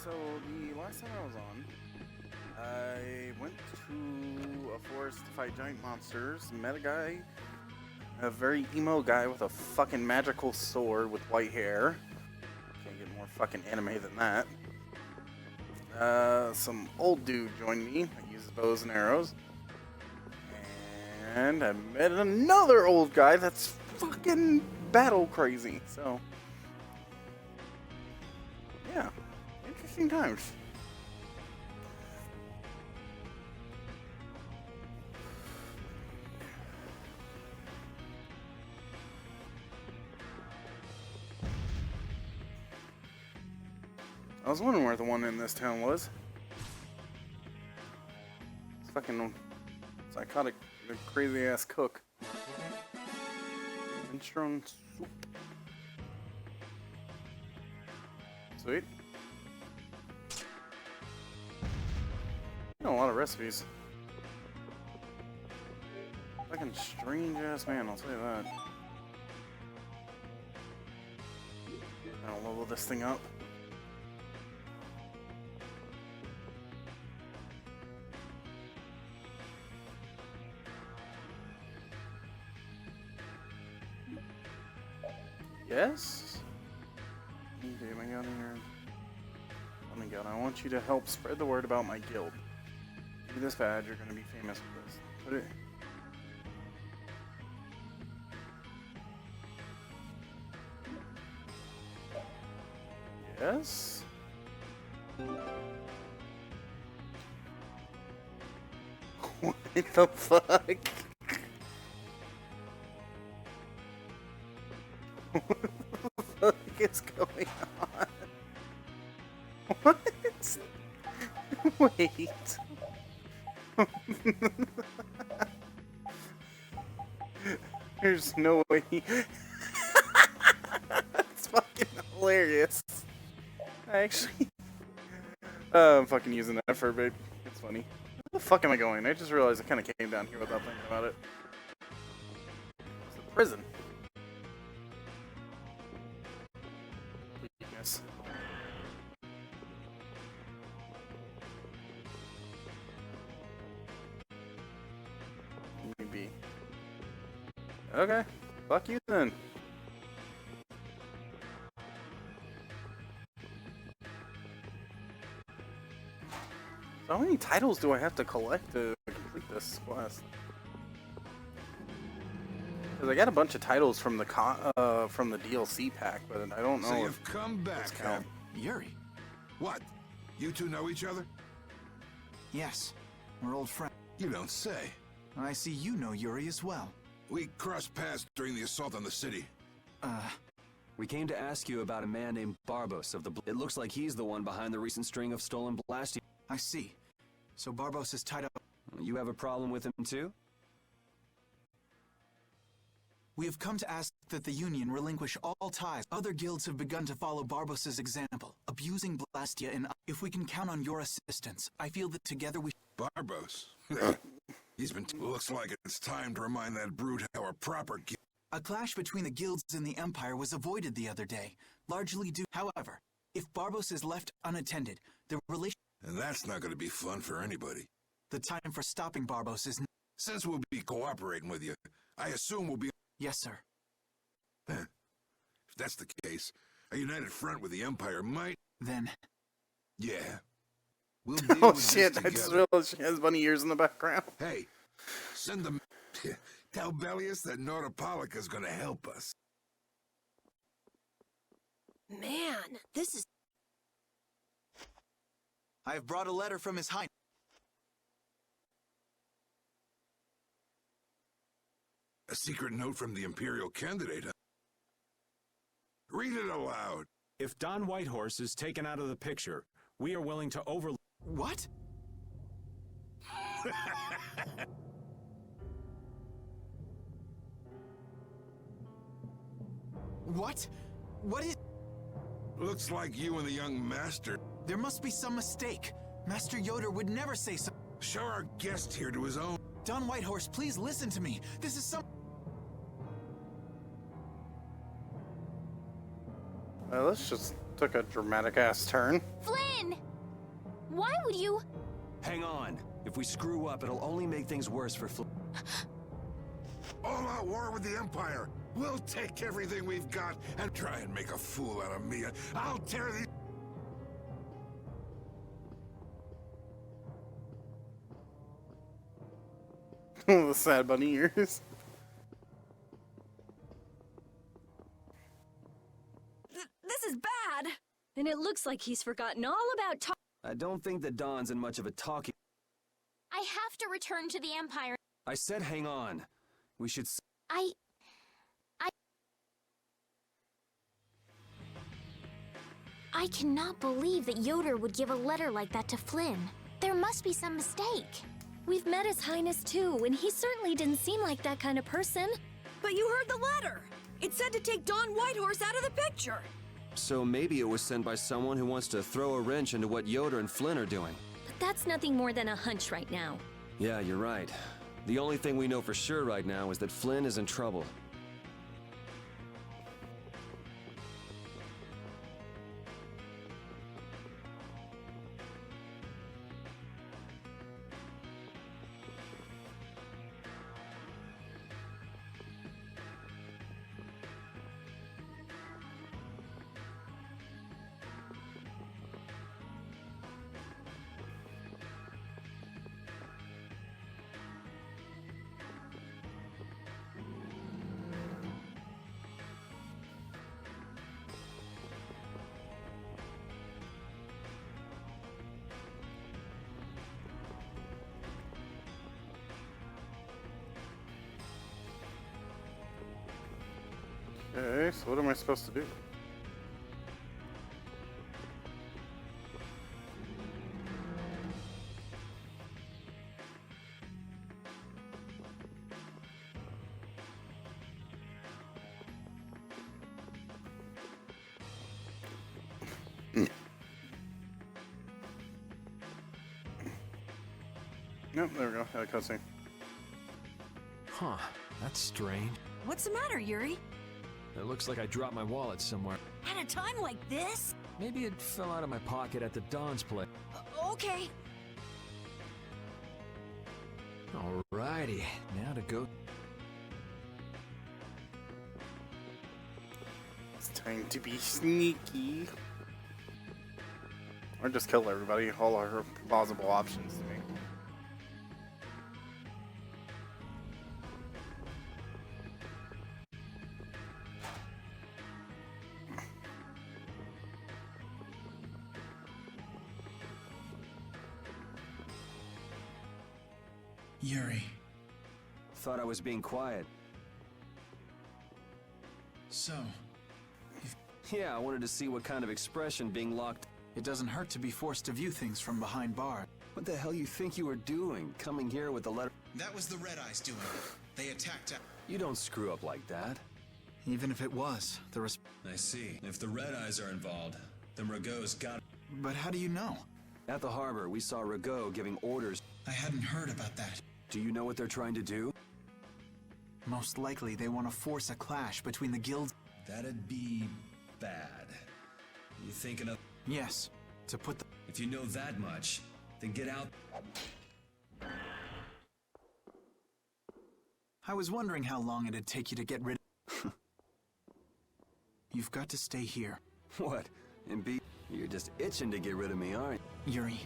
So the last time I was on, I went to a forest to fight giant monsters, met a guy, a very emo guy with a fucking magical sword with white hair. Can't get more fucking anime than that. Some old dude joined me that uses bows and arrows. And I met another old guy that's fucking battle crazy. So, yeah, interesting times. I was wondering where the one in this town was. It's fucking psychotic, crazy ass cook. Minstrel soup. Sweet. A lot of recipes. Fucking strange ass man, I'll tell you that. I'll level this thing up. Yes? Okay, my god here. Oh my god, I want you to help spread the word about my guild. Do this badge, you're gonna be famous with this. Put it. Yes? What the fuck? What the fuck is going on? What? Wait. There's no way. That's fucking hilarious. I actually. I'm fucking using that for a bit. It's funny. Where the fuck am I going? I just realized I kind of came down here without thinking about it. It's the prison. Weakness. Maybe. Okay. Fuck you then. So how many titles do I have to collect to complete this quest? Because I got a bunch of titles from the DLC pack, but I don't know. So you've come back, huh? Yuri. What? You two know each other? Yes, we're old friends. You don't say. I see you know Yuri as well. We crossed paths during the assault on the city. We came to ask you about a man named Barbos of the... It looks like he's the one behind the recent string of stolen Blastia. I see. So Barbos is tied up. You have a problem with him too? We have come to ask that the Union relinquish all ties. Other guilds have begun to follow Barbos' example, abusing Blastia, and if we can count on your assistance, I feel that together we... Barbos. He's been... Looks like it's time to remind that brute how a proper guild... A clash between the guilds and the Empire was avoided the other day, largely due... However, if Barbos is left unattended, the relation... And that's not going to be fun for anybody. The time for stopping Barbos is... Since we'll be cooperating with you, I assume we'll be... Yes, sir. If that's the case, a united front with the Empire might... Then... Yeah. We'll deal Oh with shit, this I just together. realized she has bunny ears in the background. Hey, send them... Tell Bellius that Nordopolica's gonna help us. Man, this is... I have brought a letter from His Highness. A secret note from the Imperial candidate, huh? Read it aloud. If Don Whitehorse is taken out of the picture, we are willing to What? What? What is... Looks like you and the young master... There must be some mistake. Master Yoder would never say so. Show our guest here to his own... Don Whitehorse, please listen to me. This is some... Well, this just took a dramatic ass turn. Flynn! Flynn! Why would you... Hang on. If we screw up, it'll only make things worse for All-out war with the Empire. We'll take everything we've got and try and make a fool out of me. I'll tear these... The sad bunny ears. This is bad! And it looks like he's forgotten all about I don't think that Don's in much of a talking. I have to return to the Empire. I said hang on. We should... I cannot believe that Yoder would give a letter like that to Flynn. There must be some mistake. We've met His Highness too, and he certainly didn't seem like that kind of person. But you heard the letter! It said to take Don Whitehorse out of the picture! So maybe it was sent by someone who wants to throw a wrench into what Yoder and Flynn are doing. But that's nothing more than a hunch right now. Yeah, you're right. The only thing we know for sure right now is that Flynn is in trouble. Okay, so what am I supposed to do? Nope, there we go. Cutscene. Huh, that's strange. What's the matter, Yuri? It looks like I dropped my wallet somewhere. At a time like this? Maybe it fell out of my pocket at the Don's place. Okay. Alrighty, now to go. It's time to be sneaky. Or just kill everybody. All are plausible options to me. Yuri, Thought I was being quiet. so, Yeah, I wanted to see what kind of expression being locked... it doesn't hurt to be forced to view things from behind bars. What the hell you think you were doing, coming here with the letter? That was the Red Eyes doing it. They attacked. You don't screw up like that. Even if it was, there was. I see. If the Red Eyes are involved, then Rago's got... But how do you know? At the harbor, we saw Rago giving orders. I hadn't heard about that. Do you know what they're trying to do? Most likely, they want to force a clash between the guilds. That'd be... bad. You thinking of... Yes, to put the. If you know that much, then get out... I was wondering how long it'd take you to get rid of. You've got to stay here. What? And be... You're just itching to get rid of me, aren't you? Yuri,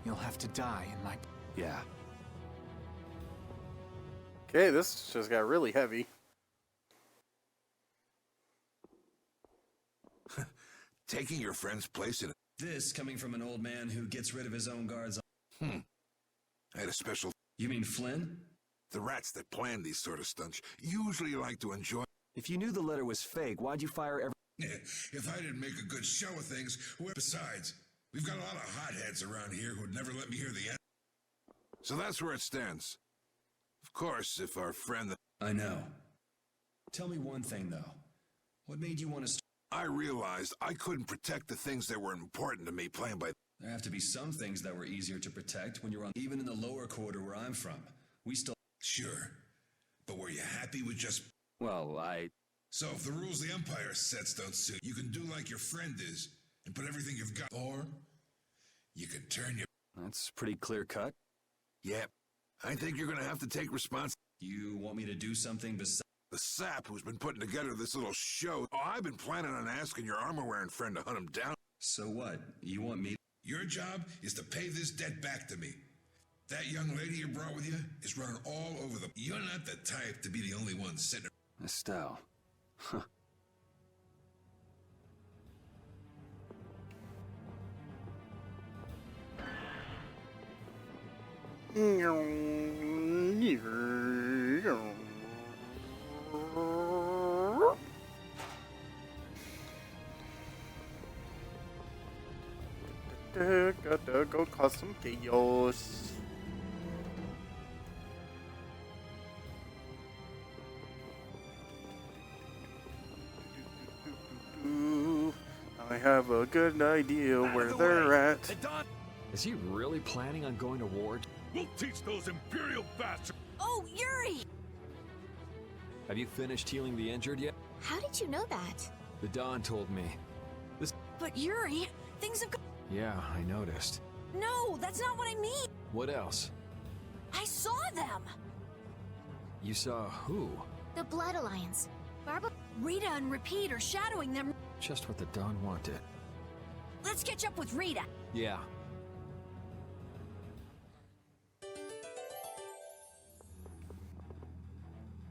you'll have to die in my... Yeah. Okay, this just got really heavy. Taking your friend's place in... This coming from an old man who gets rid of his own guards... I had a special... You mean Flynn? The rats that plan these sort of stunts usually like to enjoy... If you knew the letter was fake, why'd you fire every... If I didn't make a good show of things, besides, we've got a lot of hotheads around here who'd never let me hear the end. So that's where it stands. Of course, if our friend... I know. Tell me one thing, though. What made you want to... I realized I couldn't protect the things that were important to me playing by... There have to be some things that were easier to protect when you're on... Even in the lower quarter where I'm from, we still... Sure. But were you happy with just... Well, So if the rules the Empire sets don't suit, you can do like your friend is. and put everything you've got, or you can turn your... That's pretty clear cut. Yep. I think you're gonna have to take responsibility. You want me to do something besides... The sap who's been putting together this little show. Oh, I've been planning on asking your armor-wearing friend to hunt him down. So what? You want me... Your job is to pay this debt back to me. That young lady you brought with you is running all over the... You're not the type to be the only one sitting... Estelle. Huh. Go cause some chaos. I have a good idea where they're at. Is he really planning on going to war? We'll teach those Imperial bastards! Oh, Yuri! Have you finished healing the injured yet? How did you know that? The Don told me. But Yuri, things have... Yeah, I noticed. No, that's not what I mean! What else? I saw them! You saw who? The Blood Alliance. Rita and Repeat are shadowing them. Just what the Don wanted. Let's catch up with Rita. Yeah.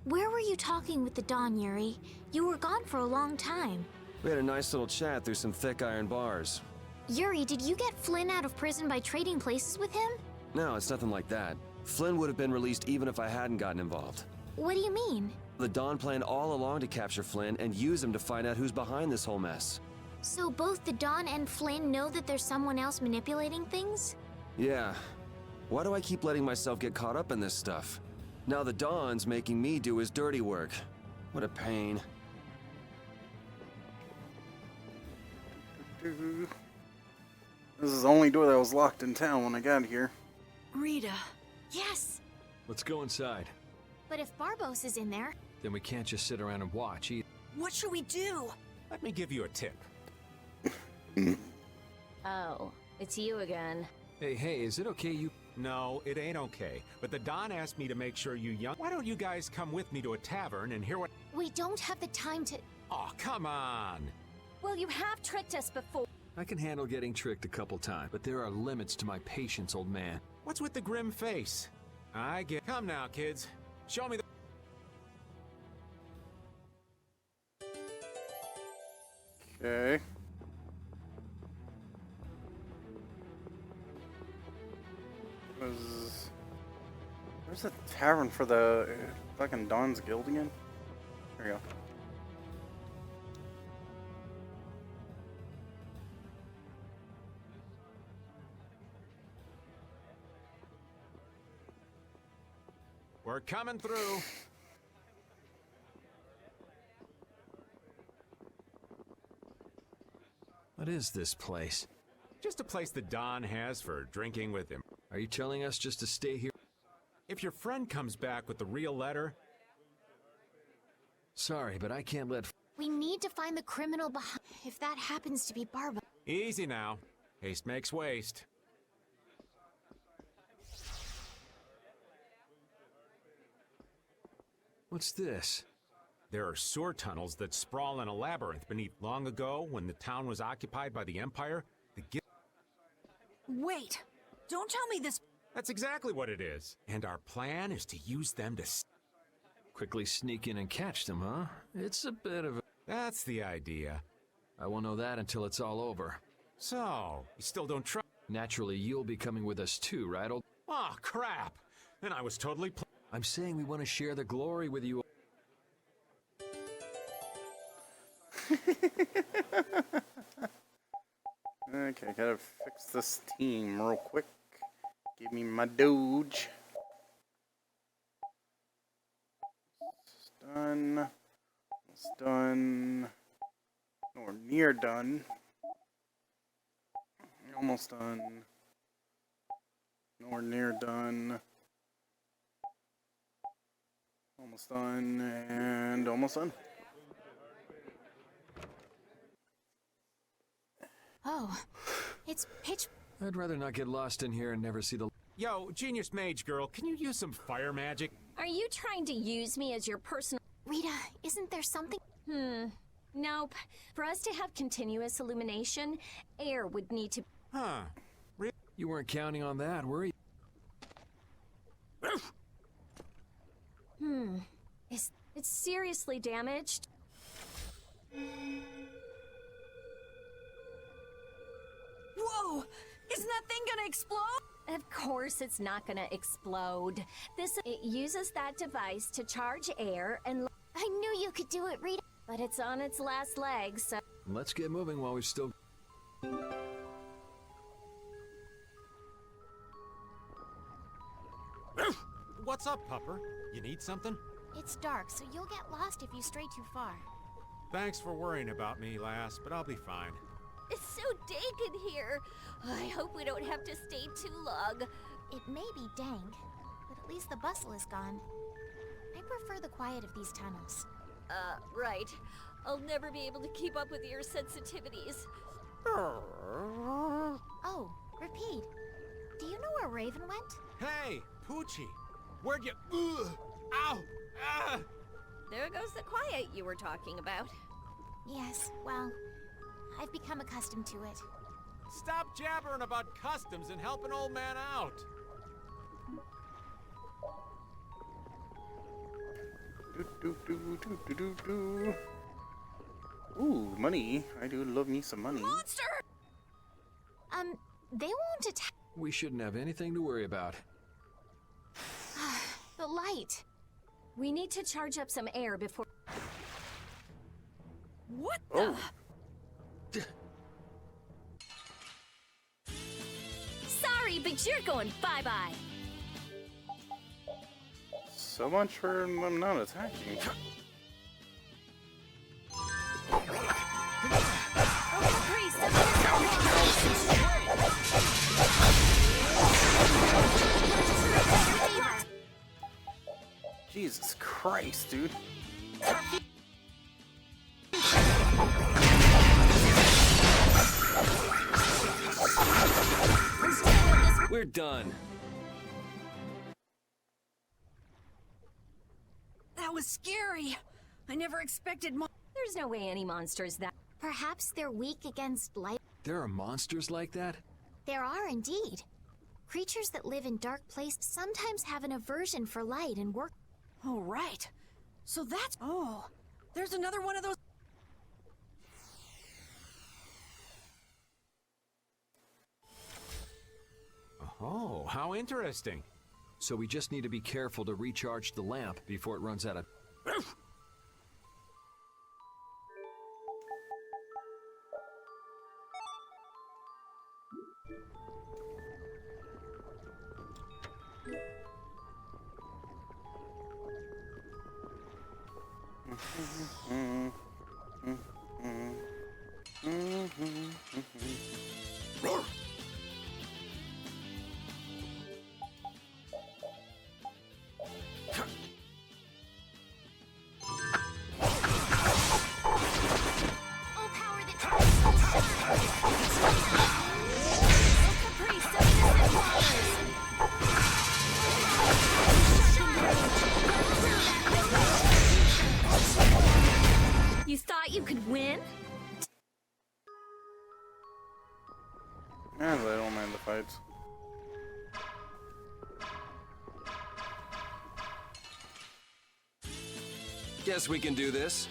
Where were you talking with the Dawn, Yuri? You were gone for a long time. We had a nice little chat through some thick iron bars. Yuri, did you get Flynn out of prison by trading places with him? No, it's nothing like that. Flynn would have been released even if I hadn't gotten involved. What do you mean? The Dawn planned all along to capture Flynn and use him to find out who's behind this whole mess. So both the Dawn and Flynn know that there's someone else manipulating things? Yeah. Why do I keep letting myself get caught up in this stuff? Now the Dawn's making me do his dirty work. What a pain. This is the only door that was locked in town when I got here. Rita. Yes! Let's go inside. But if Barbos is in there... Then we can't just sit around and watch either. What should we do? Let me give you a tip. Oh, it's you again. Hey, is it okay you... No, it ain't okay. But the Don asked me to make sure you young... Why don't you guys come with me to a tavern and hear what... We don't have the time to... Oh, come on! Well, you have tricked us before. I can handle getting tricked a couple times, but there are limits to my patience, old man. What's with the grim face? I get... Come now, kids. Show me the... Okay. Where's the tavern for the fucking Dawn's Guild again? There we go. We're coming through. What is this place? Just a place the Don has for drinking with him. Are you telling us just to stay here? If your friend comes back with the real letter... Sorry, but I can't let... We need to find the criminal behind... If that happens to be Barbos... Easy now. Haste makes waste. What's this? There are sewer tunnels that sprawl in a labyrinth beneath. Long ago, when the town was occupied by the Empire, Wait! Don't tell me this... That's exactly what it is. And our plan is to use them to... Quickly sneak in and catch them, huh? It's a bit of a... That's the idea. I won't know that until it's all over. So, you still don't trust... Naturally, you'll be coming with us too, right, old... Oh, crap! Then I was totally... I'm saying we want to share the glory with you. Okay, gotta fix this team real quick. Give me my Doge. It's done. It's done. Nowhere near done. Almost done. Nowhere near done. Almost done. And almost done. Oh, it's pitch. I'd rather not get lost in here and never see the... Yo, Genius Mage Girl, can you use some fire magic? Are you trying to use me as your personal... Rita, isn't there something? Nope. For us to have continuous illumination, air would need to... Huh. You weren't counting on that, were you? It's seriously damaged. Whoa! Isn't that thing gonna explode? Of course it's not gonna explode. It uses that device to charge air and... I knew you could do it, Rita. But it's on its last legs, so... Let's get moving while we've still... What's up, Pupper? You need something? It's dark, so you'll get lost if you stray too far. Thanks for worrying about me, lass, but I'll be fine. It's so dank in here. I hope we don't have to stay too long. It may be dank, but at least the bustle is gone. I prefer the quiet of these tunnels. Right. I'll never be able to keep up with your sensitivities. Oh, Repeat. Do you know where Raven went? Hey, Poochie! Where'd you... Ugh! Ow! Ah! There goes the quiet you were talking about. Yes, well, I've become accustomed to it. Stop jabbering about customs and help an old man out! Ooh, money. I do love me some money. Monster! They won't attack. We shouldn't have anything to worry about. The light. We need to charge up some air before... What the? Sorry, but you're going bye-bye. So much for them not attacking. Jesus Christ, dude. We're done. That was scary. I never expected There's no way any monsters that... Perhaps they're weak against light. There are monsters like that? There are indeed. Creatures that live in dark places sometimes have an aversion for light and work. Oh, right. So that's... Oh, there's another one of those... Oh, how interesting. So we just need to be careful to recharge the lamp before it runs out of... You thought you could win? I don't mind the fights. Guess we can do this.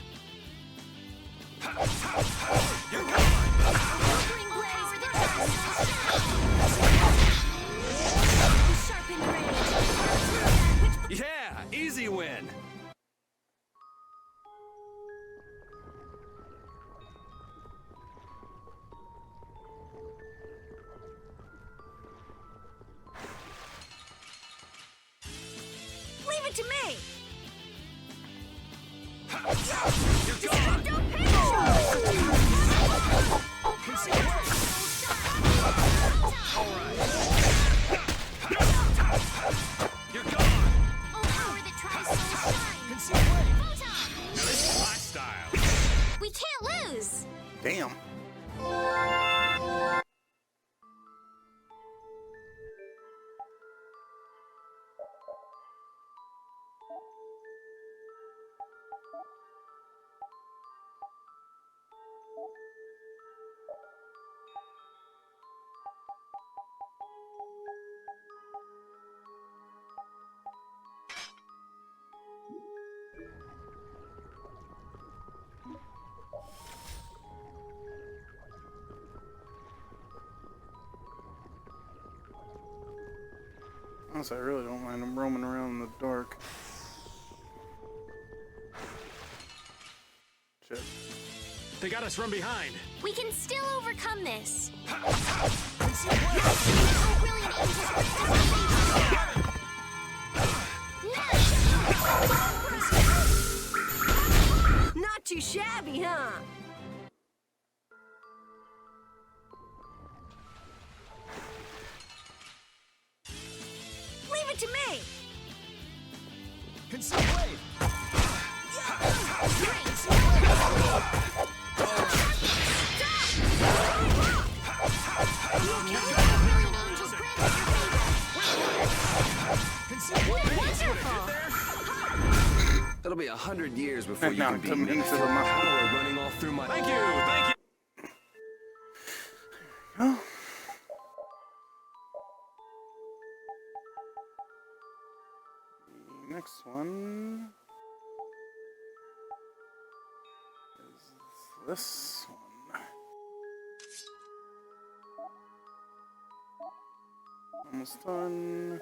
Yeah, easy win. Leave it to me! You're gone! Oh, power that tries so Nice style. We can't lose! Damn. Honestly, I really don't mind them roaming around in the dark. Shit. They got us from behind. We can still overcome this. Not too shabby, huh? Leave it to me. Conceal blade. It'll be 100 years before you Now can beat come me. I into feel the power running all through my... Thank you. Oh. Next one is this one. Almost done.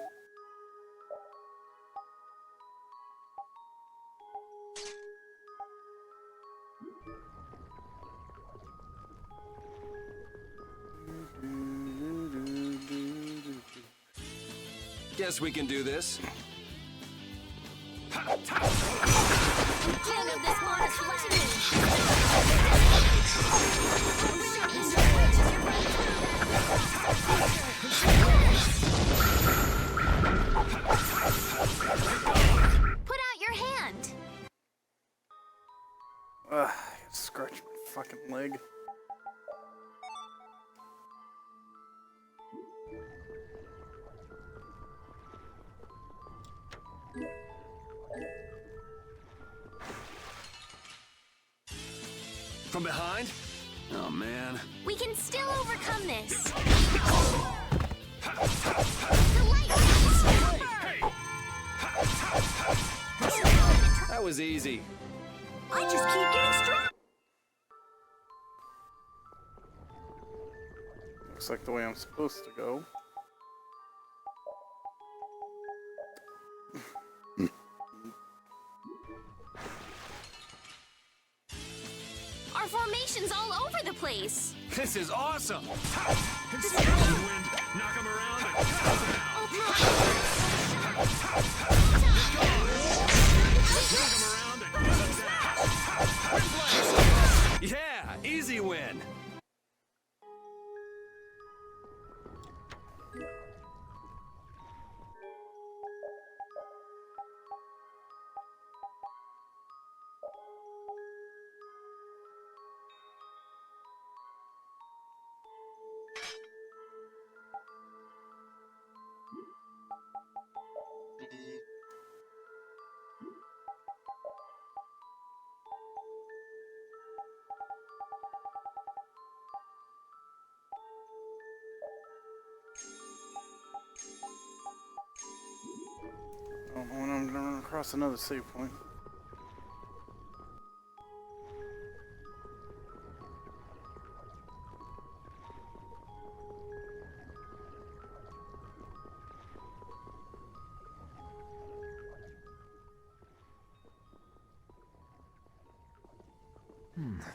Guess we can do this. Put out your hand. Ugh, I scratched my fucking leg. From behind? Oh, man. We can still overcome this. That was easy. I just keep getting strong. Looks like the way I'm supposed to go. Our formation's all over the place. This is awesome. Conceal the wind. Knock him around and knock him out. Knock him around and get him down. Wind blast. Yeah, easy win. I don't know when I'm gonna run across another save point.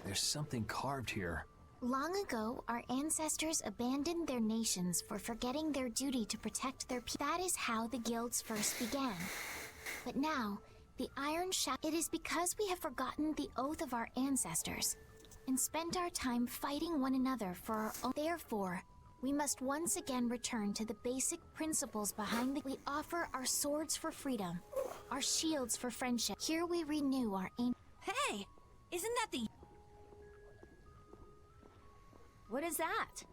There's something carved here. Long ago, our ancestors abandoned their nations for forgetting their duty to protect their people. That is how the guilds first began. But now, the Iron Shadow. It is because we have forgotten the oath of our ancestors and spent our time fighting one another for our own. Therefore, we must once again return to the basic principles behind the. We offer our swords for freedom, our shields for friendship. Here we renew our ancient. Hey, isn't that the... What is that?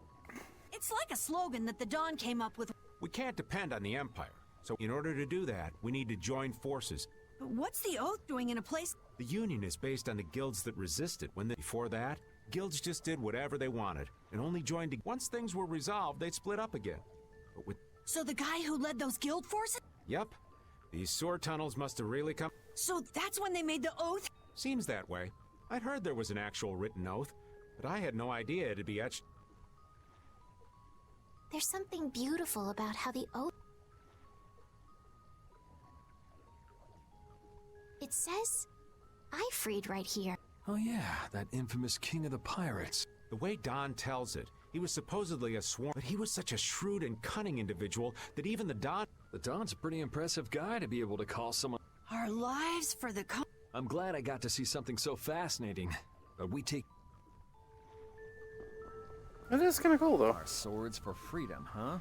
It's like a slogan that the Dawn came up with. We can't depend on the Empire. So in order to do that, we need to join forces. But what's the Oath doing in a place... The Union is based on the guilds that resisted. Before that, guilds just did whatever they wanted and only joined. Once things were resolved, they'd split up again. But with... So the guy who led those guild forces? Yep. These sewer tunnels must have really come... So that's when they made the Oath? Seems that way. I'd heard there was an actual written oath, but I had no idea it'd be etched... There's something beautiful about how the oath. It says I freed right here. Oh yeah, that infamous king of the pirates. The way Don tells it, he was supposedly a sworn, but he was such a shrewd and cunning individual that even the Don... The Don's a pretty impressive guy to be able to call someone... Our lives for the I'm glad I got to see something so fascinating. But we take It is kind of cool, though. our swords for freedom, huh?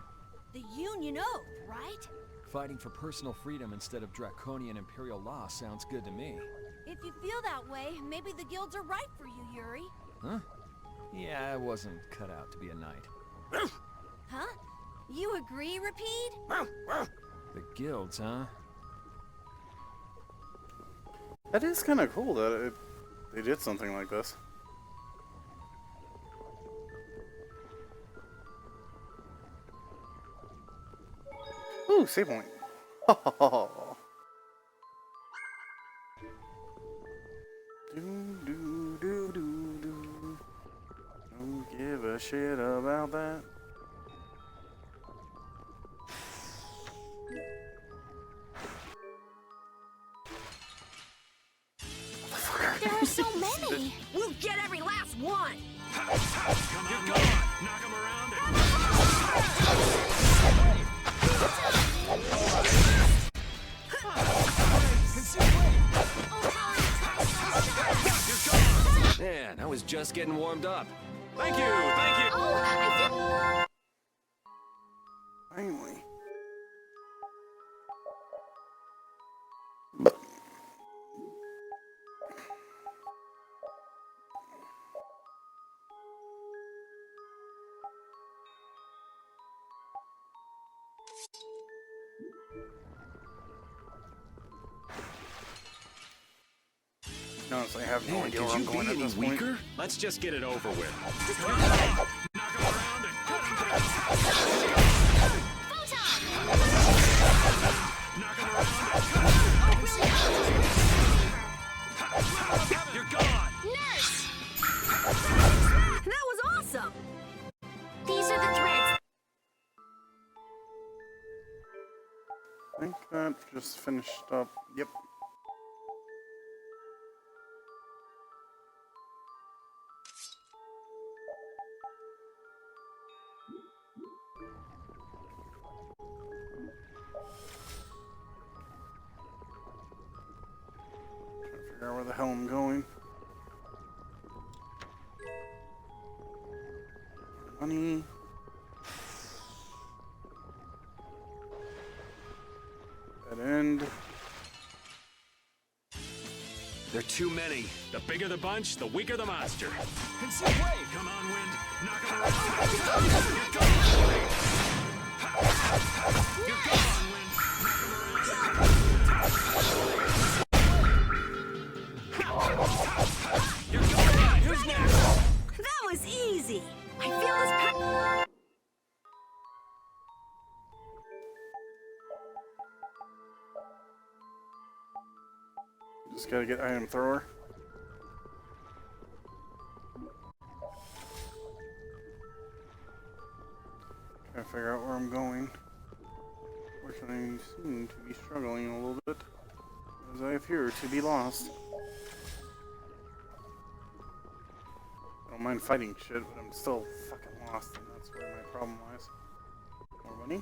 The Union Oath, right? Fighting for personal freedom instead of draconian imperial law sounds good to me. If you feel that way, maybe the guilds are right for you, Yuri. Huh? Yeah, I wasn't cut out to be a knight. Huh? You agree, Repeat? The guilds, huh? That is kind of cool that they did something like this. Ooh, save point. Do. Don't give a shit about that. There are so many. We'll get every last one! You're gone! Knock him around Man, I was just getting warmed up. Thank you! Thank you! Oh, I feel... Finally. But honestly, I have no idea where I'm going at this point. Let's just get it over with. You're gone! Nurse! That was awesome! These are the threads. I think that just finished up. Yep. Trying to figure out where the hell I'm going. Money. Dead end. There are too many. The bigger the bunch, the weaker the monster. Conceal blade! Come on, Wind. Knock him around. You're gone, Wind. You're gone, Wind. You're gone. Who's next? That was easy! I feel this pa- Just gotta get item thrower. Trying to figure out where I'm going. Fortunately, I seem to be struggling a little bit, as I appear to be lost. I don't mind fighting shit, but I'm still fucking lost, and that's where my problem lies. More money.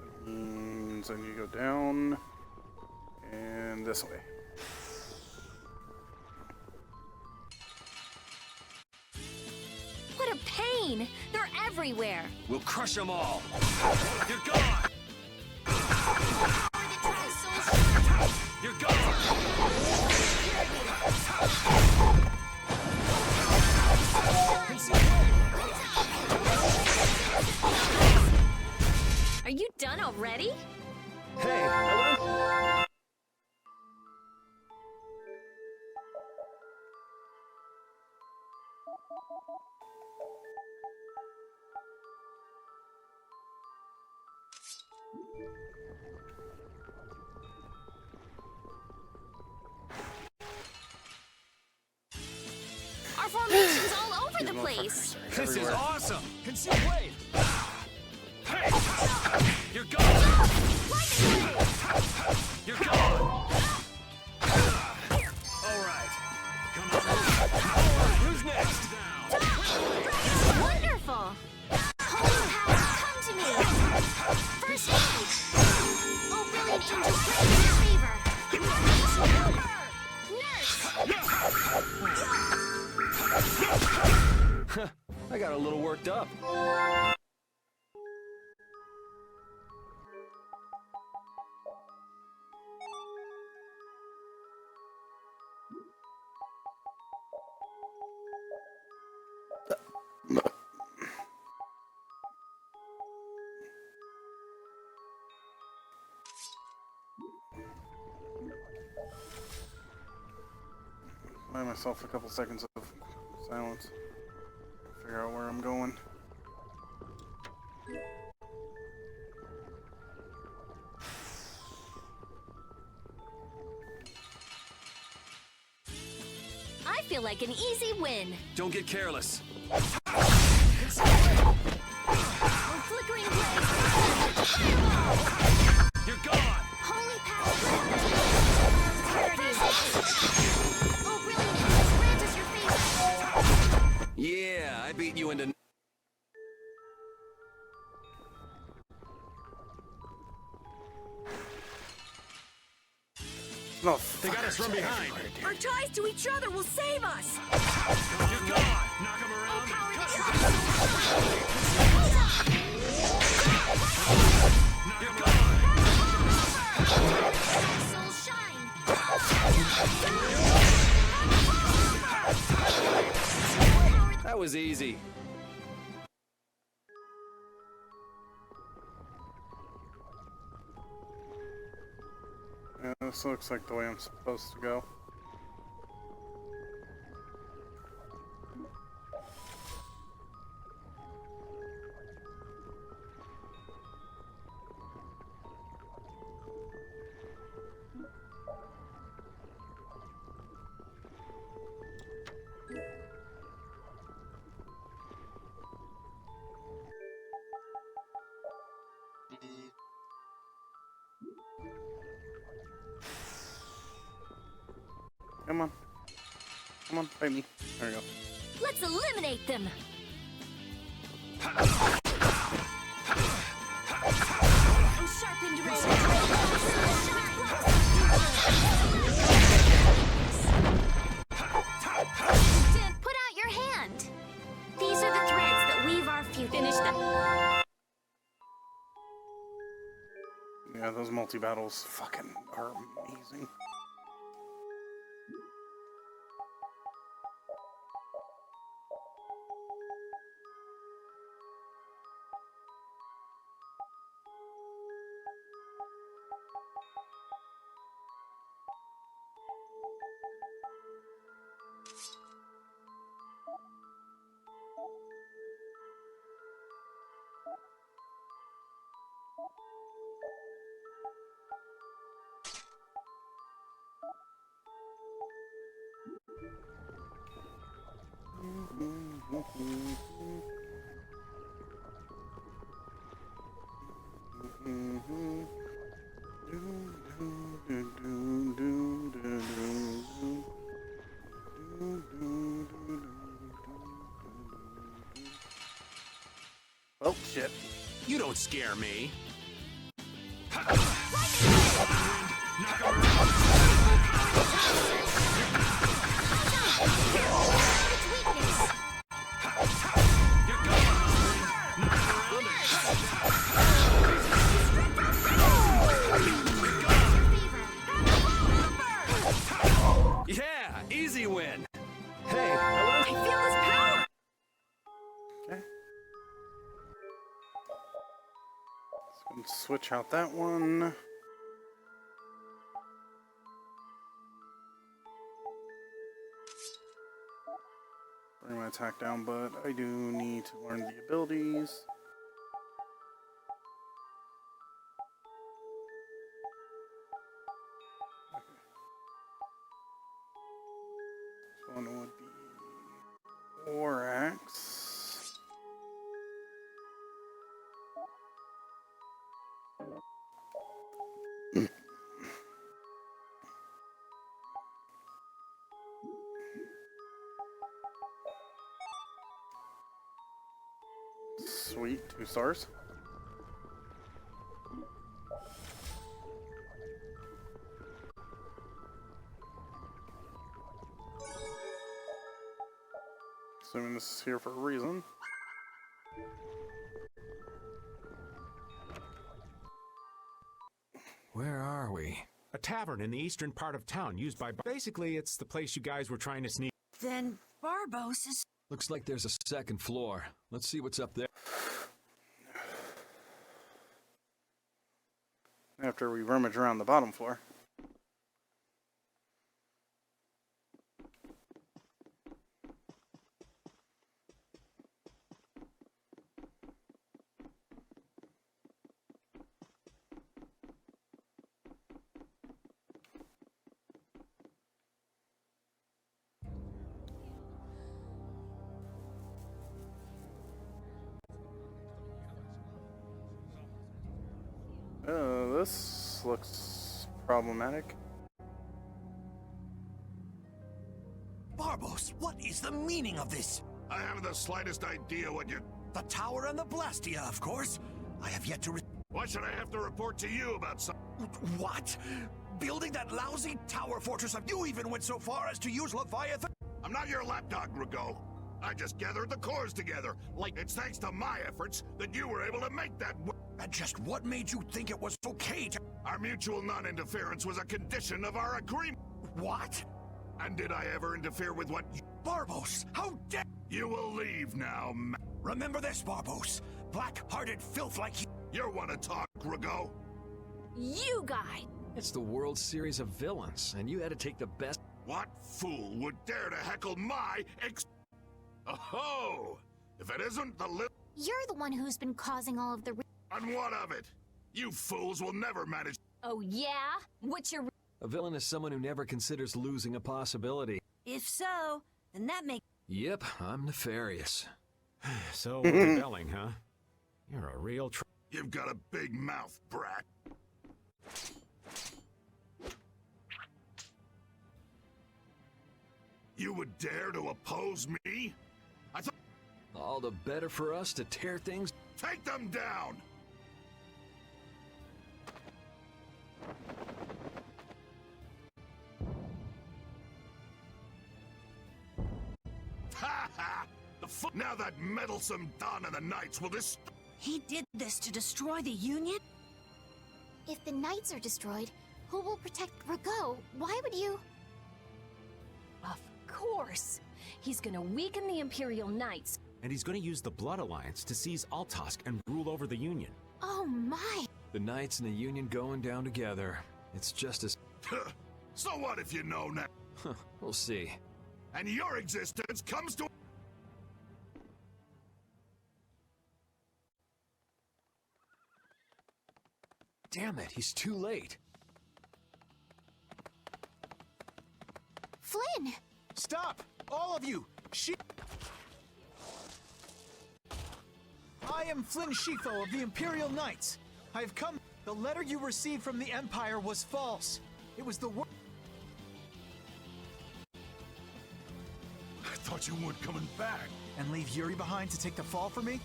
That means I need to go down and this way. What a pain! They're everywhere! We'll crush them all. You're gone. You're gone. Are you done already? Hey, hello? Our formation's all over the place. This is awesome! Conceal blade! You're gone! You're gone! Alright. Come on. Who's next? Wonderful! Holy power, come to me! First aid! Oh, brilliant angels, grant me your favor! Nurse! I got a little worked up. Buy myself a couple seconds of silence. Figure out where I'm going. I feel like an easy win. Don't get careless. We're flickering blades. You're gone! Holy power, grant us your favor! Oh, brilliant angels, grant us your favor! Yeah, I beat you into... No, They got us from behind. Our ties to each other will save us! You're gone. Knock him around. You're gone! Soul shine! That was easy. Yeah, this looks like the way I'm supposed to go. Come on. Come on, fight me. There we go. Let's eliminate them. And sharpened Put out your hand! These are the threads that weave our future. Finish that. Yeah, those multi-battles fucking are amazing. Oh shit. You don't scare me. Yeah, easy win. Hey, hello? I feel this power! Okay. Let's switch out that one. Bring my attack down, but I do need to learn the abilities. Okay. This one would be Orax. Sweet, 2 stars. Assuming this is here for a reason. Where are we? A tavern in the eastern part of town used by... Basically, it's the place you guys were trying to sneak... Then Barbos is... Looks like there's a second floor. Let's see what's up there. After we rummage around the bottom floor. This looks problematic. Barbos, what is the meaning of this? I haven't the slightest idea what you... The tower and the Blastia, of course. I have yet to Why should I have to report to you about some... What? Building that lousy tower fortress of you even went so far as to use Leviathan? I'm not your lapdog, Rago. I just gathered the cores together. Like, it's thanks to my efforts that you were able to make that... And just what made you think it was okay to... Our mutual non-interference was a condition of our agreement. What? And did I ever interfere with what... Barbos, how dare... You will leave now, Remember this, Barbos. Black-hearted filth like you... You want to talk, Rago? You guy! It's the World Series of Villains, and you had to take the best... What fool would dare to heckle my Oh! If it isn't the little... You're the one who's been causing all of the... And what of it? You fools will never manage... Oh yeah? What's your... A villain is someone who never considers losing a possibility. If so, then that makes... Yep, I'm nefarious. So, rebelling, huh? You're a real You've got a big mouth, brat. You would dare to oppose me? I thought... All the better for us to tear things... Take them down! Ha ha! Now that meddlesome Dawn of the Knights will He did this to destroy the Union? If the Knights are destroyed, who will protect Rago? Why would you... Of course. He's gonna weaken the Imperial Knights. And he's gonna use the Blood Alliance to seize Altosk and rule over the Union. Oh my! The Knights and the Union going down together. It's just as... So what if you know now? We'll see. And your existence comes to... Damn it, he's too late. Flynn! Stop! All of you! I am Flynn Shifo of the Imperial Knights. I have come... The letter you received from the Empire was false. It was the I thought you weren't coming back. And leave Yuri behind to take the fall for me?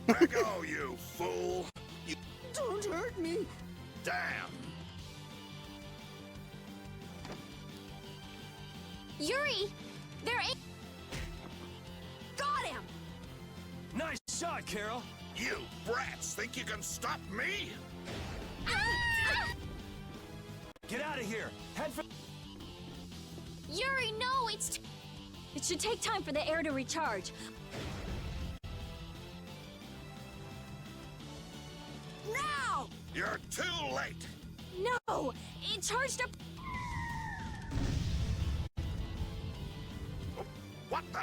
Go, you fool! You... Don't hurt me! Damn! Yuri! There ain't... Got him! Nice shot, Carol! You brats think you can stop me? Get out of here! Head for... Yuri, no! It's... It should take time for the air to recharge. Now! You're too late! No! It charged up... What the...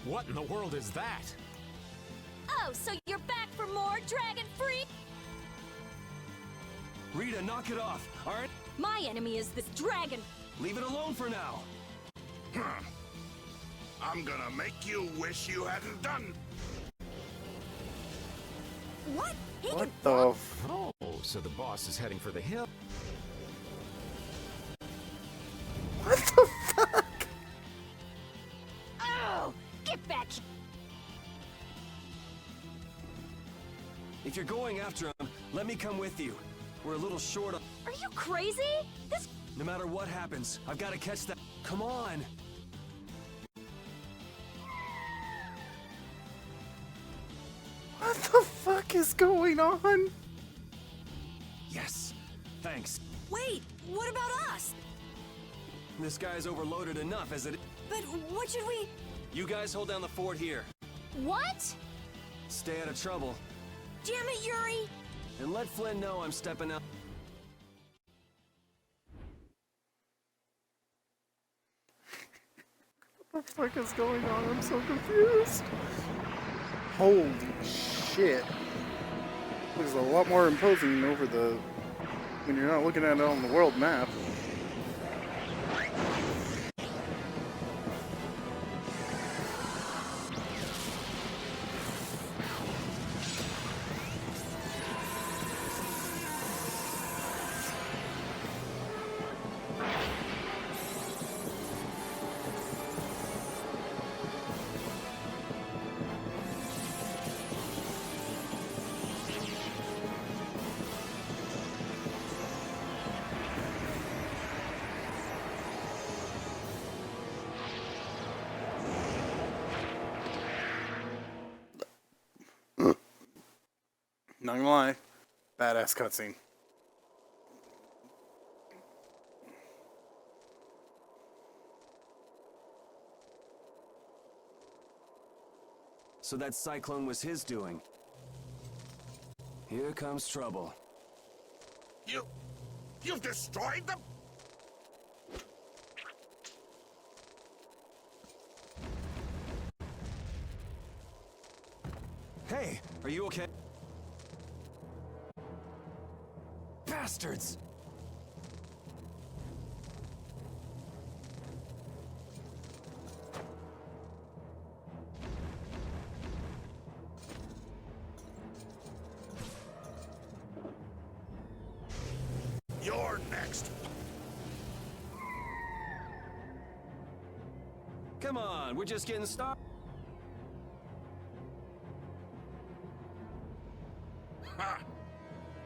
What in the world is that? Oh, so you're back for more Dragon Free? Rita, knock it off, alright? My enemy is this dragon. Leave it alone for now. I'm gonna make you wish you hadn't done... What? What the Oh, so the boss is heading for the hill. What the fuck? If you're going after him, let me come with you. We're a little short on... Are you crazy? This... No matter what happens, I've got to catch that... Come on! What the fuck is going on? Yes. Thanks. Wait, what about us? This guy's overloaded enough as it... But what should we... You guys hold down the fort here. What? Stay out of trouble. Damn it, Yuri! And let Flynn know I'm stepping out. What the fuck is going on? I'm so confused. Holy shit. Looks a lot more imposing over the... when you're not looking at it on the world map. Not gonna lie, badass cutscene. So that cyclone was his doing. Here comes trouble. You've destroyed them? Hey, are you okay? Bastards! You're next. Come on, we're just getting started. Ha!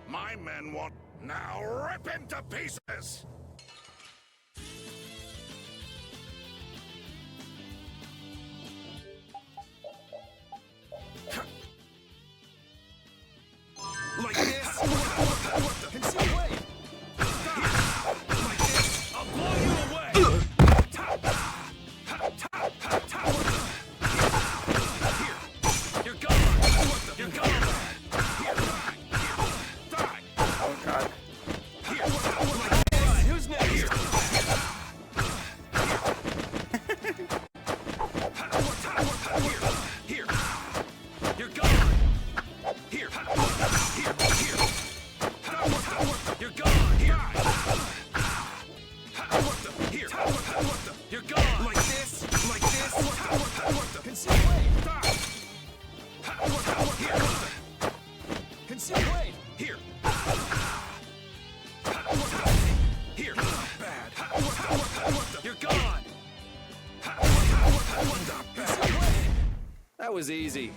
My men want... Now rip into pieces! Like this? Insinuate! Like this? I'll blow you away! Here! You're gone! You're gone! Oh god. Alright, who's next? Here! Here! You're gone! Here! Here! You're gone! Here! Here! You're gone! Like this? Like this? Conceal-wait! Here! Conceal-wait! Here! Here! Bad! You're gone! That was easy.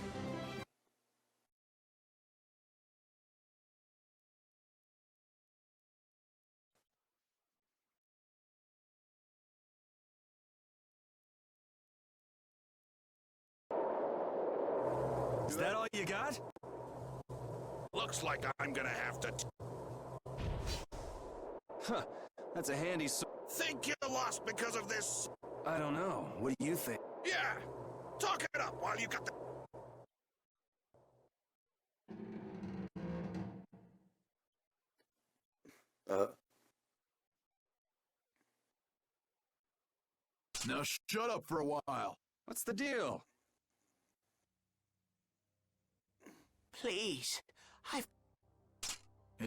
Is that all you got? Looks like I'm gonna have to... Huh. That's a handy Think you lost because of this? I don't know. What do you think? Yeah! Talk it up while you got the... Now shut up for a while. What's the deal? Please,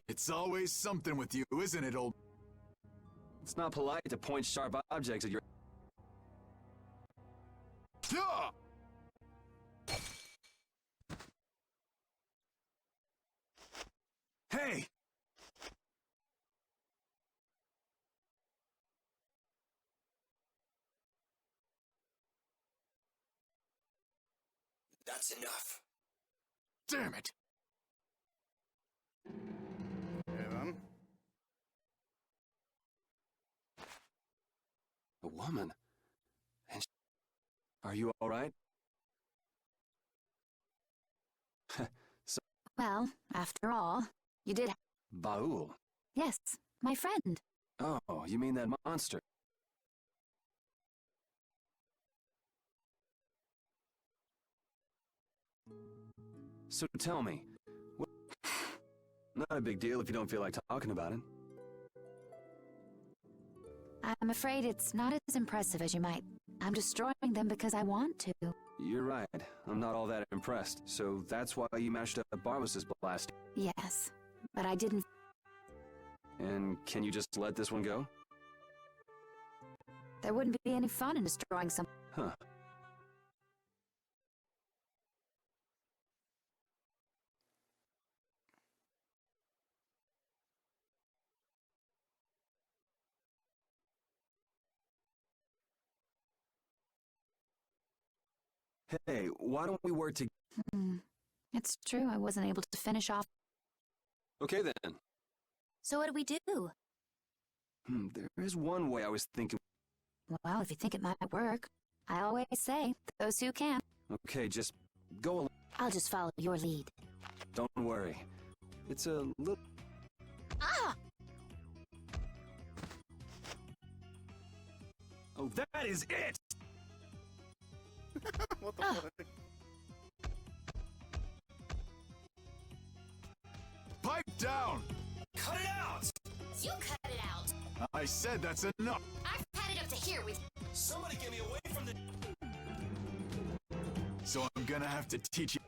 It's always something with you, isn't it, old... It's not polite to point sharp objects at your... Yeah! Hey! That's enough. Damn it! Okay then. A woman? And are you alright? Well, after all, you did. Baul? Yes, my friend. Oh, you mean that monster? So tell me, not a big deal if you don't feel like talking about it. I'm afraid it's not as impressive as you might. I'm destroying them because I want to. You're right. I'm not all that impressed. So that's why you mashed up Barbos's blast. Yes, but I didn't. And can you just let this one go? There wouldn't be any fun in destroying some. Huh. Hey, why don't we work together? It's true, I wasn't able to finish off. Okay then. So what do we do? There is one way I was thinking. Well, if you think it might work. I always say, those who can. Okay, just go along. I'll just follow your lead. Don't worry. It's a little... Ah! Oh, that is it! What the fuck? Pipe down! Cut it out! You cut it out! I said that's enough! I've had it up to here with. Somebody get me away from the... So I'm gonna have to teach you...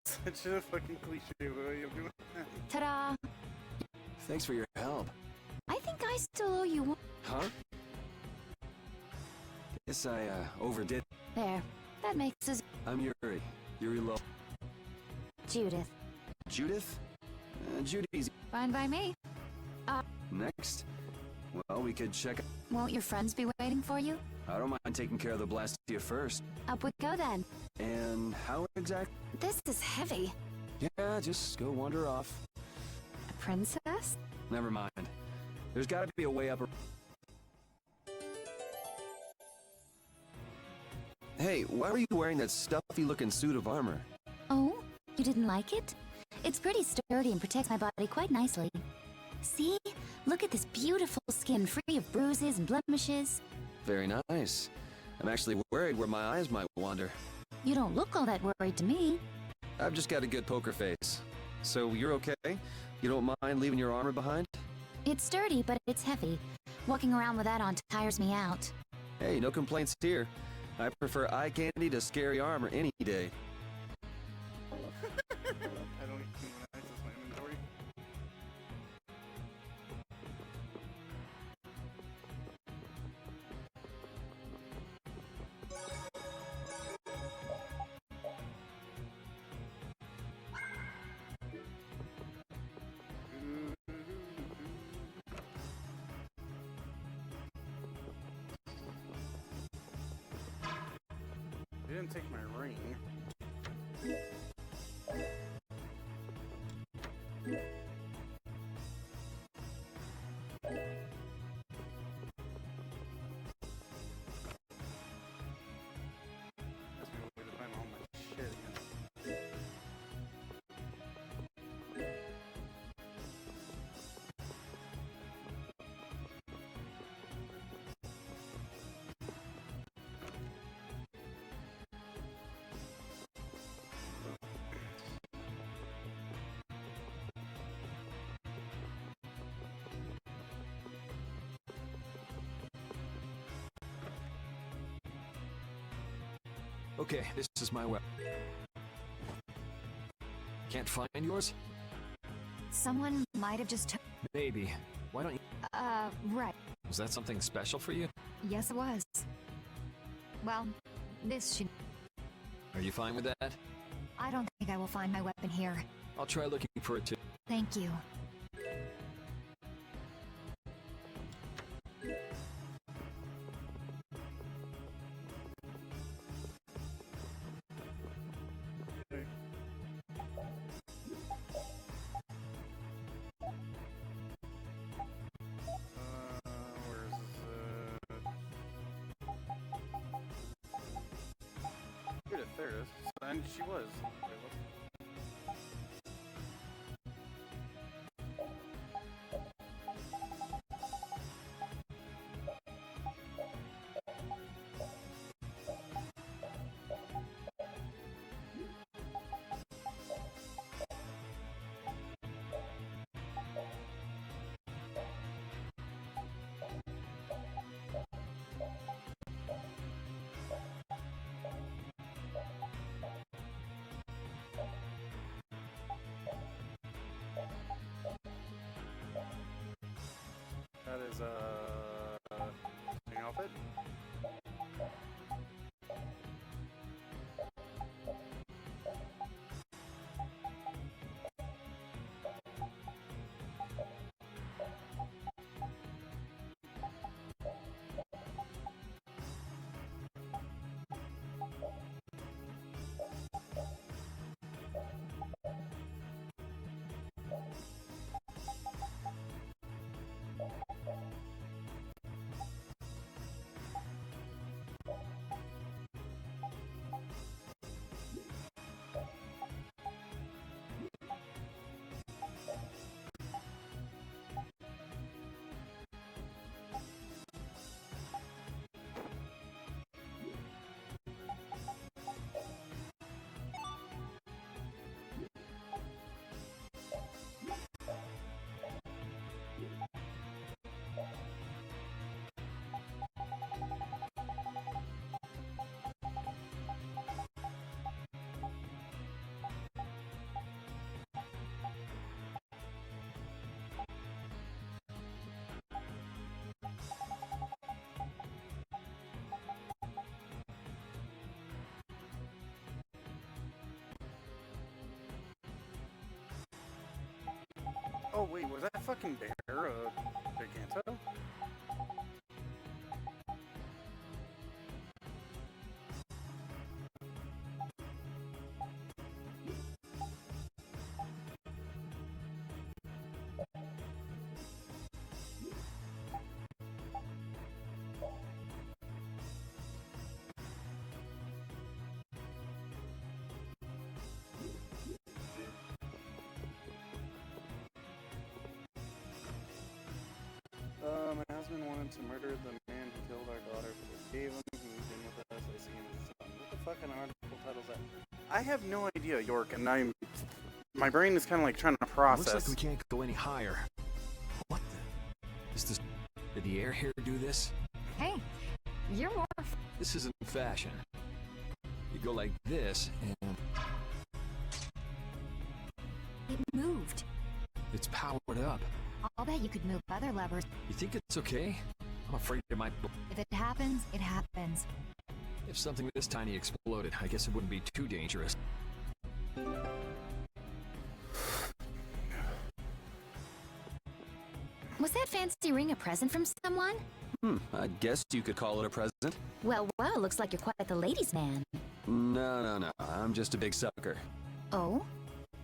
Such a fucking cliche way of doing that. Ta-da! Thanks for your help. I think I still owe you one. Huh? Guess I, overdid. There. That makes us... I'm Yuri. Yuri Lo... Judith. Judith? Judy's... Fine by me. Next? Well, we could check... Won't your friends be waiting for you? I don't mind taking care of the Blastia first. Up we go then. And how exact... This is heavy. Yeah, just go wander off. A princess? Never mind. There's gotta be a way up... Hey, why were you wearing that stuffy-looking suit of armor? Oh? You didn't like it? It's pretty sturdy and protects my body quite nicely. See? Look at this beautiful skin free of bruises and blemishes. Very nice. I'm actually worried where my eyes might wander. You don't look all that worried to me. I've just got a good poker face. So you're okay? You don't mind leaving your armor behind? It's sturdy, but it's heavy. Walking around with that on tires me out. Hey, no complaints here. I prefer eye candy to scary armor any day. I don't even access my inventory. They didn't take my ring. That's my way to find all my shit again. Okay, this is my weapon. Can't find yours? Someone might have just... Maybe. Why don't you... right. Was that something special for you? Yes, it was. Well, this should... Are you fine with that? I don't think I will find my weapon here. I'll try looking for it too. Thank you. there it is. And she was. Wait, what? That is new outfit. Oh wait, was that fucking bear Giganto? My husband wanted to murder the man who killed our daughter, but we gave him. He moved in with us. I see him as a son. What the fucking article title's that? I have no idea, York, and my brain is kind of like trying to process. Looks like we can't go any higher. What the? Is this? Did the air here do this? Hey, you're more. This isn't fashion. You go like this, and It moved. it's powered up. I'll bet you could move other levers. You think it's okay? I'm afraid it might. If it happens, it happens. If something this tiny exploded, I guess it wouldn't be too dangerous. Was that fancy ring a present from someone? I guess you could call it a present. Well, looks like you're quite the ladies' man. No. I'm just a big sucker. Oh?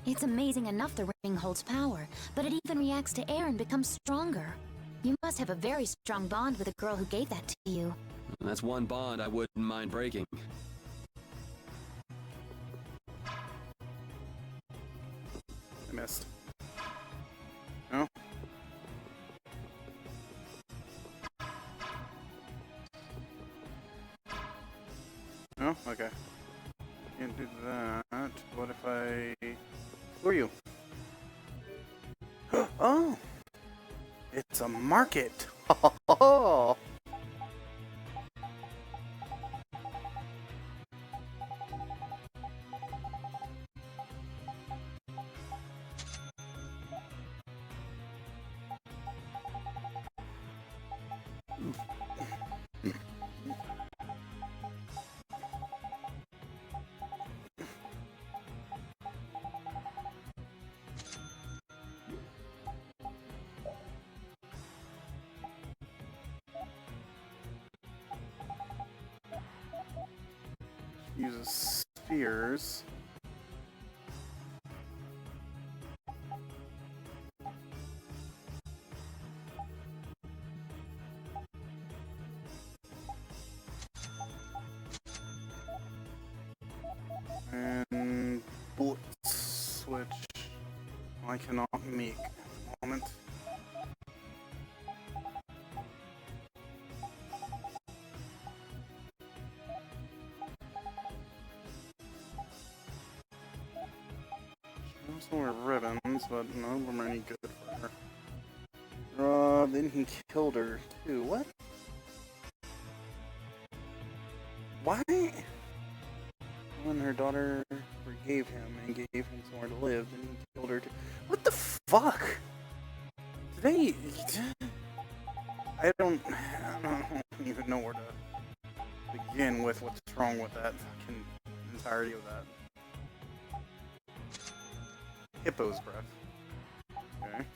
It's amazing enough the ring holds power, but it even reacts to air and becomes stronger. You must have a very strong bond with the girl who gave that to you. That's one bond I wouldn't mind breaking. I missed. No? No? Okay. Can't do that. What if I... Who are you? Oh! It's a market! Oh! Uses spheres. I cannot make at the moment. She also wear ribbons, but none of them are any good for her. Then he killed her too. What? Why? When her daughter forgave him and gave him somewhere to live, then he killed her too. What the fuck? They... I don't even know where to begin with what's wrong with that fucking entirety of that. Hippo's breath. Okay.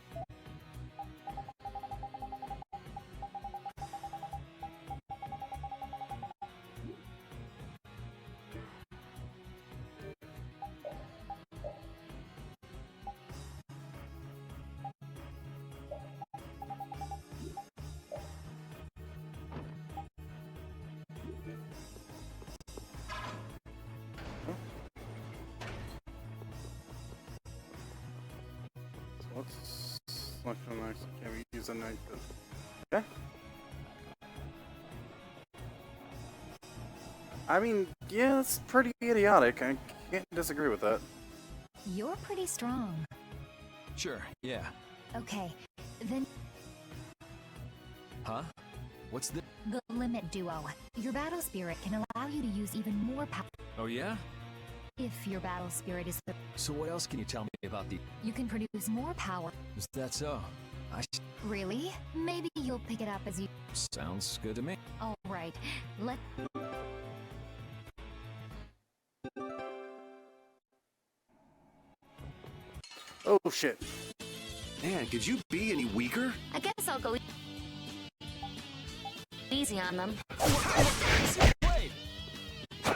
Let's select the next. Can we use a knight? Okay. I mean, yeah, it's pretty idiotic. I can't disagree with that. You're pretty strong. Sure, yeah. Okay, then Huh? What's the... the Limit Duo. Your battle spirit can allow you to use even more power. Oh yeah? If your battle spirit is... So what else can you tell me about the... You can produce more power. Is that so? Really? Maybe you'll pick it up as you... Sounds good to me. Alright, let... Oh shit. Man, could you be any weaker? I guess I'll go easy on them. Wait! Wait! I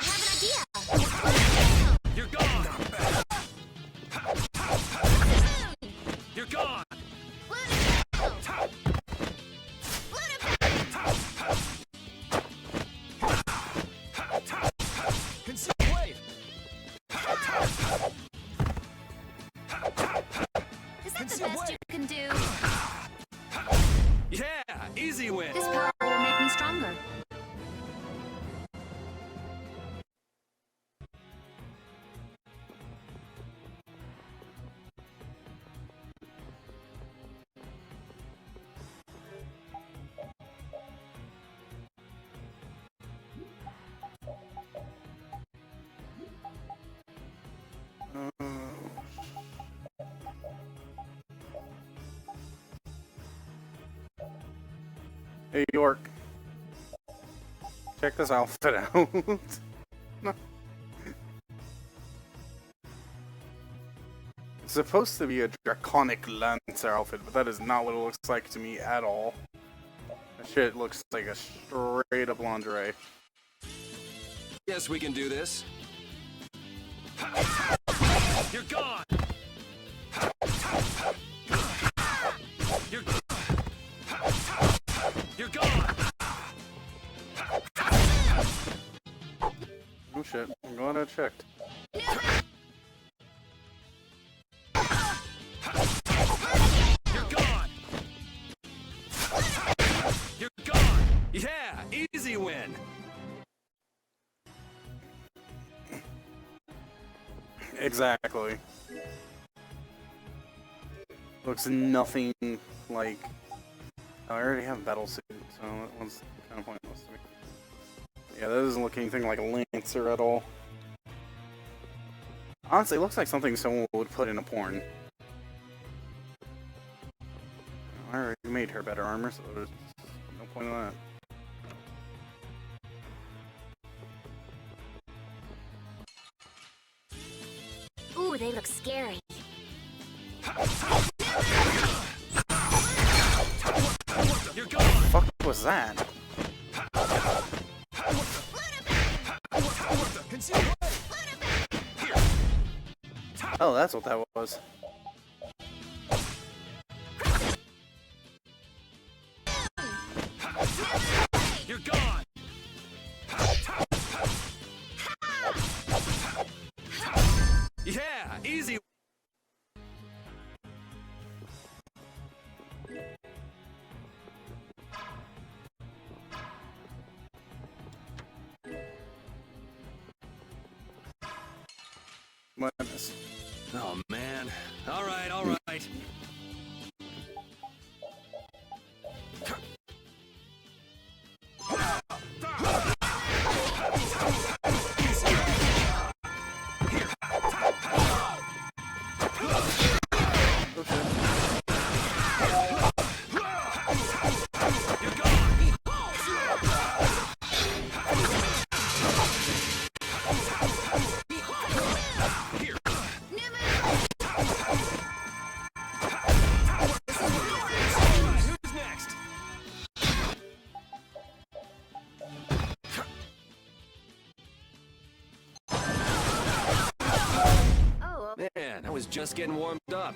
have an idea! You're gone! You're gone! Wait! Is that the best you can do? Yeah! Easy win! This power will make me stronger. Hey, York. Check this outfit out. It's supposed to be a draconic lancer outfit, but that is not what it looks like to me at all. That shit looks like a straight up lingerie. Yes, we can do this. You're gone! You're gone! Oh shit, I'm glad I checked. You're gone! You're gone! Yeah! Easy win! Exactly. Looks nothing like... Oh, I already have a battle suit, so that one's kind of pointless to me. Yeah, that doesn't look anything like a Lancer at all. Honestly, it looks like something someone would put in a porn. I already made her better armor, so there's no point in that. Ooh, they look scary. You're gone! The fuck was that? Oh, that's what that was. You're gone! Yeah, easy. Madness. Oh, man. All right, all right. Man, I was just getting warmed up.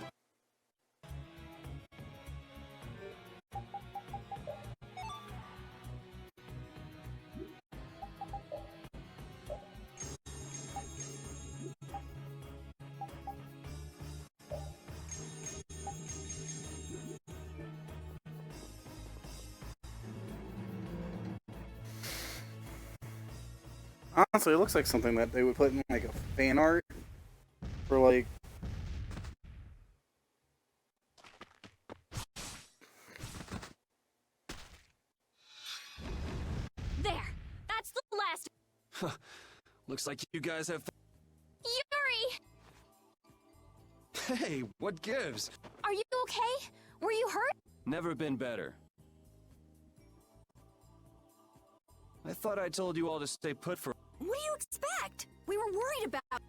Honestly, it looks like something that they would put in like a fan art for like. There! That's the last. Looks like you guys have. Yuri! Hey, what gives? Are you okay? Were you hurt? Never been better. I thought I told you all to stay put for. What do you expect? We were worried about...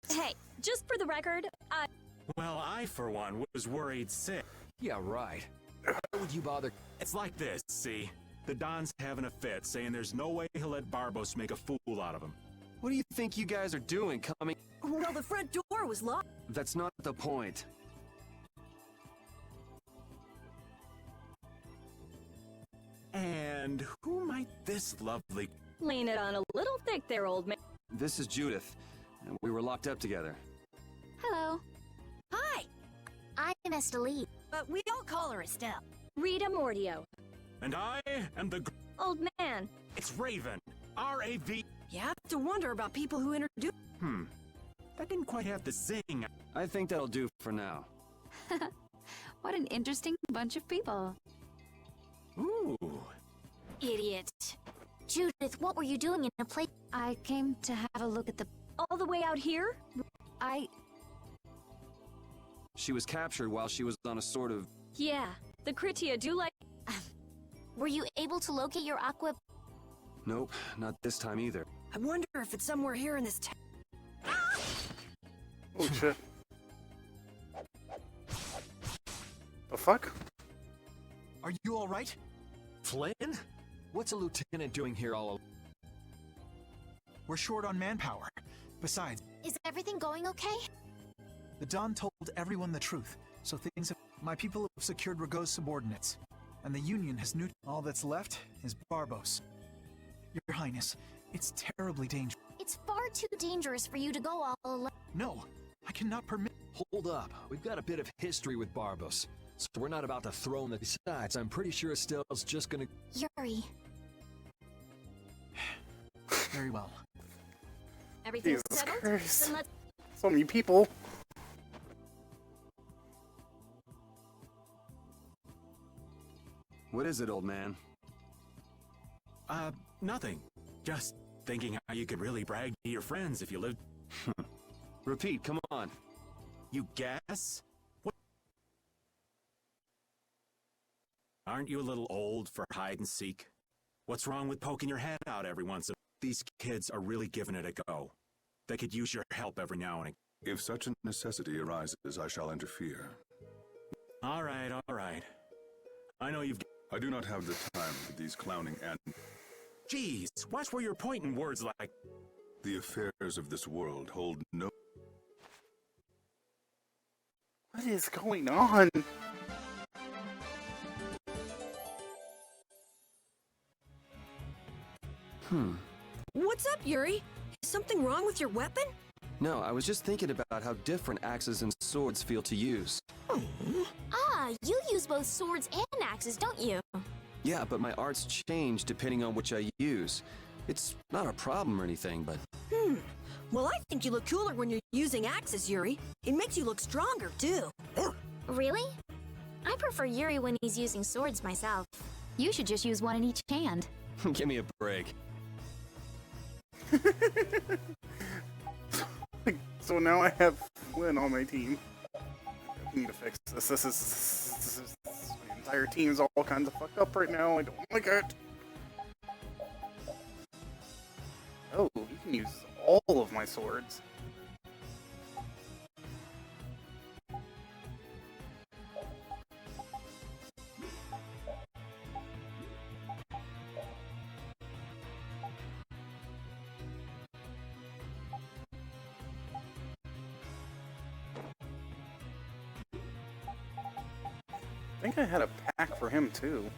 Hey, just for the record, Well, I, for one, was worried sick. Yeah, right. Why would you bother? It's like this, see? The Don's having a fit, saying there's no way he'll let Barbos make a fool out of him. What do you think you guys are doing coming? Well, the front door was locked. That's not the point. And who might this lovely... lean it on a little thick there, old man. This is Judith, and we were locked up together. Hello. Hi! I'm Estelle. But we all call her Estelle. Rita Mordio. And I am the... Old man. It's Raven. R-A-V... You have to wonder about people who introduce... That didn't quite have the zing. I think that'll do for now. What an interesting bunch of people. Ooh. Idiot. Judith, what were you doing in a place? I came to have a look at the... All the way out here? She was captured while she was on a sort of... Yeah, the Kritia do like... Were you able to locate your aqua? Nope, not this time either. I wonder if it's somewhere here in this town. Oh shit. The fuck? Are you all right? Flynn? What's a lieutenant doing here all alone? We're short on manpower. Besides, Is everything going okay? the Don told everyone the truth, so things have... My people have secured Rago's subordinates, and the Union has neutralized. All that's left is Barbos. Your Highness, it's terribly dangerous. It's far too dangerous for you to go all alone. No, I cannot permit... Hold up. We've got a bit of history with Barbos, so we're not about to throw him the... Besides, I'm pretty sure Estelle's just gonna... Yuri. Very well. Everything's Jesus settled? Christ. Then let's... So many people. What is it, old man? Nothing. Just thinking how you could really brag to your friends if you lived... Repeat, come on. You guess? What? Aren't you a little old for hide and seek? What's wrong with poking your head out every once in a while? These kids are really giving it a go. They could use your help every now and again. If such a necessity arises, I shall interfere. All right, all right. I know you've... I do not have the time for these clowning and... Jeez, watch where you're pointing words like... The affairs of this world hold no... What is going on? What's up, Yuri? Is something wrong with your weapon? No, I was just thinking about how different axes and swords feel to use. Ah, you use both swords and axes, don't you? Yeah, but my arts change depending on which I use. It's not a problem or anything, but... Well, I think you look cooler when you're using axes, Yuri. It makes you look stronger, too. Really? I prefer Yuri when he's using swords myself. You should just use one in each hand. Give me a break. So now I have Flynn on my team. I need to fix this. This my entire team is all kinds of fucked up right now. I don't like it. Oh, you can use all of my swords. I think I had a pack for him too.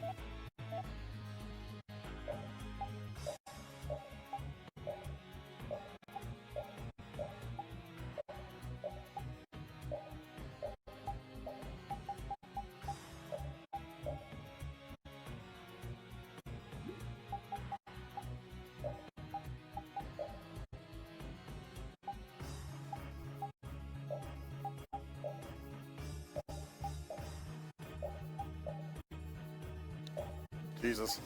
Jesus.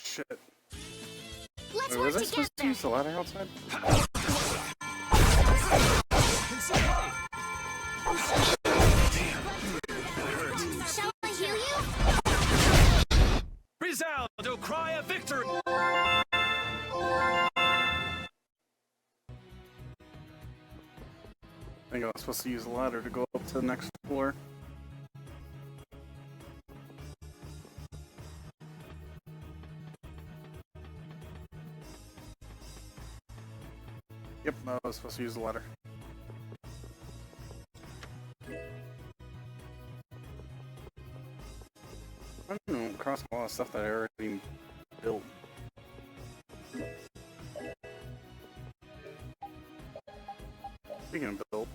Shit. Let's Wait, work was I together. supposed to use the ladder outside? Shall I heal you? Resound, O cry of victory! I think I was supposed to use the ladder to go up to the next floor. Yep, I was supposed to use the ladder. I don't know, across a lot of stuff that I already built. Speaking of built.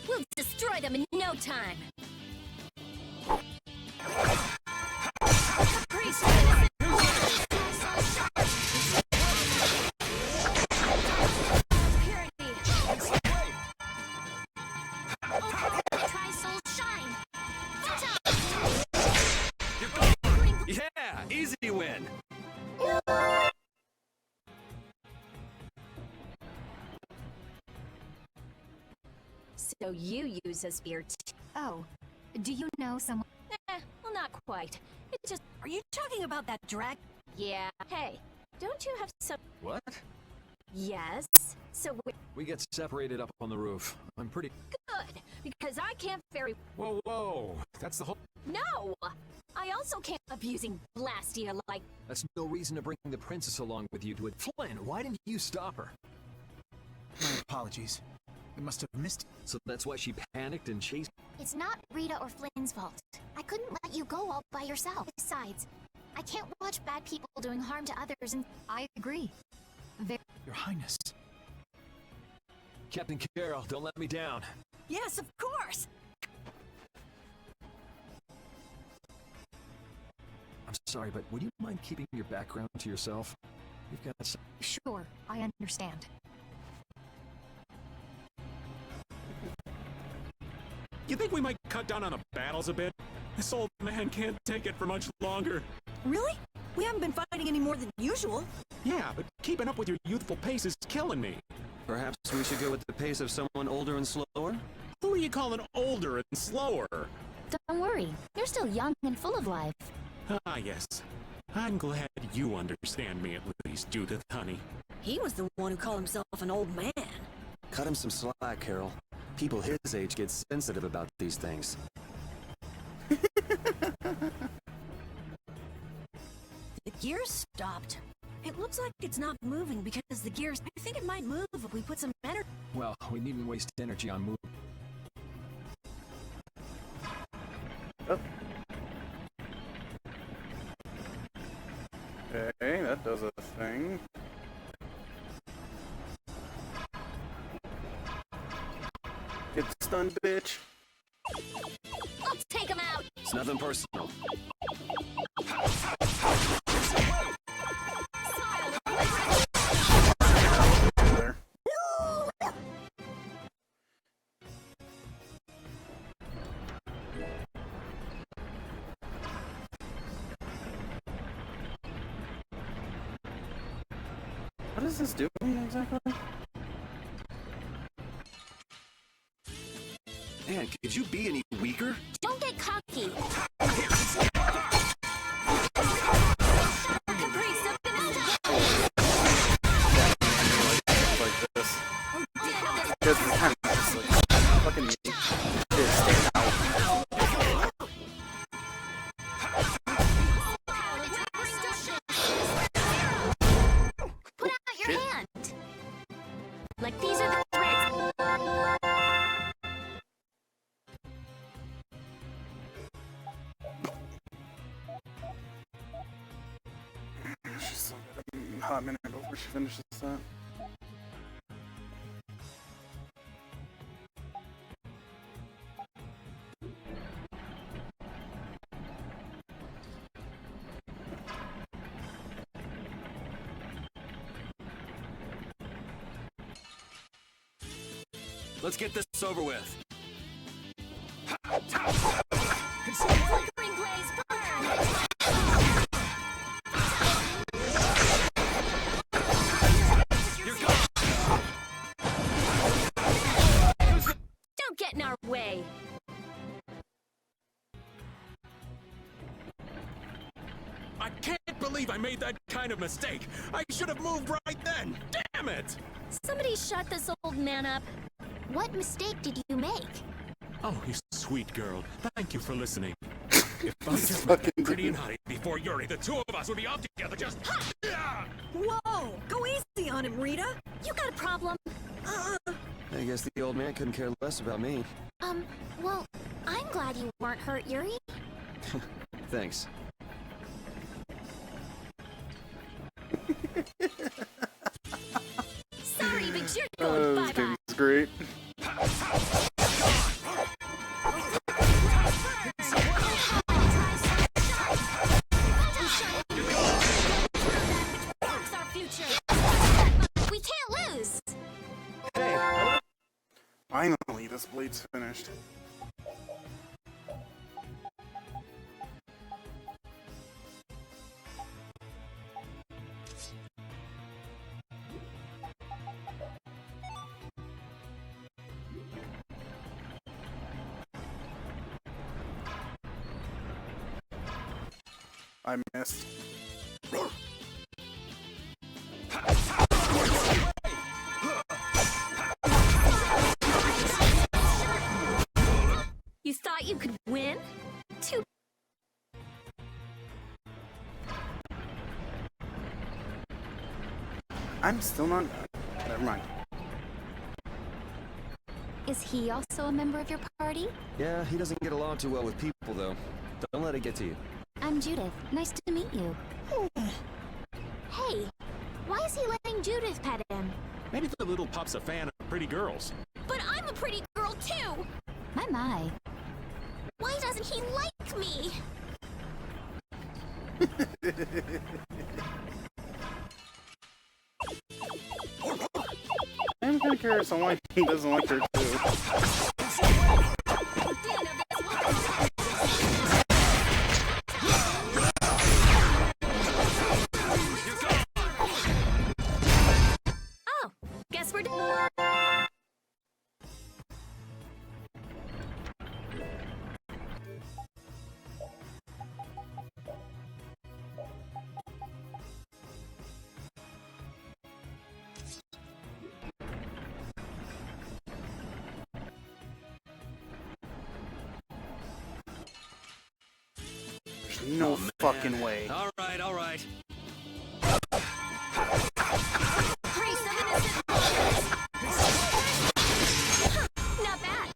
We'll destroy them in no time. Yeah, easy win. So you use a spear Oh, do you know someone? well, not quite. It just... Are you talking about that drag? Yeah. Hey, don't you have some... What? Yes. So we're We get separated up on the roof. I'm pretty... good, because I can't very... Whoa, whoa. That's the whole... No! I I also can't abusing Blastia like. That's no reason to bring the princess along with you to it. Flynn, why didn't you stop her? My apologies. We must have missed. So that's why she panicked and chased. It's not Rita or Flynn's fault. I couldn't let you go all by yourself. Besides, I can't watch bad people doing harm to others and I agree. Your Highness. Captain Carroll, don't let me down. Yes, of course. I'm sorry, but would you mind keeping your background to yourself? You've got some... Sure, I understand. You think we might cut down on the battles a bit? This old man can't take it for much longer. Really? We haven't been fighting any more than usual. Yeah, but keeping up with your youthful pace is killing me. Perhaps we should go with the pace of someone older and slower? Who are you calling older and slower? Don't worry, you're still young and full of life. Ah, yes. I'm glad you understand me at least, Judith, honey. He was the one who called himself an old man. Cut him some slack, Carol. People his age get sensitive about these things. The gears stopped. It looks like it's not moving because the gears... I think it might move if we put some energy... Well, we needn't waste energy on moving. Oh. Okay, that does a thing. Get stunned, bitch. Let's take him out. It's nothing personal. There. What is this doing exactly? Man, could you be any weaker? Don't get cocky. Like this. This is kind of just like fucking stand out. Put out your hand. Like these are the threats. She's still got a hot minute before she finishes that. Let's get this over with. Flickering blaze burn. Don't get in our way. I can't believe I made that kind of mistake. I should have moved right then. Damn it! Somebody shut this old man up. What mistake did you make? Oh, you sweet girl. Thank you for listening. If I just met Pretty and Honey before Yuri, the two of us would be out together just... Whoa! Go easy on him, Rita! You got a problem? I guess the old man couldn't care less about me. Well, I'm glad you weren't hurt, Yuri. Thanks. Sorry, but you're going This bye-bye. game's great. That's our future. We can't lose. Finally, this blade's finished. I missed. You thought you could win? Too I'm still not. Never mind. Is he also a member of your party? Yeah, he doesn't get along too well with people, though. Don't let it get to you. I'm Judith. Nice to meet you. Hey, why is he letting Judith pet him? Maybe the little pup's a fan of pretty girls. But I'm a pretty girl too! My. Why doesn't he like me? I'm kinda curious on why he doesn't like her too. Oh, guess we're done. There's no fucking way. All right. Not bad.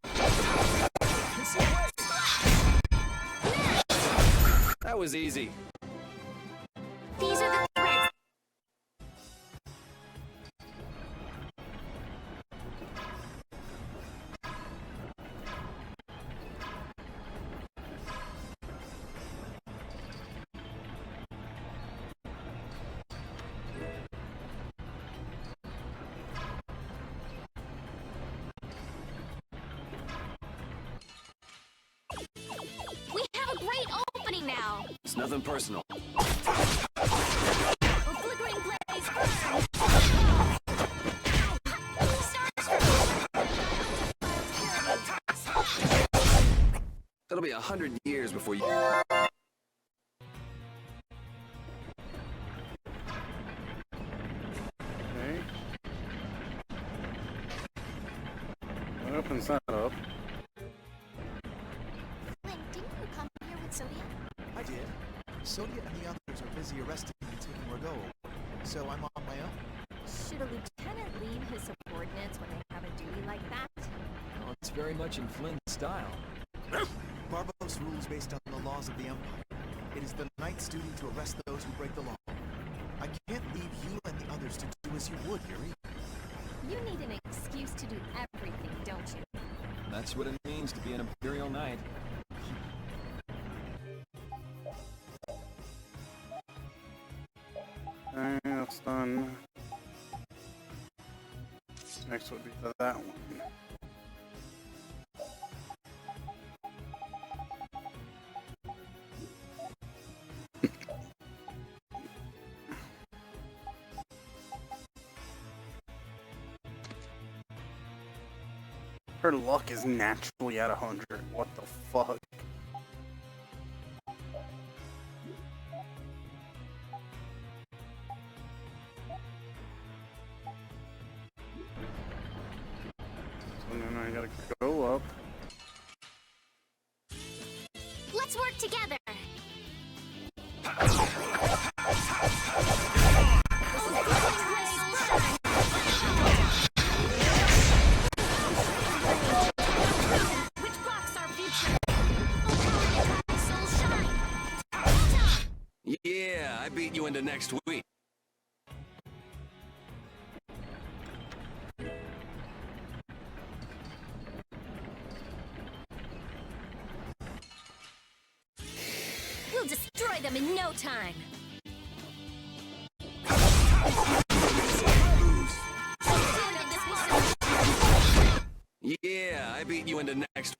That was easy. These are the threads. We have a great opening now. It's nothing personal. A flickering blaze burn. That'll be 100 years before you... Okay. What opens that up? Link, didn't you come here with Sodia? I did. Sodia and the others are busy arresting and taking Rago, so I'm on my own. Should a lieutenant lead his subordinates when they have a duty like that? Well, it's very much in Flynn's style. Barbos rules based on the laws of the Empire. It is the Knight's duty to arrest those who break the law. I can't leave you and the others to do as you would, Yuri. You need an excuse to do everything, don't you? That's what it means to be an Imperial Knight. Okay, that's done. Next would be that one. Her luck is naturally at 100. What the fuck? So then I gotta go up. Let's work together. Which blocks our future? Yeah, I beat you into next week. We'll destroy them in no time. Yeah, I beat you into next.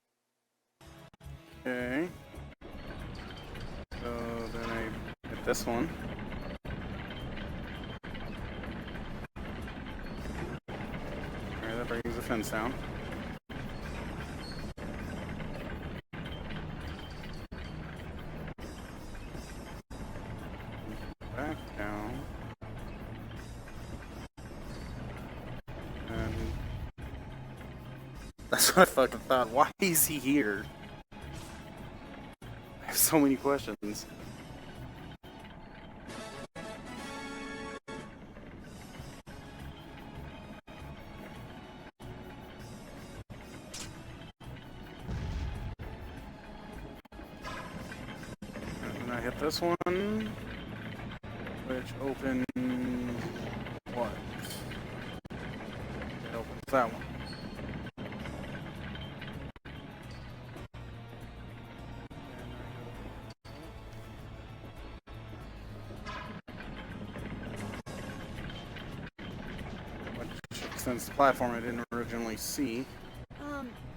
Okay. So then I hit this one. Alright, that brings the fence down. Back down. And that's what I fucking thought. Why is he here? I have so many questions. And I hit this one, which opens what? It opens that one. Which extends the platform I didn't originally see.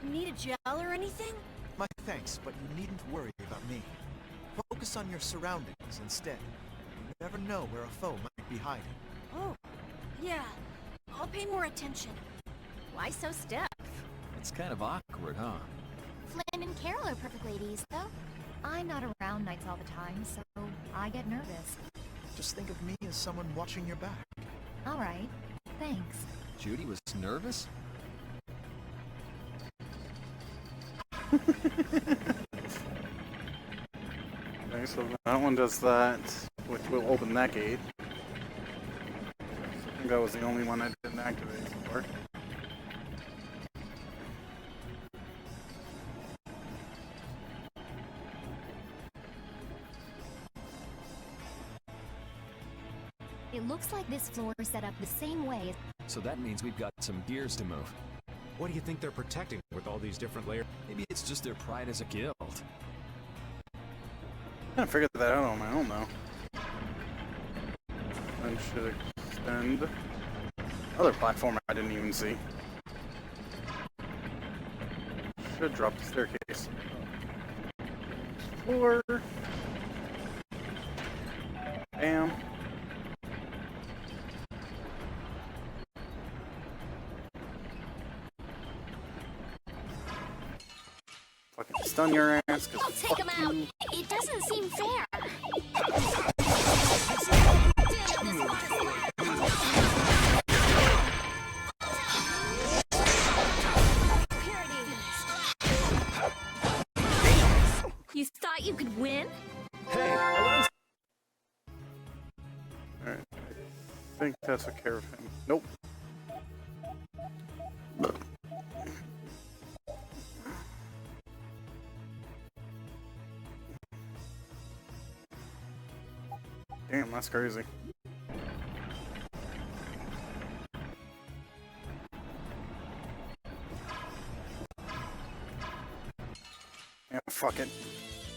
Need a gel or anything? My thanks, but you needn't worry about me. Focus on your surroundings instead. You never know where a foe might be hiding. Oh, yeah. I'll pay more attention. Why so stiff? It's kind of awkward, huh? Flynn and Carol are perfect ladies, though. I'm not around nights all the time, so I get nervous. Just think of me as someone watching your back. All right, thanks. Judy was nervous? Okay, so that one does that, which will open that gate. I think that was the only one I didn't activate so far. It looks like this floor is set up the same way. So that means we've got some gears to move. What do you think they're protecting with all these different layers? Maybe it's just their pride as a guild. I figured that out on my own, though. Then should extend other platform I didn't even see. Should drop the staircase. Floor. Bam. Fucking stun your ass, cause I'll take him out. It doesn't seem fair. You thought you could win? Hey, I Alright, I think that took care of him. Nope. Damn, that's crazy. Yeah, fuck it.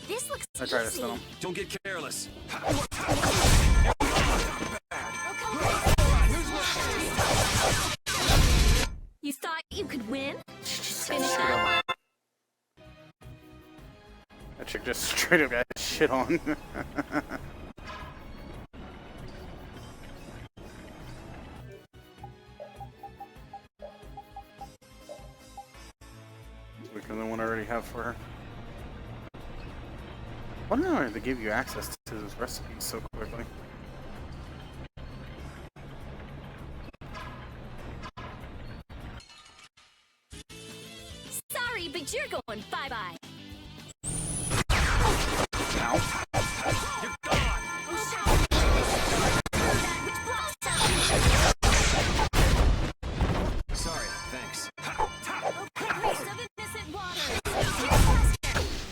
This looks I tried to easy. stun him. Don't get careless. You thought you could win? Finish that one. That chick just straight up got shit on. Weaker than what I already have for her. Why don't they give you access to those recipes so quickly? Sorry, but you're going bye-bye. Ow. Sorry, thanks.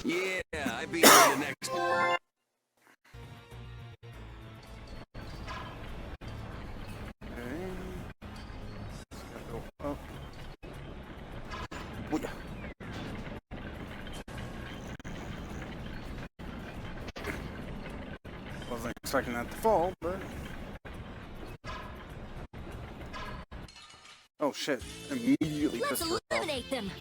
Yeah, I beat you in the next. Okay. Just gotta go up. Oh, yeah. Wasn't expecting that to fall, but... Oh shit, immediately Let's pissed her off. eliminate them.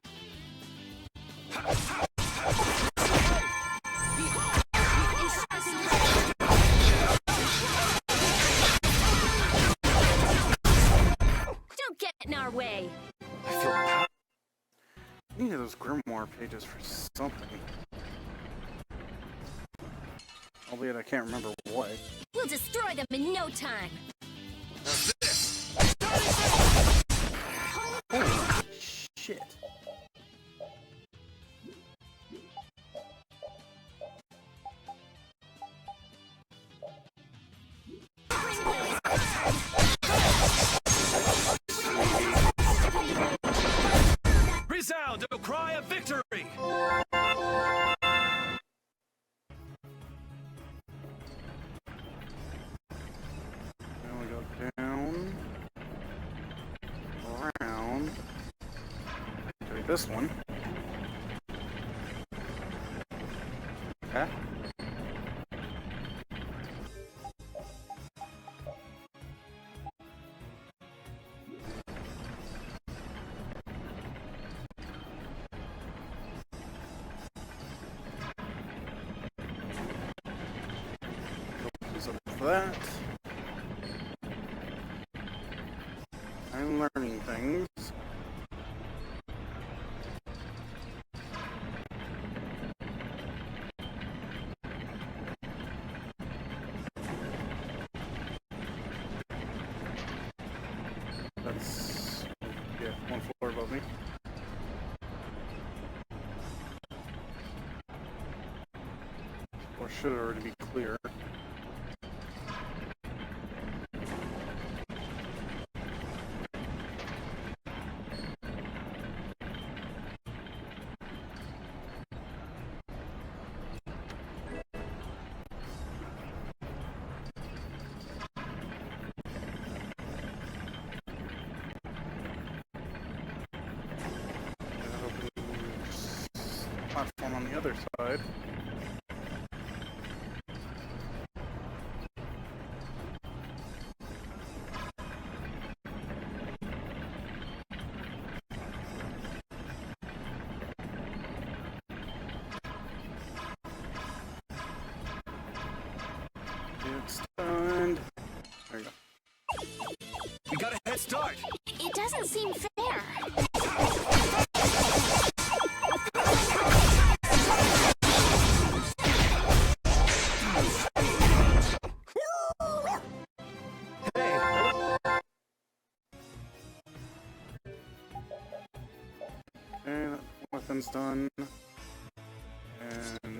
Don't get in our way. I feel bad. I needed those grimoire pages for something. Albeit I can't remember what. We'll destroy them in no time. Holy shit. Resound, O cry of victory! like this one. Okay. That. I'm learning things. That's, yeah, one floor above me. Or should it already be clear? Platform on the other side. It's done. There you go. We got a head start. It doesn't seem fair. And weapons done. And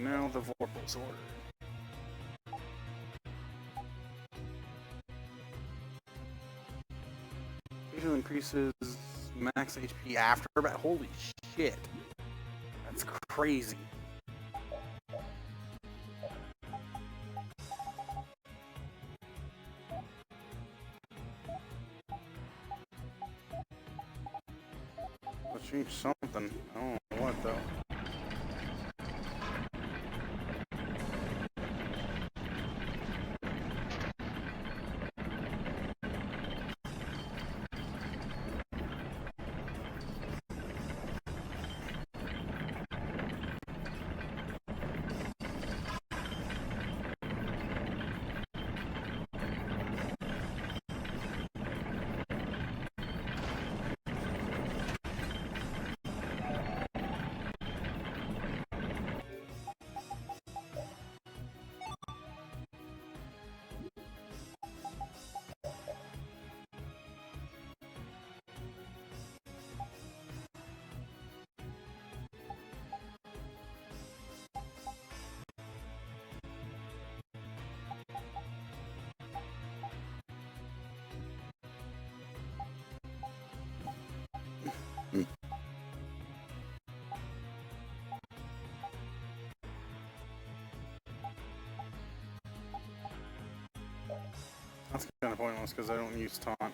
now the Vorpal Sword. Usually increases max HP after battle. Holy shit. That's crazy. Let's change something. I don't know what though. That's kind of pointless because I don't use taunt.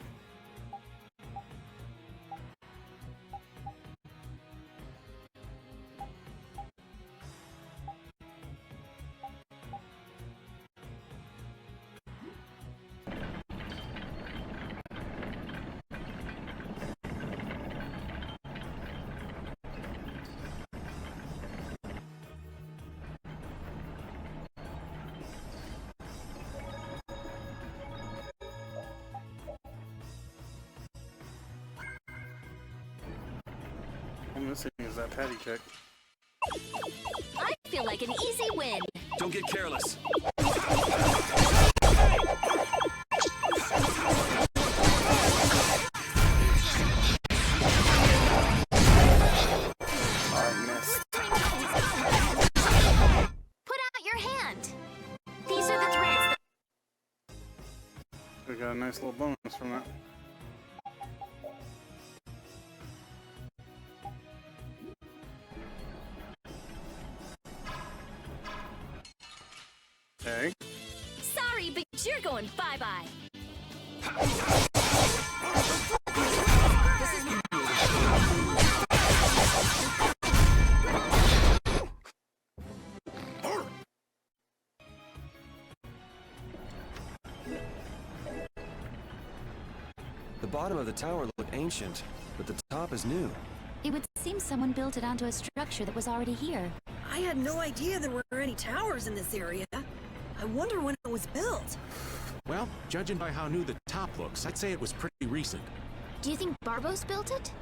I'm missing is that patty check. I feel like an easy win. Don't get careless. I missed. Put out your hand. These are the threads. We got a nice little bonus from that. Okay. Sorry, but you're going bye-bye. bottom of the tower looked ancient, but the top is new. It would seem someone built it onto a structure that was already here. I had no idea there were any towers in this area. I wonder when it was built. Well, judging by how new the top looks, I'd say it was pretty recent. Do you think Barbos built it?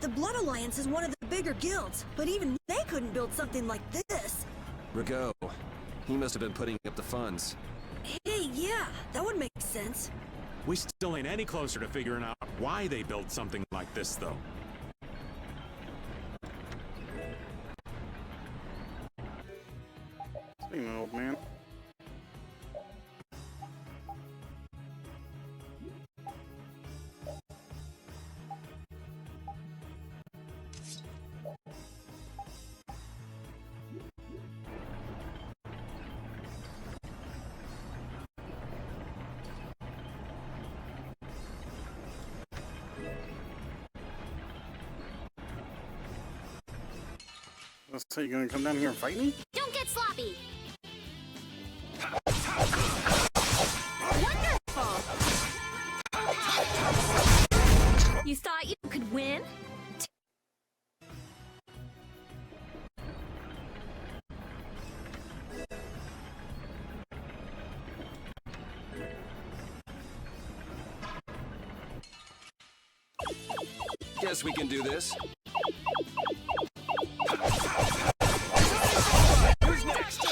The Blood Alliance is one of the bigger guilds, but even they couldn't build something like this. Rigaud. He must have been putting up the funds. Hey, yeah, that would make sense. We still ain't any closer to figuring out why they built something like this, though. Speaking of old man. So you gonna come down here and fight me? Don't get sloppy! Wonderful! You thought you could win? Guess we can do this. Who's next?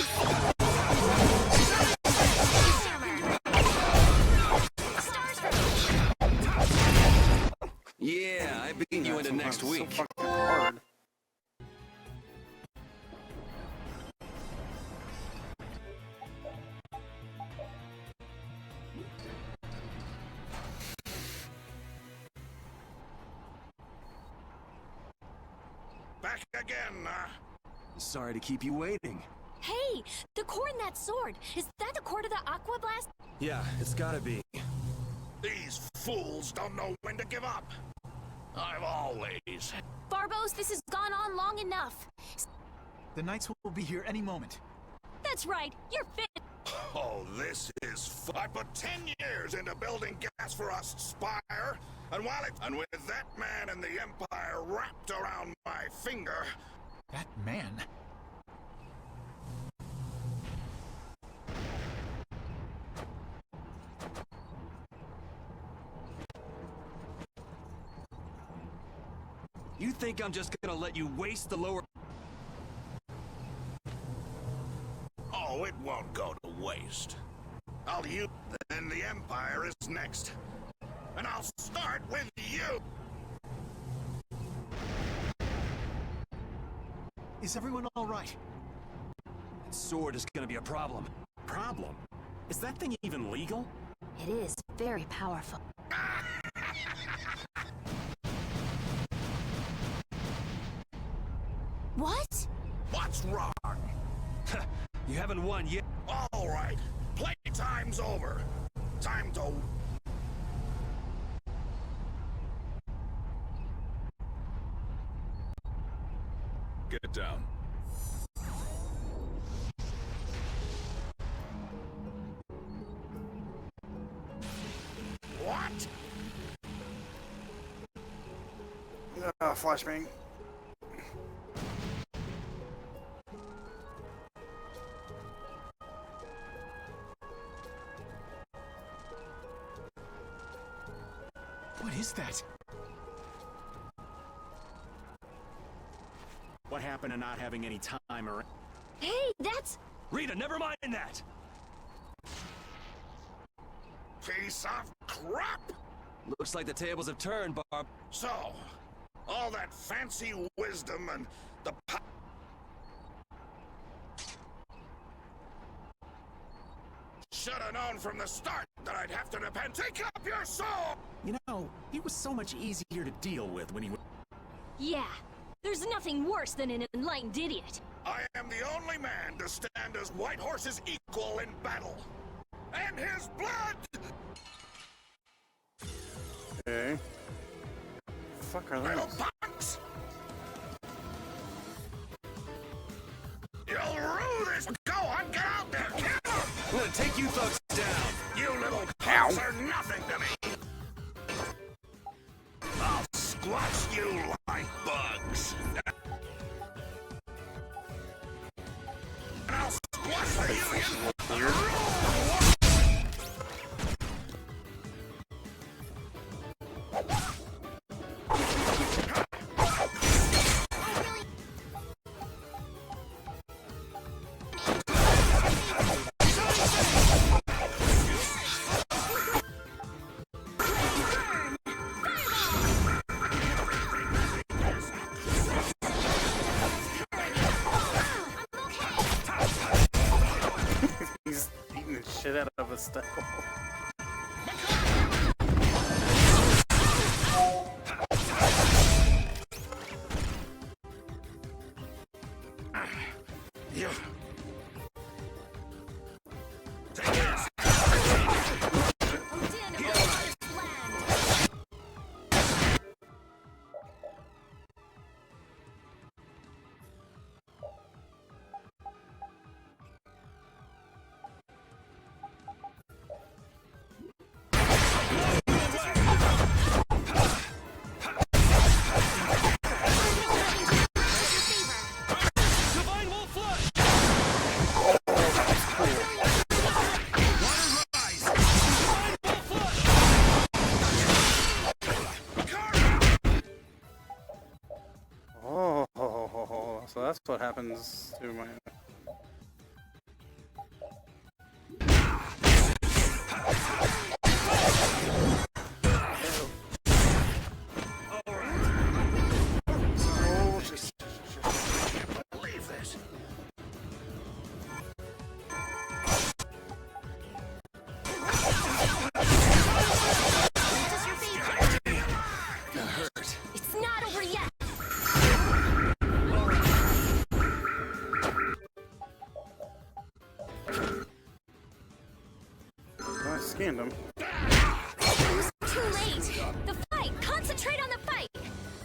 Yeah, I beat you into next week. So fucking hard. Back again, Sorry to keep you waiting. Hey, the core in that sword. Is that the core to the Aqua Blast? Yeah, it's gotta be. These fools don't know when to give up. I've always... Barbos, this has gone on long enough. The Knights will be here any moment. That's right, you're fit. Oh, this is I put 10 years into building gas for us, Spire. And with that man and the Empire wrapped around my finger... That man? You think I'm just gonna let you waste the lower... Oh, it won't go to waste. I'll use... Then the Empire is next. And I'll start with you! Is everyone all right? That sword is gonna be a problem. Problem? Is that thing even legal? It is very powerful. What? What's wrong? You haven't won yet. All right, playtime's over. Time to... Get down. What? Flashbang. What is that? What happened to not having any time or... Hey, that's... Rita, never mind that! Piece of crap! Looks like the tables have turned, Barb. So, all that fancy wisdom and the should have known from the start that I'd have to depend. Take up your soul! You know, he was so much easier to deal with when he was... Yeah, there's nothing worse than an enlightened idiot. I am the only man to stand as White Horse's equal in battle. And his blood! Okay. Fuck are Little those? punks! You'll rue this! Go on, get out there! Kill him! I'm gonna take you thugs down! You little punks are nothing to me! squash you like bugs. And I'll squash the Union. He's beating the shit out of a stone. Yeah. So that's what happens to my... Oh, just... Believe this. That hurt. It's not over yet. I scanned him. It was too late. The fight. Concentrate on the fight.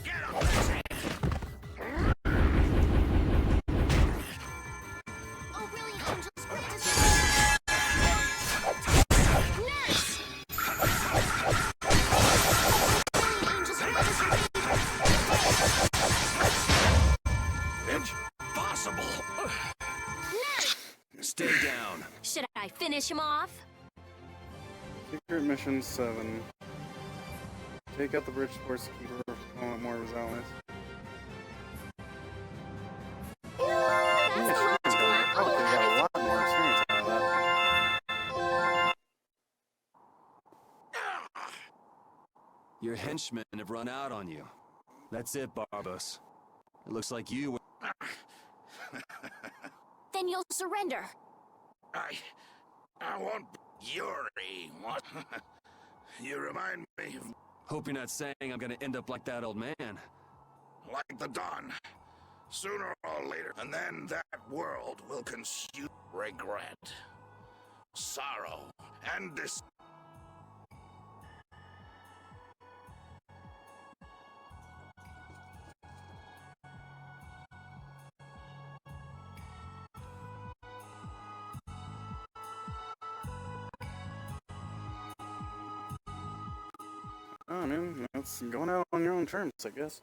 Get up there. Oh, really, Angel's practice. Nurse! Angel's practice. Bitch. Possible. Nurse! Stay down. Should I finish him off? Secret Mission 7. Take out the bridge force keeper if you want more resilience. That's the last one. Oh, they got a lot more experience out of that. Your henchmen have run out on you. That's it, Barbos. It looks like you... Then you'll surrender. I want Yuri. What? You remind me of... Hope you're not saying I'm gonna end up like that old man. like the Dawn. Sooner or later, and then that world will consume regret, sorrow, and dis... Oh, man, that's going out on your own terms, I guess.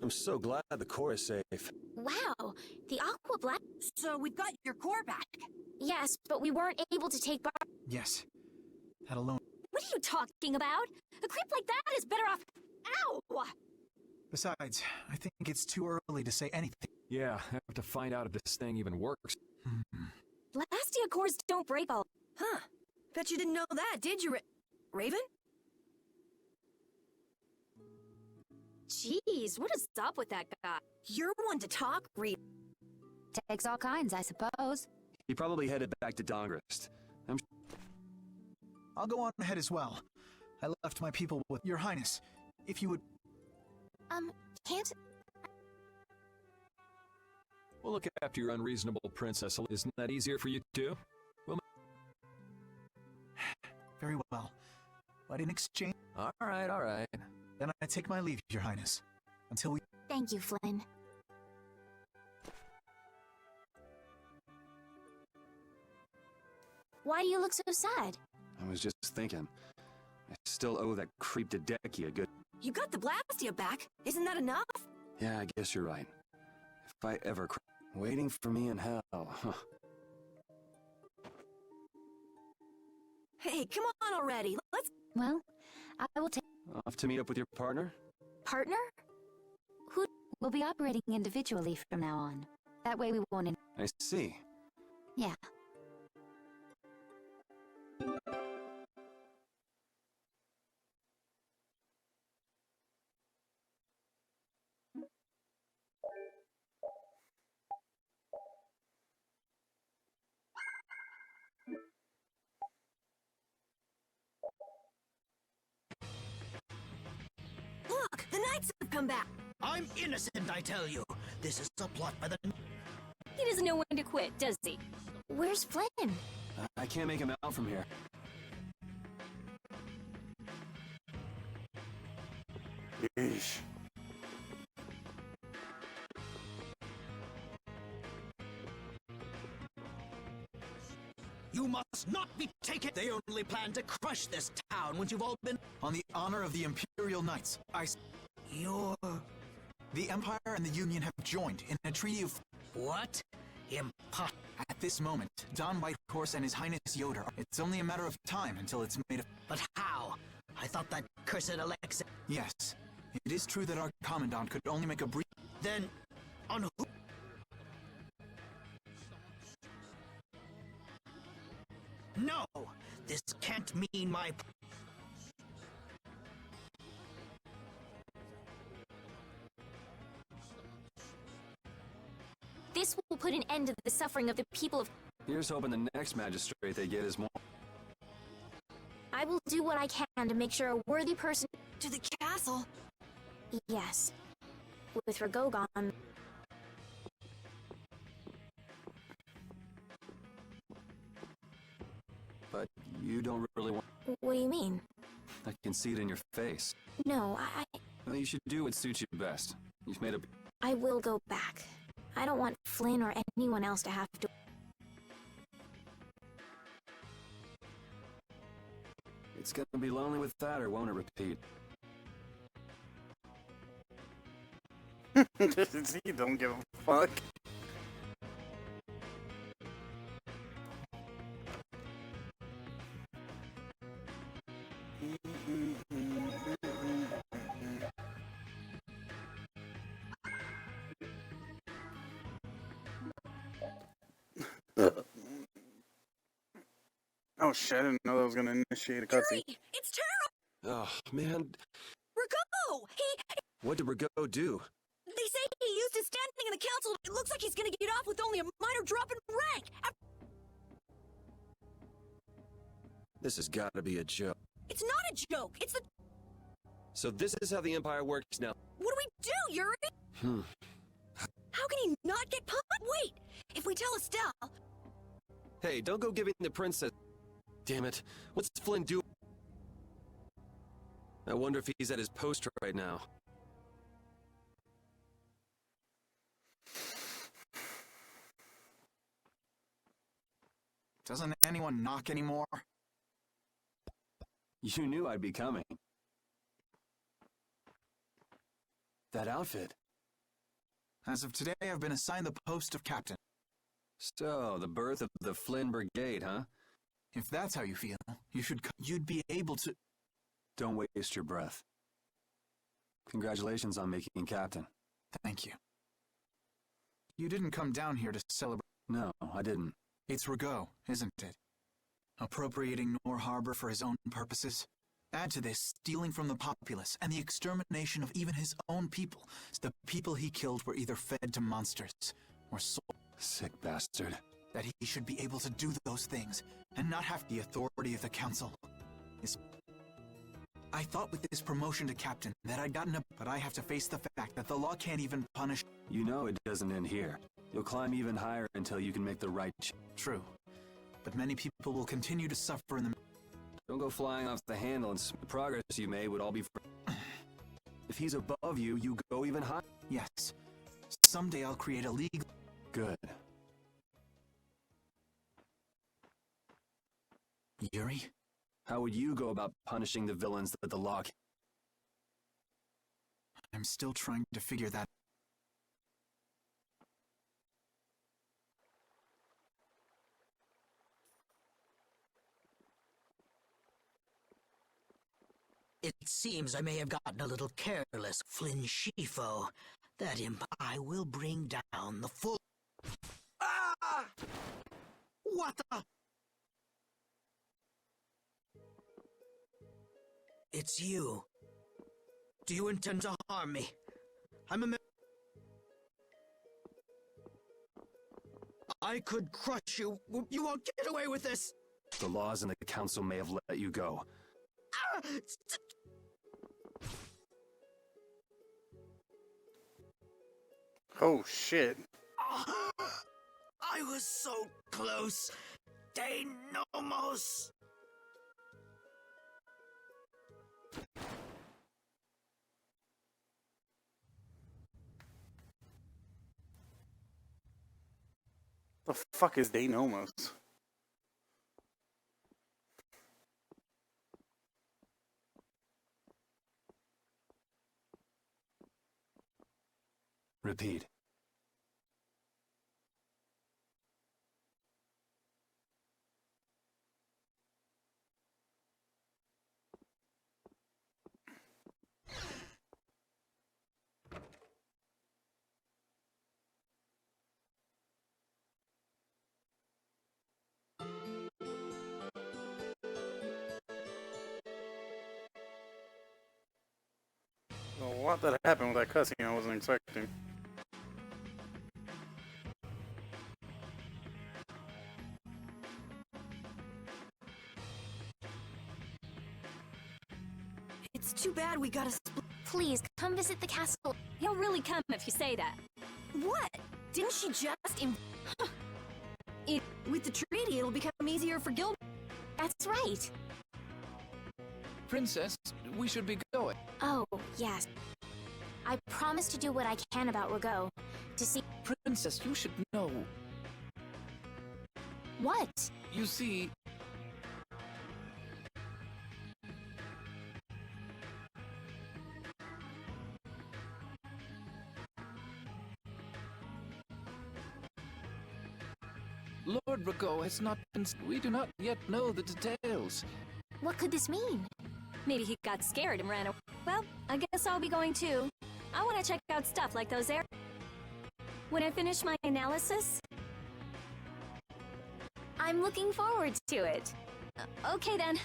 I'm so glad the core is safe. Wow, the Aqua Black. So we've got your core back. Yes, but we weren't able to take Yes. That alone. What are you talking about? A creep like that is better off. Ow! Besides, I think it's too early to say anything. Yeah, I have to find out if this thing even works. Blastia cores don't break all. Huh. Bet you didn't know that, did you, Raven? Jeez, what is up with that guy? You're one to talk, Raven. Takes all kinds, I suppose. He probably headed back to Dongrist. I'll go on ahead as well. I left my people with Your Highness. If you would... Can't... We'll look after your unreasonable princess. Isn't that easier for you too? We'll... Very well. But in exchange... All right. Then I take my leave, Your Highness. Until we... Thank you, Flynn. Why do you look so sad? I was just thinking. I still owe that creep to Decky a good... You got the Blastia back. Isn't that enough? Yeah, I guess you're right. If I ever... Waiting for me in hell, huh? Hey, come on already. Let's... Well, I will take... Off to meet up with your partner? Partner? Who will be operating individually from now on. That way we won't... I see. Yeah. Look, the Knights have come back. I'm innocent, I tell you. This is a plot by the... He doesn't know when to quit, does he? Where's Flynn? I can't make him out from here. Yeesh. You must not be taken. They only plan to crush this town once you've all been... On the honor of the Imperial Knights, You're... The Empire and the Union have joined in a treaty of... What? At this moment, Don Whitehorse and His Highness Yoder. It's only a matter of time until it's made of... But how? I thought that cursed Alexa... Yes. It is true that our Commandant could only make a brief... Then, on who? No! This can't mean my... This will put an end to the suffering of the people of... Here's hoping the next magistrate they get is more... I will do what I can to make sure a worthy person... To the castle? Yes. With Rago gone... But you don't really want... What do you mean? I can see it in your face. No, Well, you should do what suits you best. You've made a... I will go back. I don't want Flynn or anyone else to have to... It's gonna be lonely with that, or won't it repeat? You don't give a fuck. Oh shit, I didn't know that was gonna initiate a cutscene. It's terrible! Oh, man. Rago! What did Rago do? They say he used his standing in the council. It looks like he's gonna get off with only a minor drop in rank. This has gotta be a joke. It's not a joke. It's the... So this is how the Empire works now. What do we do, Yuri? How can he not get pumped? Wait! If we tell Estelle... Hey, don't go giving the princess... Damn it. What's Flynn doing? I wonder if he's at his post right now. Doesn't anyone knock anymore? You knew I'd be coming. That outfit. As of today, I've been assigned the post of captain. So, the birth of the Flynn Brigade, huh? If that's how you feel, you'd be able to... Don't waste your breath. Congratulations on making captain. Thank you. You didn't come down here to celebrate... No, I didn't. It's Rago, isn't it? Appropriating Nor Harbor for his own purposes? Add to this, stealing from the populace, and the extermination of even his own people. The people he killed were either fed to monsters, or sold. Sick bastard. That he should be able to do those things, and not have the authority of the council. I thought with this promotion to captain that I'd gotten a... But I have to face the fact that the law can't even punish... You know it doesn't end here. You'll climb even higher until you can make the right... True. But many people will continue to suffer in the... Don't go flying off the handle, and the progress you made would all be... If he's above you, you go even higher. Yes. Someday I'll create a league. Good. Yuri? How would you go about punishing the villains that the law... I'm still trying to figure that. It seems I may have gotten a little careless, Flynn Shifo. That imp I will bring down the full... Ah! What the... It's you. Do you intend to harm me? I'm a... I could crush you. You won't get away with this. The laws and the council may have let you go. Ah! Oh shit. I was so close. Deinomos. The fuck is Deinomos? Repeat. A lot that happened with that cutscene I wasn't expecting. It's too bad we gotta split. Please, come visit the castle. He'll really come if you say that. What? Didn't she just With the treaty, it'll become easier for Gilbert. That's right. Princess, we should be going. Oh, yes. I promise to do what I can about Rago. To see... Princess, you should know. What? You see... Lord Rago has not been... We do not yet know the details. What could this mean? Maybe he got scared and ran away. Well, I guess I'll be going too. I want to check out stuff like those air... When I finish my analysis... I'm looking forward to it. Okay then.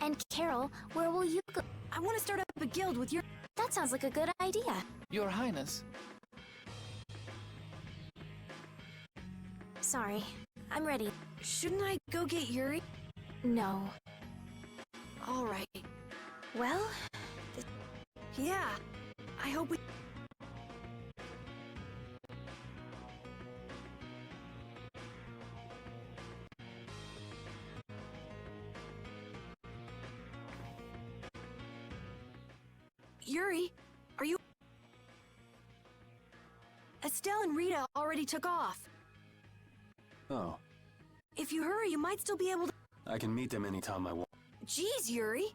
And Carol, where will you go? I want to start up a guild with your... That sounds like a good idea. Your Highness. Sorry, I'm ready. Shouldn't I go get Yuri? No. All right. Well... Yeah, I hope we... Yuri, are you... Estelle and Rita already took off. Oh. If you hurry, you might still be able to... I can meet them anytime I want. Jeez, Yuri.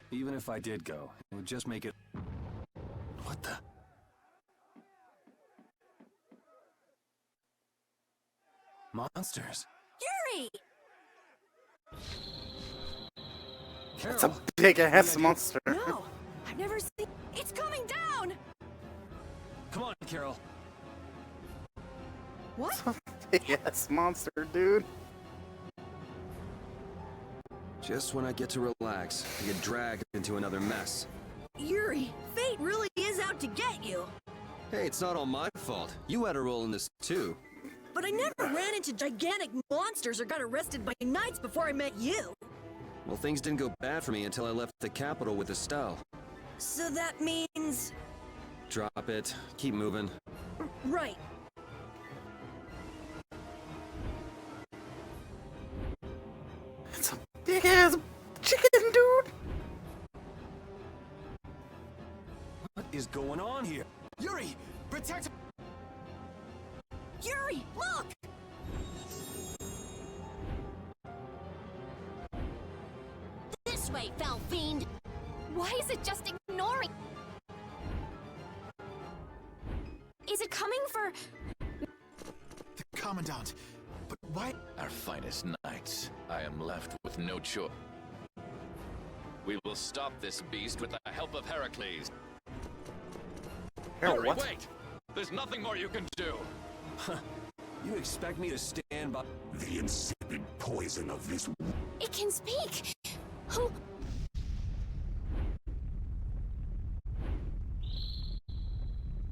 Even if I did go, it would just make it... What the... Monsters. Yuri! That's a big-ass monster. No, I've never seen... It's coming down! Come on, Carol. What? Big-ass monster, dude. Just when I get to relax, I get dragged into another mess. Yuri, fate really is out to get you. Hey, it's not all my fault. You had a role in this, too. But I never ran into gigantic monsters or got arrested by knights before I met you. Well, things didn't go bad for me until I left the capital with Estelle. So that means... drop it. Keep moving. Right. It's a big ass chicken, dude. What is going on here? Yuri! Protect... Yuri, look! This way, foul fiend! Why is it just ignoring? Is it coming for... The Commandant. But why... Our finest knights. I am left with no choice. We will stop this beast with the help of Heracles. Hero, Hurry, what? wait! There's nothing more you can do. You expect me to stand by... The insipid poison of this... It can speak! Who...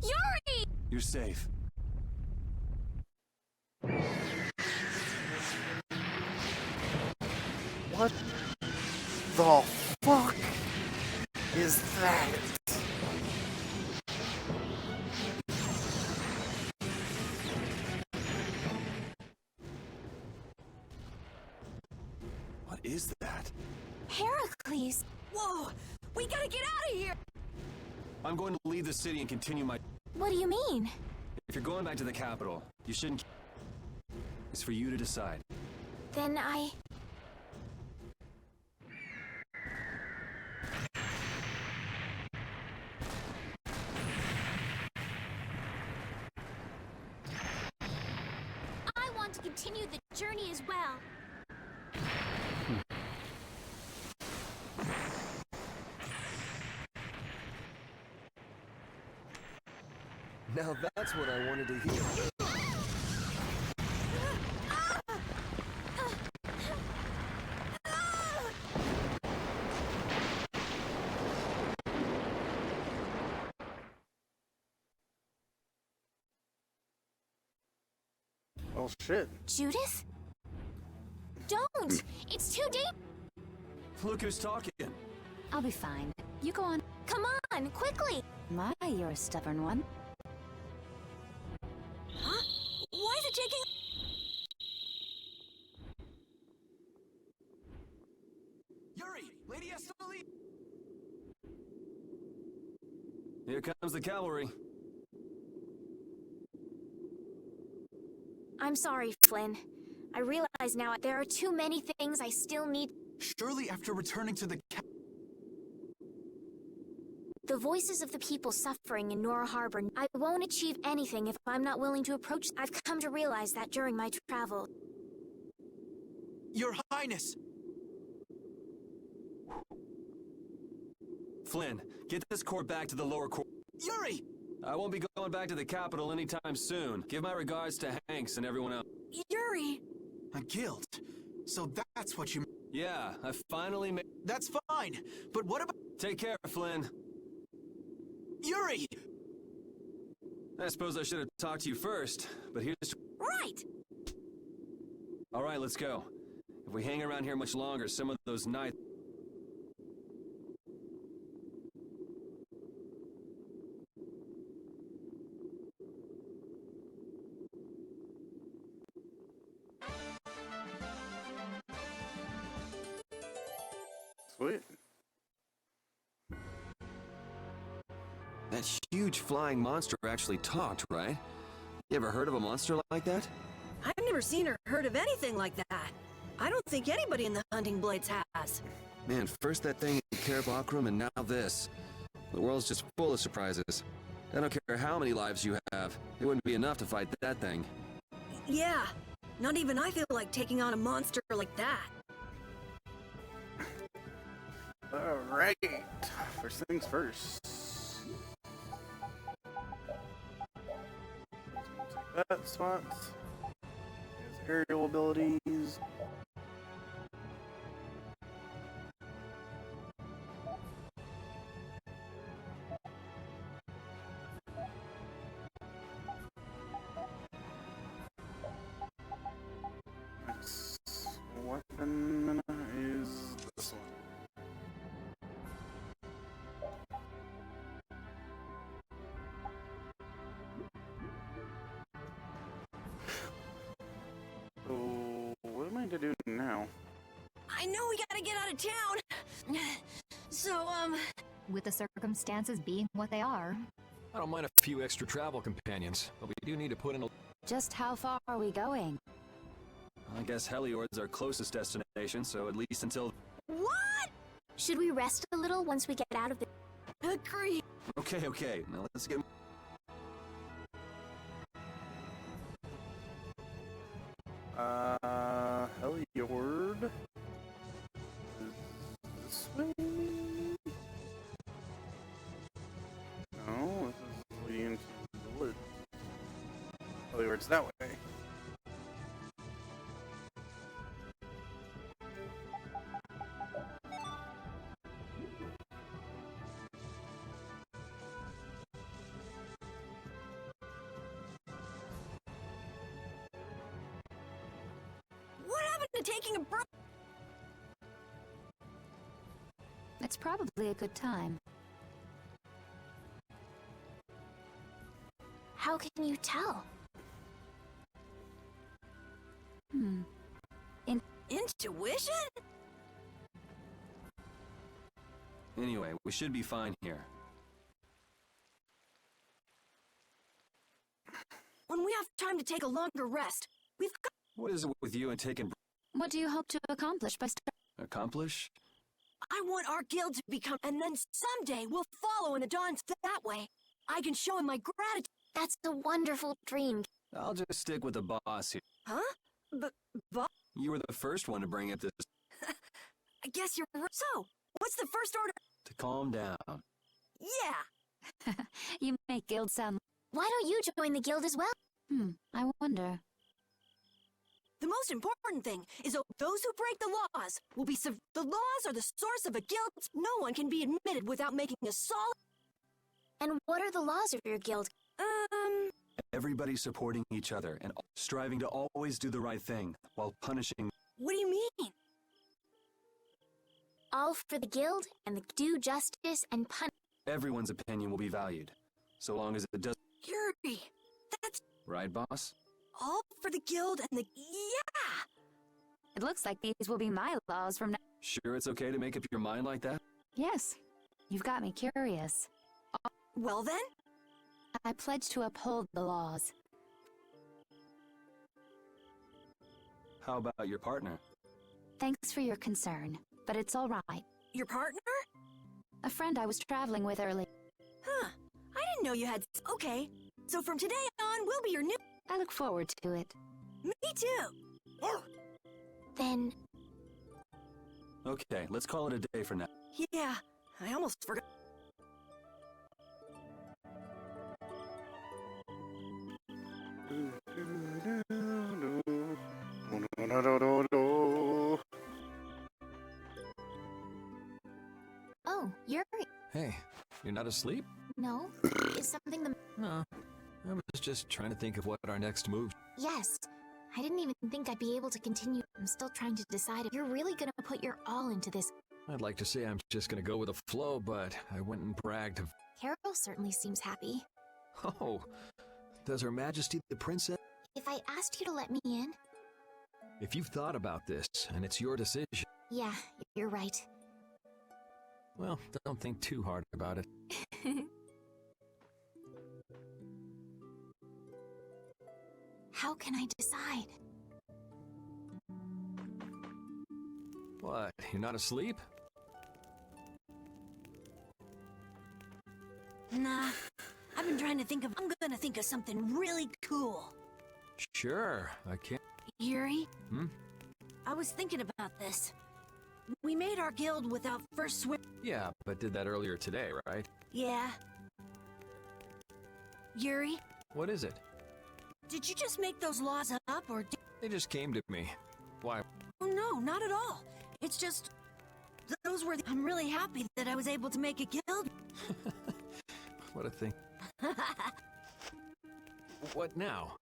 Yuri! You're safe. What the fuck is that? What is that? Heracles! Whoa! We gotta get out of here! I'm going to leave the city and continue my... What do you mean? If you're going back to the capital, you shouldn't... It's for you to decide. Then I... I want to continue the journey as well. Now that's what I wanted to hear. Oh shit. Judith? Don't! It's too deep! Look who's talking. I'll be fine. You go on. Come on, quickly! My, you're a stubborn one. Huh? Why is it taking... Yuri! Lady Estoli! Here comes the cavalry. I'm sorry, Flynn. I realize now there are too many things I still need. Surely after returning to the The voices of the people suffering in Nora Harbor. I won't achieve anything if I'm not willing to approach. I've come to realize that during my travel. Your Highness! Flynn, get this court back to the lower court. Yuri! I won't be going back to the capital anytime soon. Give my regards to Hanks and everyone else. Yuri! A guild. So that's what you... Yeah, I finally made... That's fine, but what about... Take care, Flynn. Yuri! I suppose I should have talked to you first, but here's... Right! All right, let's go. If we hang around here much longer, some of those knights... Sweet. That huge flying monster actually talked, right? You ever heard of a monster like that? I've never seen or heard of anything like that. I don't think anybody in the Hunting Blades has. Man, first that thing in Cair Bakram and now this. The world's just full of surprises. I don't care how many lives you have, it wouldn't be enough to fight that thing. Yeah, not even I feel like taking on a monster like that. Alright. First things first. Take that spot. His aerial abilities. Next weapon is this one. going to do now? I know we gotta get out of town. So, With the circumstances being what they are. I don't mind a few extra travel companions, but we do need to put in a... Just how far are we going? I guess Heliord's our closest destination, so at least until... what? Should we rest a little once we get out of the... Agree. Okay, now let's get... Heliord. This way? No, this is leading into the village. Heliord's that way. What happened to taking a break? It's probably a good time. How can you tell? Intuition? Anyway, we should be fine here. When we have time to take a longer rest, we've got... What is it with you and taking... What do you hope to accomplish by Accomplish? I want our guild to become... And then someday we'll follow in the Dons that way. I can show him my gratitude. That's a wonderful dream. I'll just stick with the boss here. Huh? But... You were the first one to bring up this... I guess you're right. So, what's the first order? To calm down. Yeah! You make guild sound... Why don't you join the guild as well? I wonder. The most important thing is that those who break the laws will be the laws are the source of a guild. No one can be admitted without making a solid... And what are the laws of your guild? Everybody supporting each other and striving to always do the right thing while punishing... What do you mean? All for the guild and the do justice and punish. Everyone's opinion will be valued, so long as it does... Yuri, that's... Right, boss? All for the guild and the... Yeah! It looks like these will be my laws from now. Sure it's okay to make up your mind like that? Yes. You've got me curious. Well then? I pledge to uphold the laws. How about your partner? Thanks for your concern, but it's all right. Your partner? A friend I was traveling with early. Huh. I didn't know you had... Okay. So from today on, we'll be your new... I look forward to it. Me too. Then... Okay, let's call it a day for now. Yeah, I almost forgot. Oh, Yuri. Hey, you're not asleep? No. Is something the... No. I was just trying to think of what our next move... Yes. I didn't even think I'd be able to continue. I'm still trying to decide if you're really gonna put your all into this. I'd like to say I'm just gonna go with the flow, but I went and bragged of... Carol certainly seems happy. Oh, does Her Majesty the Princess... If I asked you to let me in... If you've thought about this, and it's your decision... Yeah, you're right. Well, don't think too hard about it. How can I decide? What, you're not asleep? Nah. I've been trying to think of... I'm gonna think of something really cool. Sure, I can't... Yuri? Hmm? I was thinking about this. We made our guild without first swim... Yeah, but did that earlier today, right? Yeah. Yuri? What is it? Did you just make those laws up, or did... They just came to me. Why? Oh, no, not at all. It's just... Those were... I'm really happy that I was able to make a guild. What a thing. What now?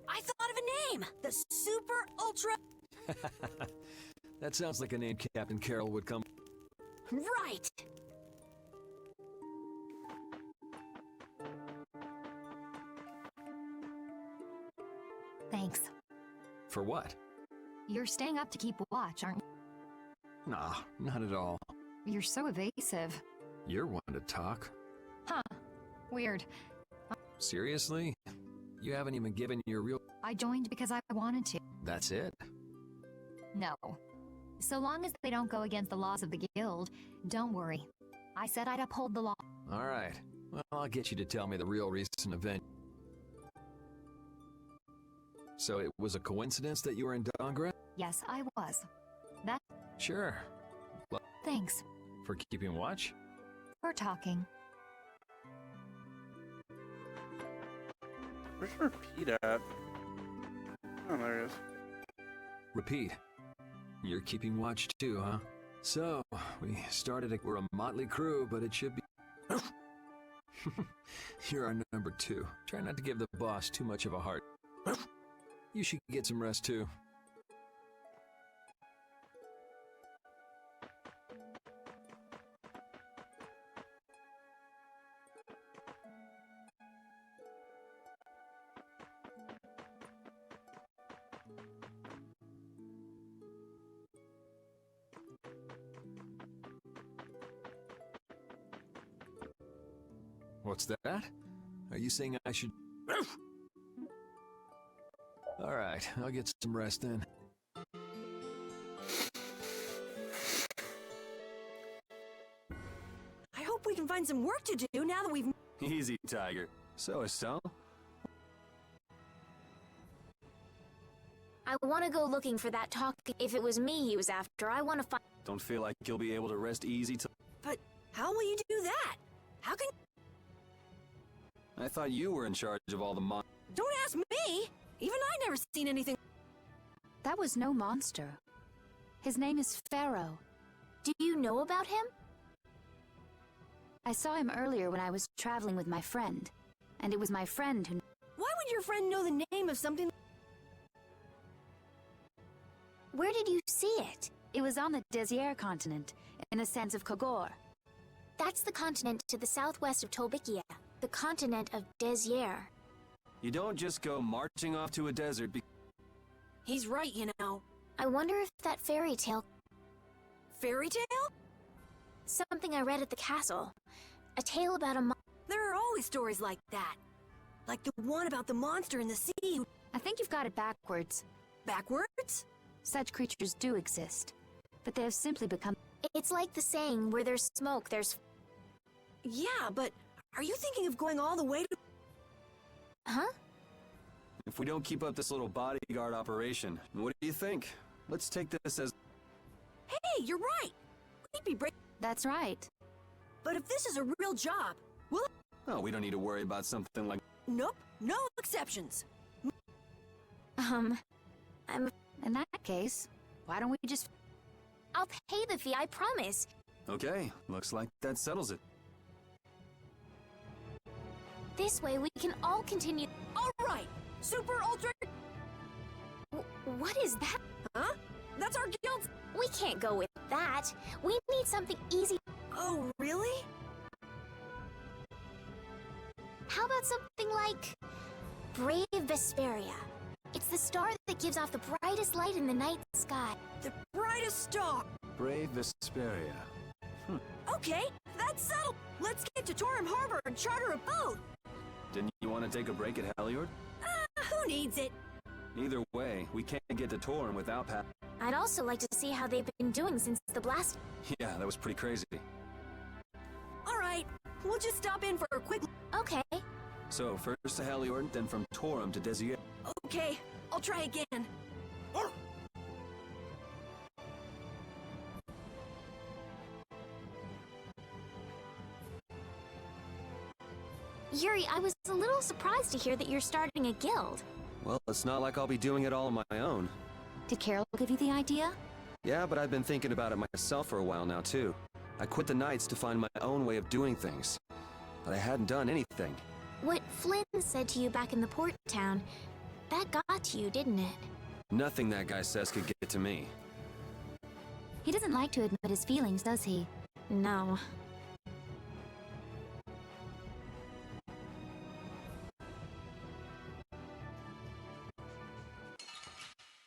I thought of a name! The Super Ultra... That sounds like a name Captain Carol would come... Right! Thanks. For what? You're staying up to keep watch, aren't you? Nah, not at all. You're so evasive. You're one to talk. Huh. Weird. Seriously? You haven't even given your real... I joined because I wanted to. That's it? No. So long as they don't go against the laws of the guild, don't worry. I said I'd uphold the law. Alright. Well, I'll get you to tell me the real recent event. So it was a coincidence that you were in Dawngrad? Yes, I was. That... Sure. Well, thanks. for keeping watch? For talking. Where's Repeat at? Oh, there he is. Repeat. You're keeping watch too, huh? So, we started we're a motley crew, but it should be... You're our number 2. Try not to give the boss too much of a heart. You should get some rest too. What's that? Are you saying I should... Alright, I'll get some rest then. I hope we can find some work to do now that we've... Easy, Tiger. So, Estelle? I want to go looking for that talk. If it was me he was after, I want to find... Don't feel like you'll be able to rest easy till... But how will you do that? How can... I thought you were in charge of all the Don't ask me! Even I never seen anything... That was no monster. His name is Pharaoh. Do you know about him? I saw him earlier when I was traveling with my friend. And it was my friend who... Why would your friend know the name of something... Where did you see it? It was on the Desier continent, in the sense of Kogor. That's the continent to the southwest of Tolbikia. The continent of Desier. You don't just go marching off to a desert He's right, you know. I wonder if that fairy tale... Fairy tale? Something I read at the castle. A tale about a There are always stories like that. Like the one about the monster in the sea who... I think you've got it backwards. Backwards? Such creatures do exist, but they have simply become... It's like the saying, where there's smoke, there's... Yeah, but are you thinking of going all the way to... Huh? If we don't keep up this little bodyguard operation, what do you think? Let's take this as... Hey, you're right! We'd be That's right. But if this is a real job, we'll... Oh, we don't need to worry about something like... Nope, no exceptions. I'm... In that case, why don't we just... I'll pay the fee, I promise. Okay, looks like that settles it. This way we can all continue... Alright! Super Ultra... What is that? Huh? That's our guild's... We can't go with that. We need something easy. Oh, really? How about something like... Brave Vesperia? It's the star that gives off the brightest light in the night sky. The brightest star! Brave Vesperia. Okay, that's settled! Let's get to Torim Harbor and charter a boat! Didn't you want to take a break at Heliord? Who needs it? Either way, we can't get to Torim without Pat. I'd also like to see how they've been doing since the blast. Yeah, that was pretty crazy. Alright, we'll just stop in for a quick... Okay. So, first to Heliord, then from Torim to Desier. Okay, I'll try again. Yuri, I was a little surprised to hear that you're starting a guild. Well, it's not like I'll be doing it all on my own. Did Carol give you the idea? Yeah, but I've been thinking about it myself for a while now, too. I quit the Knights to find my own way of doing things. But I hadn't done anything. What Flynn said to you back in the port town, that got to you, didn't it? Nothing that guy says could get to me. He doesn't like to admit his feelings, does he? No.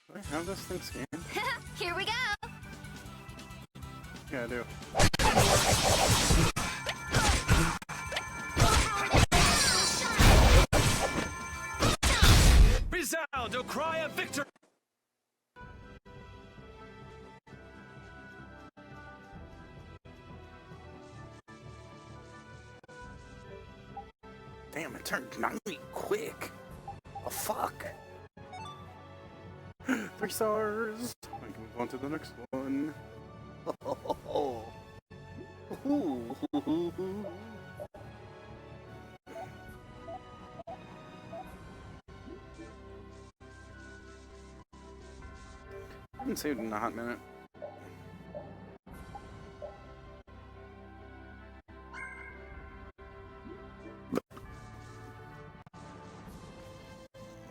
Do I have this thing scanned? Here we go! Yeah, I do. Resound, O cry of victory! Damn, it turned night quick. Oh, fuck. 3 stars. I can move on to the next one. I haven't saved in a hot minute.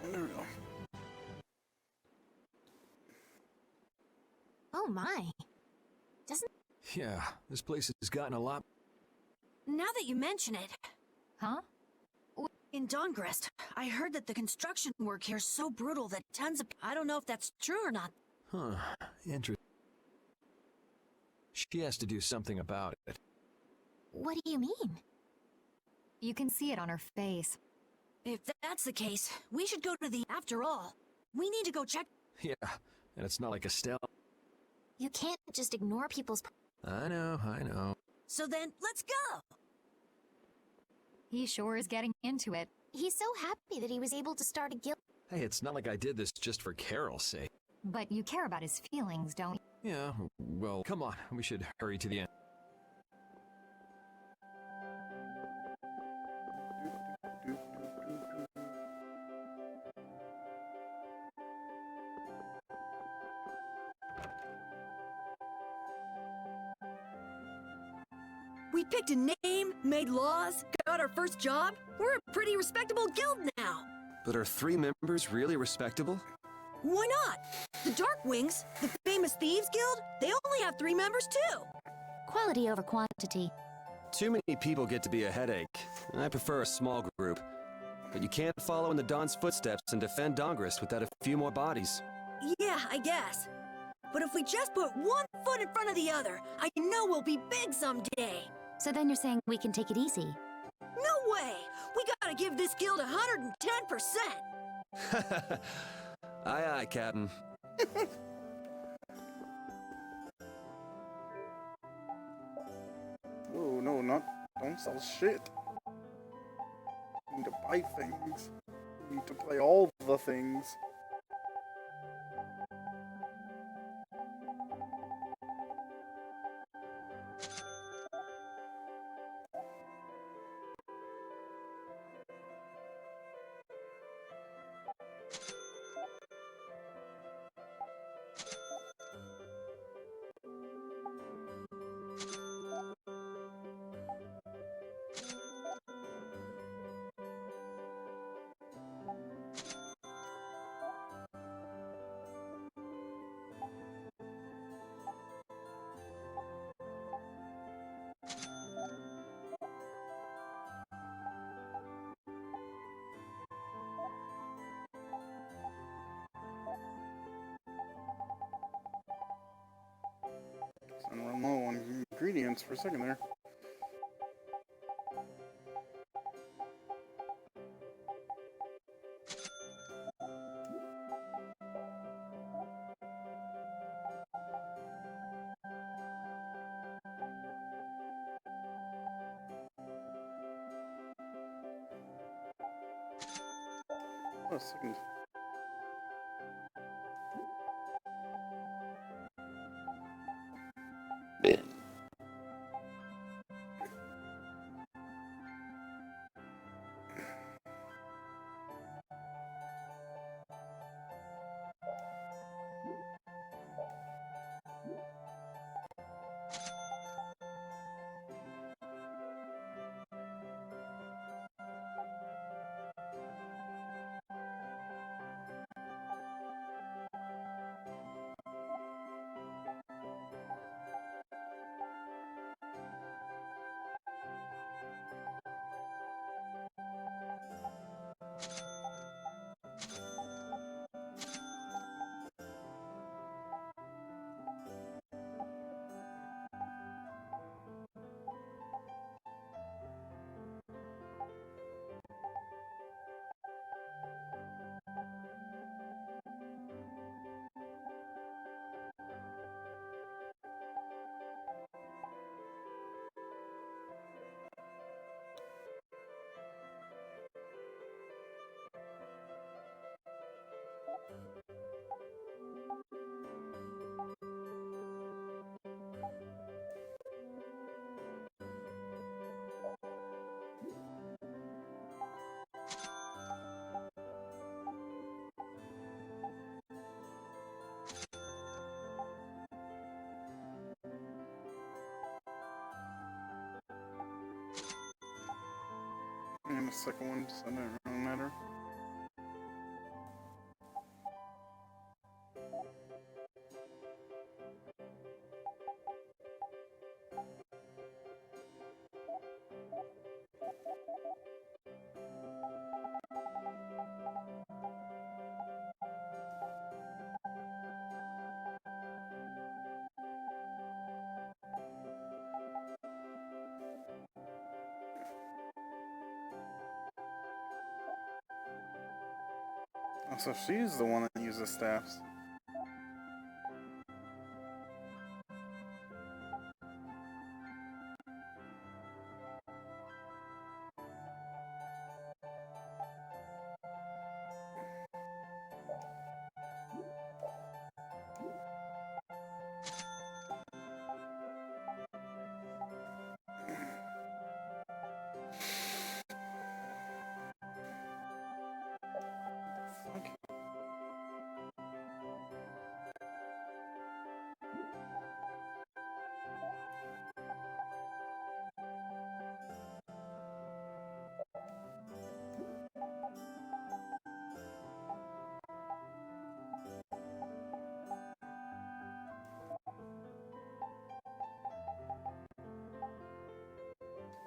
There we go. Oh my. Doesn't... Yeah, this place has gotten a lot... Now that you mention it... Huh? In Dawngrest, I heard that the construction work here is so brutal that tons of... I don't know if that's true or not. Huh, interesting. She has to do something about it. What do you mean? You can see it on her face. If that's the case, we should go to the... After all, we need to go check... Yeah, and it's not like Estelle. You can't just ignore people's... I know. So then, let's go! He sure is getting into it. He's so happy that he was able to start a guild. Hey, it's not like I did this just for Carol's sake. But you care about his feelings, don't you? Yeah, well, come on, we should hurry to the end. We picked a name, made laws, got our first job. We're a pretty respectable guild now. But are 3 members really respectable? Why not? The Darkwings, the famous Thieves Guild, they only have 3 members too. Quality over quantity. Too many people get to be a headache. I prefer a small group. But you can't follow in the Dawn's footsteps and defend Dawngrest without a few more bodies. Yeah, I guess. But if we just put one foot in front of the other, I know we'll be big someday. So then you're saying we can take it easy? No way! We gotta give this guild 110%! Aye, aye, Captain. Oh, no, don't sell shit. You need to buy things. You need to play all the things. And run low on ingredients for a second there. Oh, a second. find the second one, so it doesn't really matter. Oh, so she's the one that uses staffs.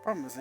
Problem is,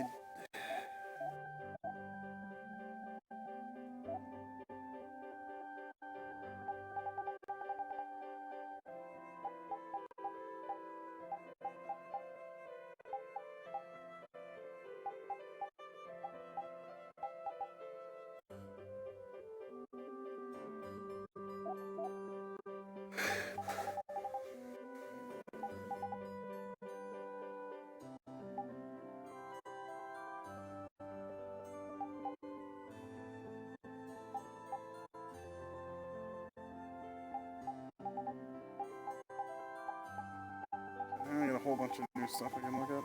I need a whole bunch of new stuff I can look at.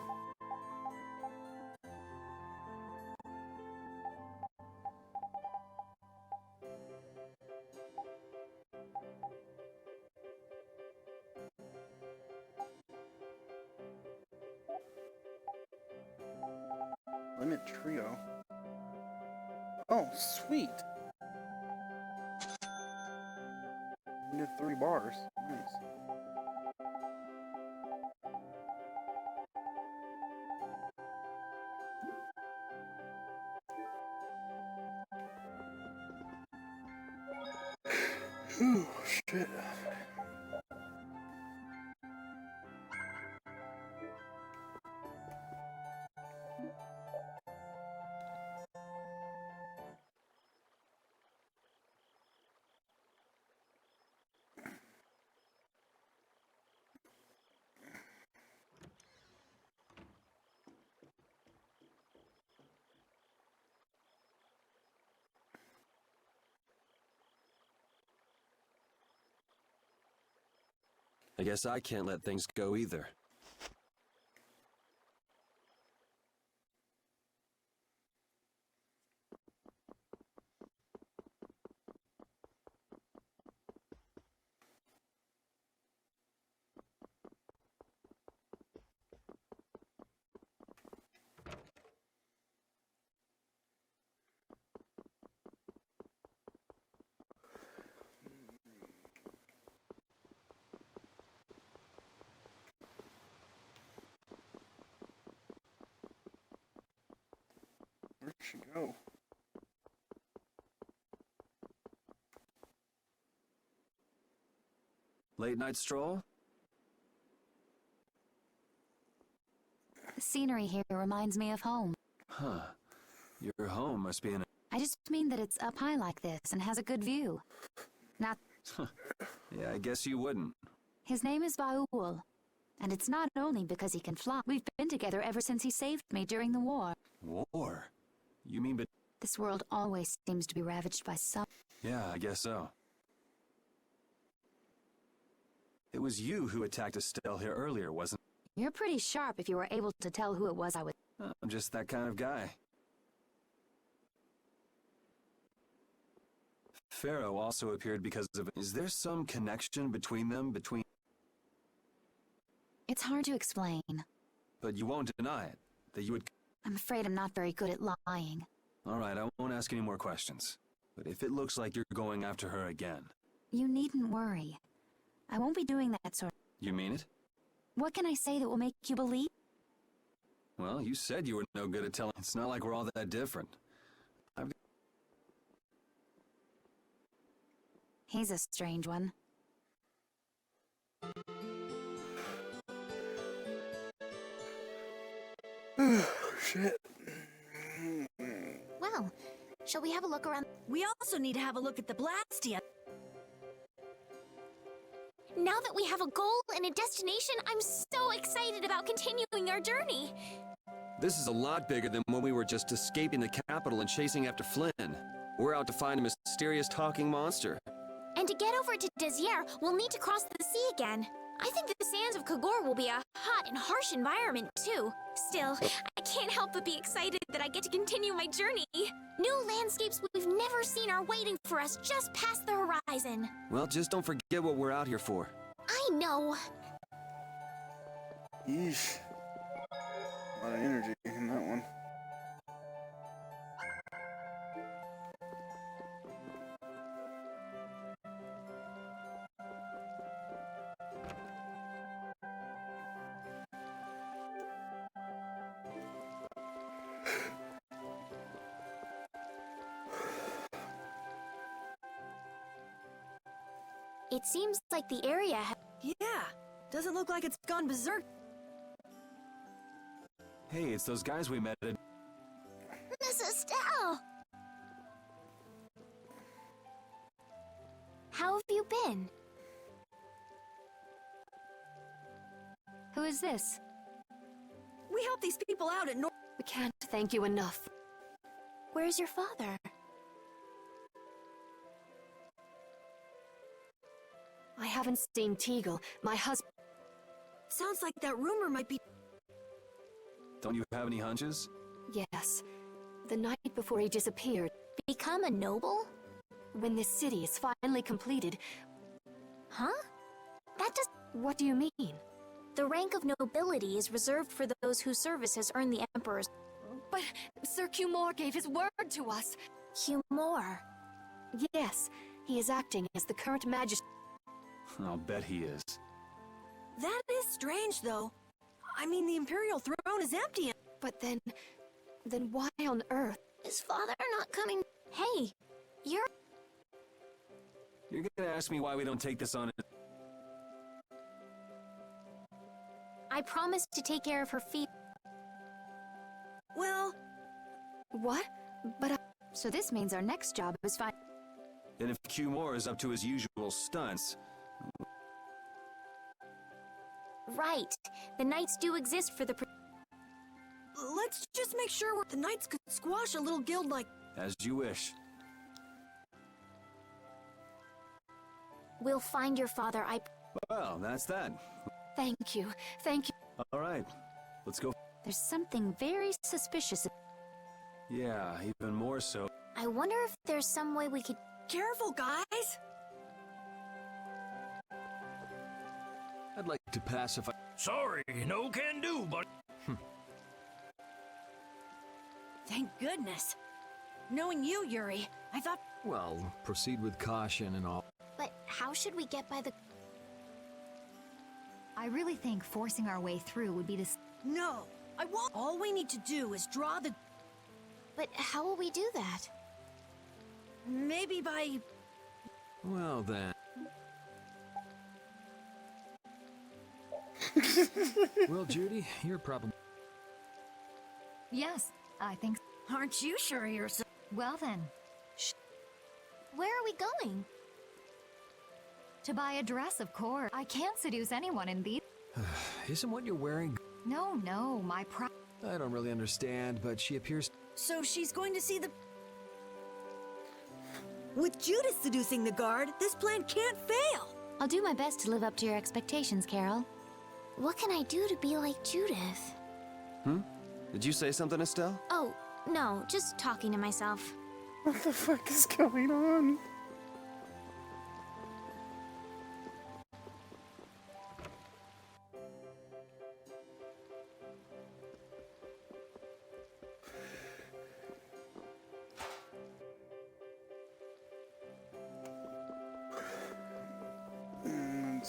Limit trio. Oh, sweet. We did 3 bars. Nice. Ooh, shit. I guess I can't let things go either. Where'd she go? Late night stroll? The scenery here reminds me of home. Huh. Your home must be in a... I just mean that it's up high like this and has a good view. Not... Yeah, I guess you wouldn't. His name is Vaul. And it's not only because he can fly. We've been together ever since he saved me during the war. War? You mean but... This world always seems to be ravaged by some... Yeah, I guess so. It was you who attacked Estelle here earlier, wasn't it? You're pretty sharp if you were able to tell who it was I was... I'm just that kind of guy. Pharaoh also appeared because of... Is there some connection between them, It's hard to explain. But you won't deny it, that you would... I'm afraid I'm not very good at lying. Alright, I won't ask any more questions. But if it looks like you're going after her again... You needn't worry. I won't be doing that sort. You mean it? What can I say that will make you believe? Well, you said you were no good at telling. It's not like we're all that different. He's a strange one. Shit. Well, shall we have a look around? We also need to have a look at the Blastia. Now that we have a goal and a destination, I'm so excited about continuing our journey. This is a lot bigger than when we were just escaping the capital and chasing after Flynn. We're out to find a mysterious talking monster. And to get over to Desier, we'll need to cross the sea again. I think the sands of Kagor will be a hot and harsh environment, too. Still, I can't help but be excited that I get to continue my journey. New landscapes we've never seen are waiting for us just past the horizon. Well, just don't forget what we're out here for. I know. Yeesh. A lot of energy in that one. It seems like the area Yeah, doesn't look like it's gone berserk. Hey, it's those guys we met at... Miss Estelle! How have you been? Who is this? We helped these people out at North. We can't thank you enough. Where's your father? I haven't seen Teagle, my husband. Sounds like that rumor might be... Don't you have any hunches? Yes. The night before he disappeared. Become a noble? When this city is finally completed... Huh? That does... What do you mean? The rank of nobility is reserved for those whose service has earned the Emperor's... But Sir Cumore gave his word to us. Cumore? Yes, he is acting as the current magistrate. I'll bet he is. That is strange, though. I mean, the Imperial throne is empty. But then why on earth? Is father not coming? Hey, you're gonna ask me why we don't take this on... I promised to take care of her feet. Well... What? But So this means our next job is fine. And if Cumore is up to his usual stunts... Right. The Knights do exist for the... Let's just make sure the Knights could squash a little guild like... As you wish. We'll find your father, Well, that's that. Thank you. Thank you. All right. Let's go. There's something very suspicious. Yeah, even more so. I wonder if there's some way we could... Careful, guys! I'd like to pacify... Sorry, no can do, but... Thank goodness. Knowing you, Yuri, I thought... Well, proceed with caution and all. But how should we get by the... I really think forcing our way through would be this. No, I won't. All we need to do is draw the... But how will we do that? Maybe by... Well then... Well, Judy, you're probably... Yes, I think. Aren't you sure you're so... Well then. Where are we going? To buy a dress, of course. I can't seduce anyone in these. Isn't what you're wearing... No, my I don't really understand, but she appears... So she's going to see the... With Judith seducing the guard, this plan can't fail! I'll do my best to live up to your expectations, Carol. What can I do to be like Judith? Did you say something, Estelle? Oh, no, just talking to myself. What the fuck is going on?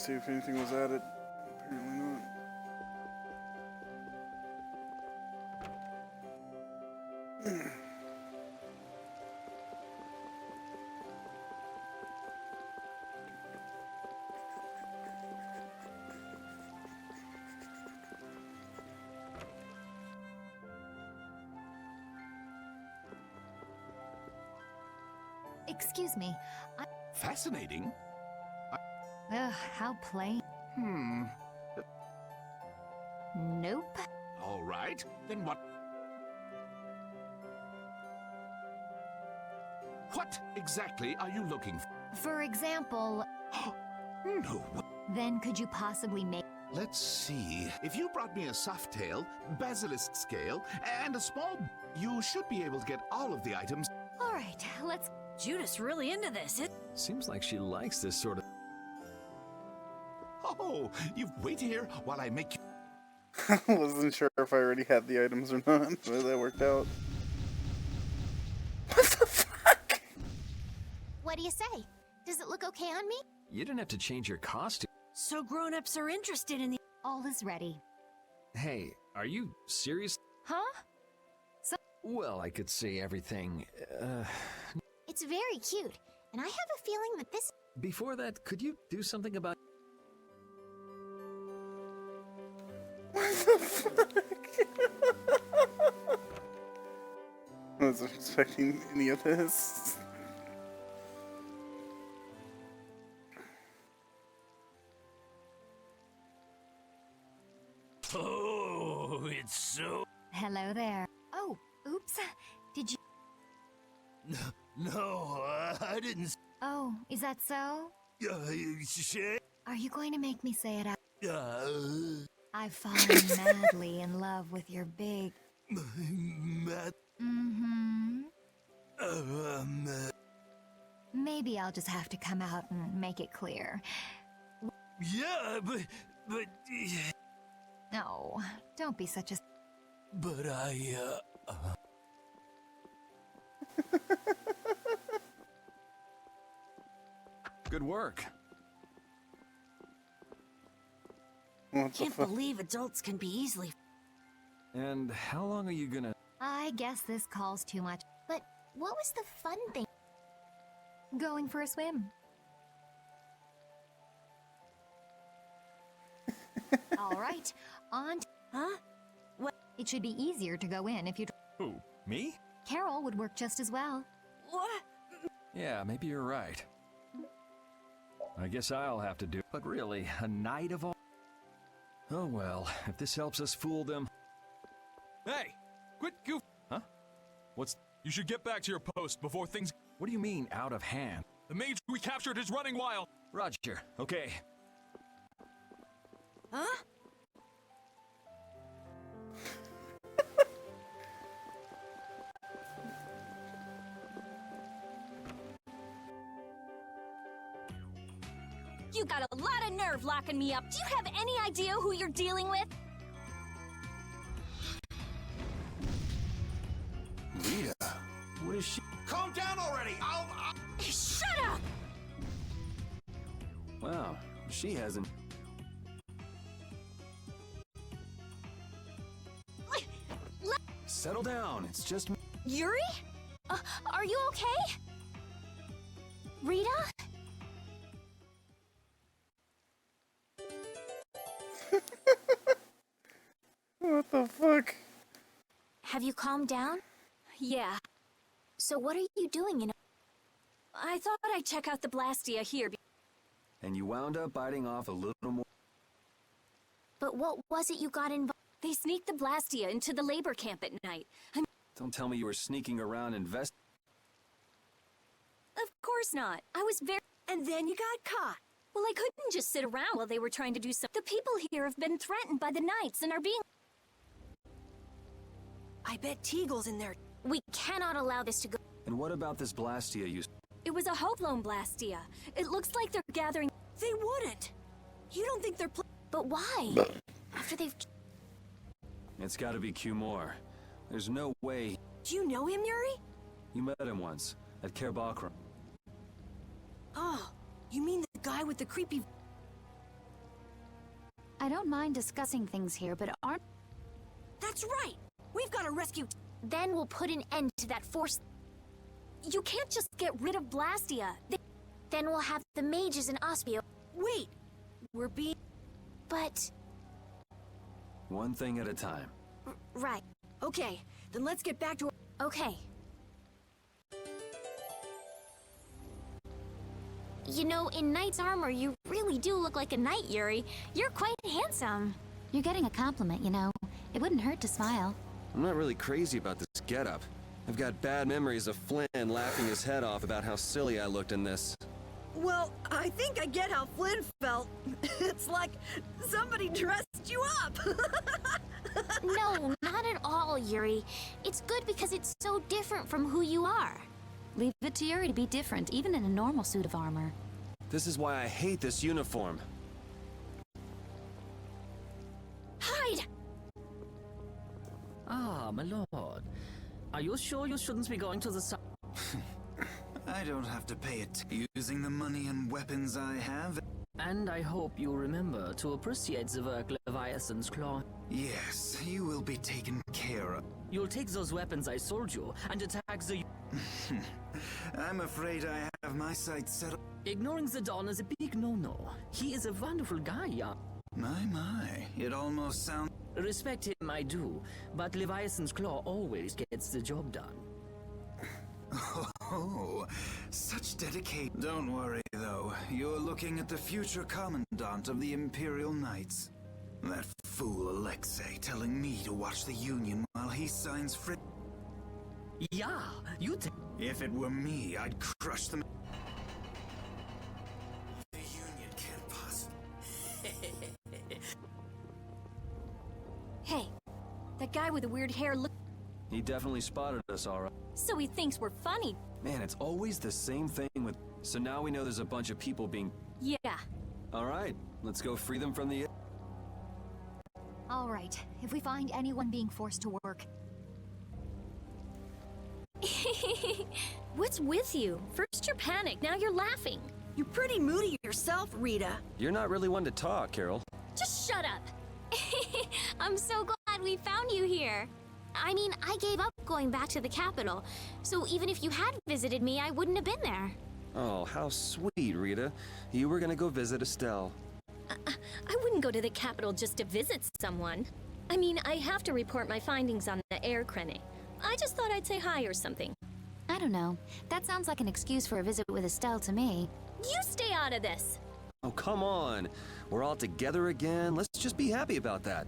see if anything was added. Apparently not. Excuse me. Fascinating. Ugh, how plain. Nope. All right. Then what? What exactly are you looking for? For example, No. then could you possibly make... Let's see. If you brought me a soft tail, basilisk scale, and a small... You should be able to get all of the items. All right, let's... Judas really into this. Seems like she likes this sort of... Oh, you wait here while I make you... I wasn't sure if I already had the items or not, but that worked out. What do you say? Does it look okay on me? You didn't have to change your costume. So grown-ups are interested in the... All is ready. Hey, are you serious? Huh? Well, I could say everything. It's very cute, and I have a feeling that this... Before that, could you do something about... I wasn't expecting any of this. Oh, it's so... Hello there. Oh, oops. Did you... No, I didn't... Oh, is that so? Shit. Are you going to make me say it out? I've fallen madly in love with your big... Mad... Mm-hmm. Maybe I'll just have to come out and make it clear. Yeah, but... No, don't be such a... But Good work. What the Can't fuck? believe adults can be easily... And how long are you gonna... I guess this calls too much. But what was the fun thing? Going for a swim. All right, on... Huh? What? It should be easier to go in if you... Who? Me? Carol would work just as well. What? Yeah, maybe you're right. I guess I'll have to do... But really, a night of all... Oh well, if this helps us fool them... Hey! Quit goof... Huh? What's... You should get back to your post before things... What do you mean, out of hand? The mage we captured is running wild! Roger, okay. Huh? You got a lot of nerve locking me up. Do you have any idea who you're dealing with? Rita. What is she... Calm down already! I'll... Shut up! Wow, she hasn't... Settle down, it's just... Yuri? Are you okay? Rita? What the fuck? Have you calmed down? Yeah. So what are you doing in... I thought I'd check out the Blastia here. And you wound up biting off a little more... But what was it you got involved... They sneaked the Blastia into the labor camp at night. Don't tell me you were sneaking around Of course not. I was very... And then you got caught. Well, I couldn't just sit around while they were trying to do something. The people here have been threatened by the Knights and are being... I bet Teagle's in there. We cannot allow this to go. And what about this Blastia you... It was a Hoplone Blastia. It looks like they're gathering... They wouldn't. You don't think they're... But why? After they've... It's gotta be Cumore. There's no way... Do you know him, Yuri? You met him once, at Kerbakram. Oh, you mean the guy with the creepy... I don't mind discussing things here, but aren't... That's right! We've got to rescue... Then we'll put an end to that force... You can't just get rid of Blastia. Then we'll have the mages and Ospio... Wait! We're being... But... One thing at a time. Right. Okay, then let's get back to... Okay. You know, in knight's armor, you really do look like a knight, Yuri. You're quite handsome. You're getting a compliment, you know. It wouldn't hurt to smile. I'm not really crazy about this getup. I've got bad memories of Flynn laughing his head off about how silly I looked in this. Well, I think I get how Flynn felt. It's like somebody dressed you up. No, not at all, Yuri. It's good because it's so different from who you are. Leave it to Yuri to be different, even in a normal suit of armor. This is why I hate this uniform. Hide! Ah, my lord. Are you sure you shouldn't be going to the side? I don't have to pay it. Using the money and weapons I have. And I hope you remember to appreciate the work Leviathan's Claw. Yes, you will be taken care of. You'll take those weapons I sold you and attack the... I'm afraid I have my sights set on... Ignoring the Don is a big no-no. He is a wonderful guy, yeah. My, it almost sounds... Respect him, I do, but Leviathan's Claw always gets the job done. Oh, such dedication. Don't worry, though. You're looking at the future commandant of the Imperial Knights. That fool Alexei telling me to watch the Union while he signs free. Yeah, you If it were me, I'd crush them. The Union can't possibly... Hey, that guy with the weird hair look... He definitely spotted us, all right. So he thinks we're funny. Man, it's always the same thing with... So now we know there's a bunch of people being... Yeah. All right, let's go free them from the... All right, if we find anyone being forced to work... What's with you? First you're panicked, now you're laughing. You're pretty moody yourself, Rita. You're not really one to talk, Carol. Just shut up. I'm so glad we found you here. I mean, I gave up going back to the capital, so even if you had visited me, I wouldn't have been there. Oh, how sweet, Rita. You were gonna go visit Estelle. I wouldn't go to the capital just to visit someone. I mean, I have to report my findings on the air Krennic. I just thought I'd say hi or something. I don't know. That sounds like an excuse for a visit with Estelle to me. You stay out of this. Oh, come on. We're all together again. Let's just be happy about that.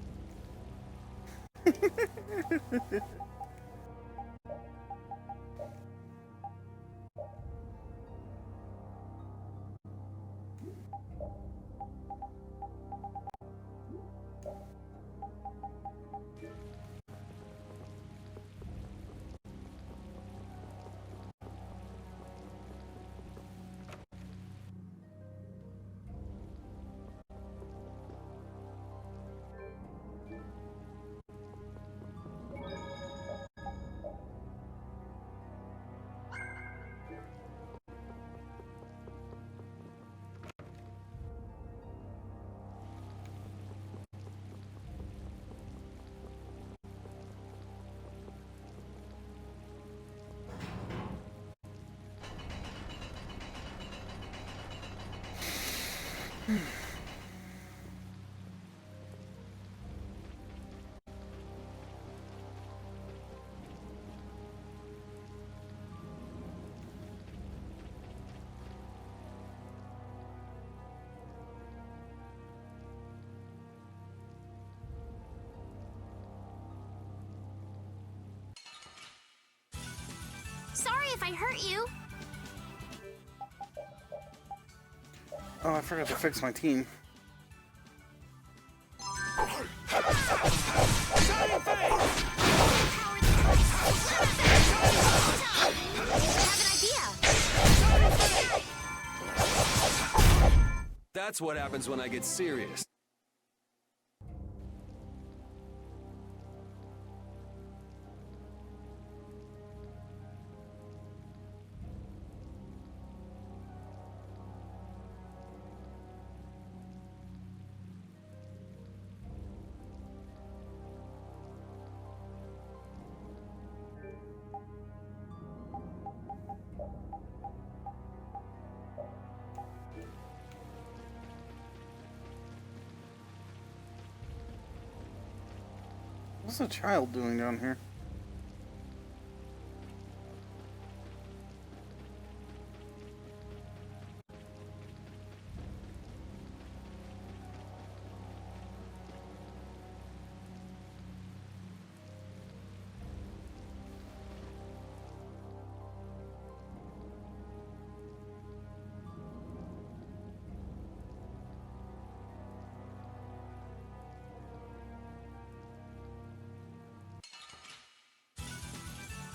Sorry if I hurt you. Oh, I forgot to fix my team. That's what happens when I get serious. What's a child doing down here?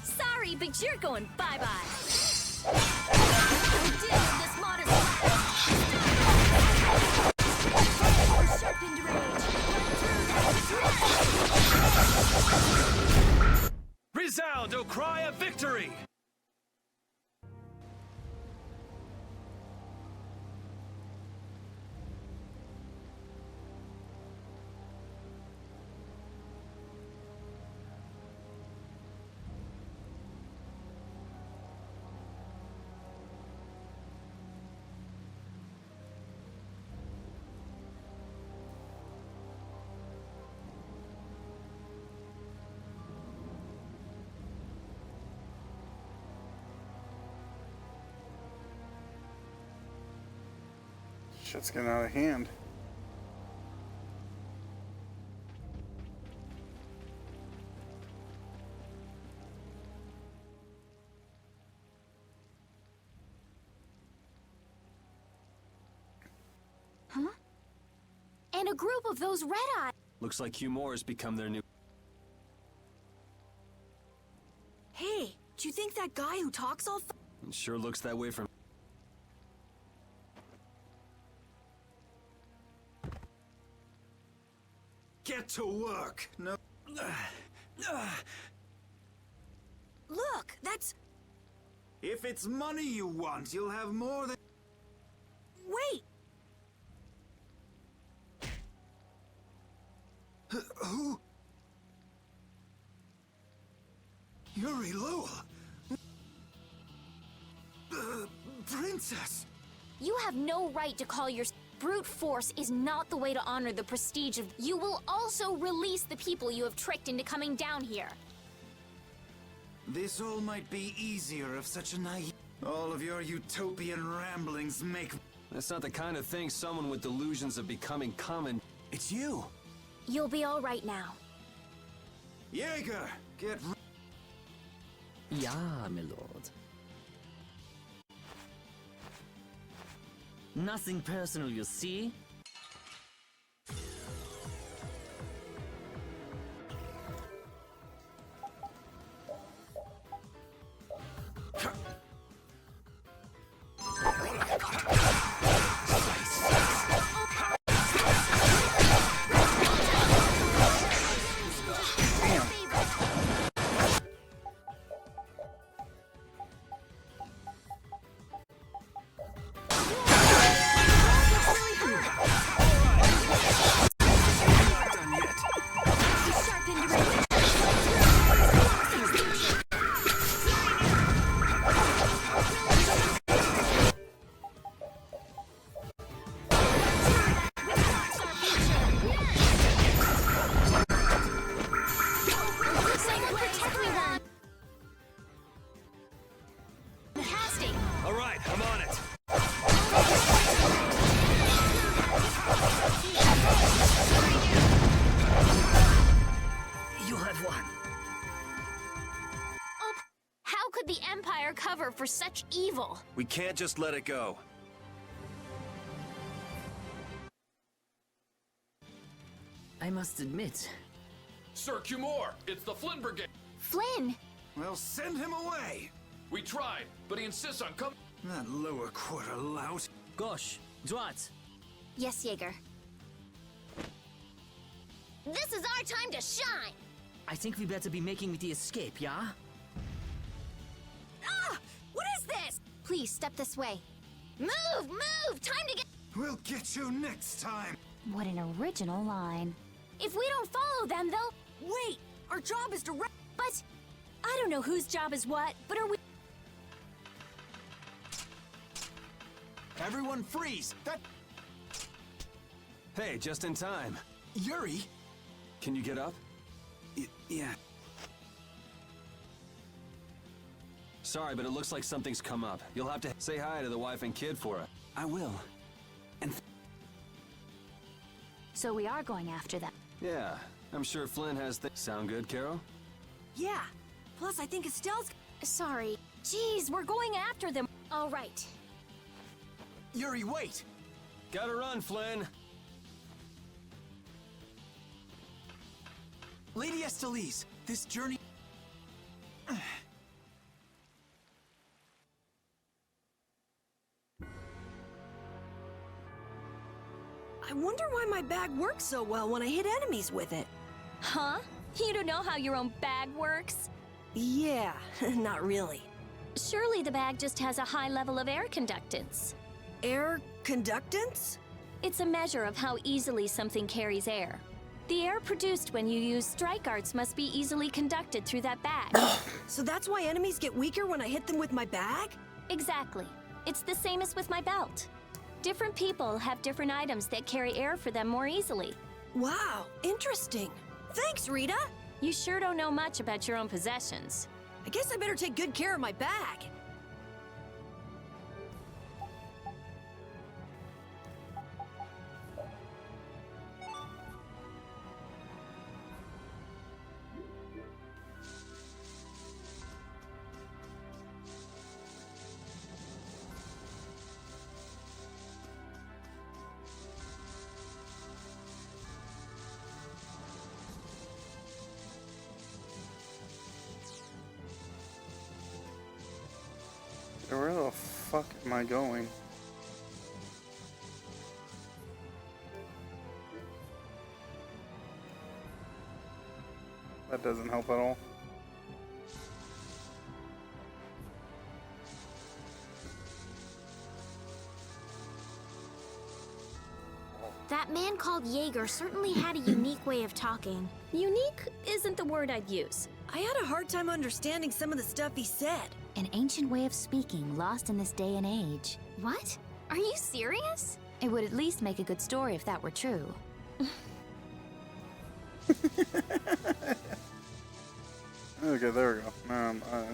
Sorry, but you're going bye-bye. This modest sharpened rage. Resound, O cry of victory! Shit's getting out of hand. Huh? And a group of those red-eyes. Looks like Hugh Moore has become their new... Hey, do you think that guy who talks all It sure looks that way from... Get to work. No. Look, that's... If it's money you want, you'll have more than... Wait! Who? Yuri Lowell. Princess. You have no right to call your... Brute force is not the way to honor the prestige of... You will also release the people you have tricked into coming down here. This all might be easier if such a naive... All of your utopian ramblings make... That's not the kind of thing someone with delusions of becoming common... It's you. You'll be all right now. Jaeger, get... Ja, my lord. Nothing personal, you see? For such evil. We can't just let it go. I must admit. Sir Cumore, it's the Flynn Brigade. Flynn! Well, send him away. We tried, but he insists on coming. That lower quarter lout. Gosh, droite. Yes, Jaeger. This is our time to shine! I think we better be making the escape, yeah? Ah! What is this? Please, step this way. Move! Move! Time to get... We'll get you next time. What an original line. If we don't follow them, they'll... Wait! Our job is to... But... I don't know whose job is what, but are we... Everyone freeze! That... Hey, just in time. Yuri? Can you get up? Yeah. Sorry, but it looks like something's come up. You'll have to say hi to the wife and kid for it. I will. So we are going after them. Yeah, I'm sure Flynn has Sound good, Carol? Yeah. Plus, I think Estelle's... Sorry. Jeez, we're going after them. All right. Yuri, wait! Gotta run, Flynn! Lady Estellise, this journey... I wonder why my bag works so well when I hit enemies with it. Huh? You don't know how your own bag works? Yeah, not really. Surely the bag just has a high level of air conductance. Air conductance? It's a measure of how easily something carries air. The air produced when you use strike arts must be easily conducted through that bag. So that's why enemies get weaker when I hit them with my bag? Exactly. It's the same as with my belt. Different people have different items that carry air for them more easily. Wow, interesting. Thanks, Rita. You sure don't know much about your own possessions. I guess I better take good care of my bag. Where the fuck am I going? That doesn't help at all. That man called Jaeger certainly had a unique way of talking. Unique isn't the word I'd use. I had a hard time understanding some of the stuff he said. An ancient way of speaking lost in this day and age. What? Are you serious? It would at least make a good story if that were true. Okay, there we go.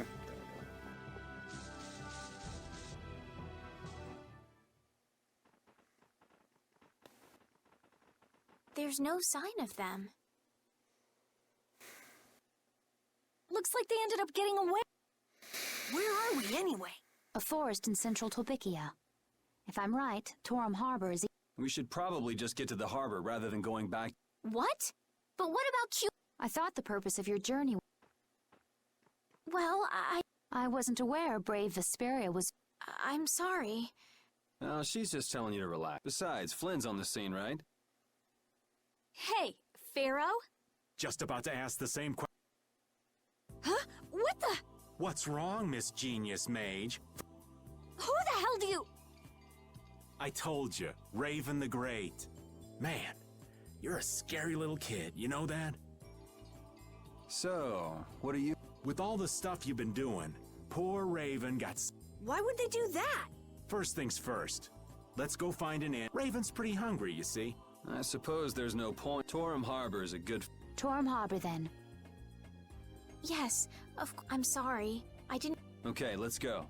There's no sign of them. Looks like they ended up getting away. Where are we, anyway? A forest in central Tolbikia. If I'm right, Torum Harbor is... We should probably just get to the harbor rather than going back. What? But what about Q? I thought the purpose of your journey... Well, I wasn't aware Brave Vesperia was... I'm sorry. Oh, she's just telling you to relax. Besides, Flynn's on the scene, right? Hey, Pharaoh? Just about to ask the same question. Huh? What the? What's wrong, Miss Genius Mage? Who the hell do you... I told you, Raven the Great. Man, you're a scary little kid, you know that? So, what are you... With all the stuff you've been doing, poor Raven got... Why would they do that? First things first. Let's go find an inn. Raven's pretty hungry, you see. I suppose there's no point. Torum Harbor is a good... Torum Harbor, then. Yes, I'm sorry. I didn't... Okay, let's go.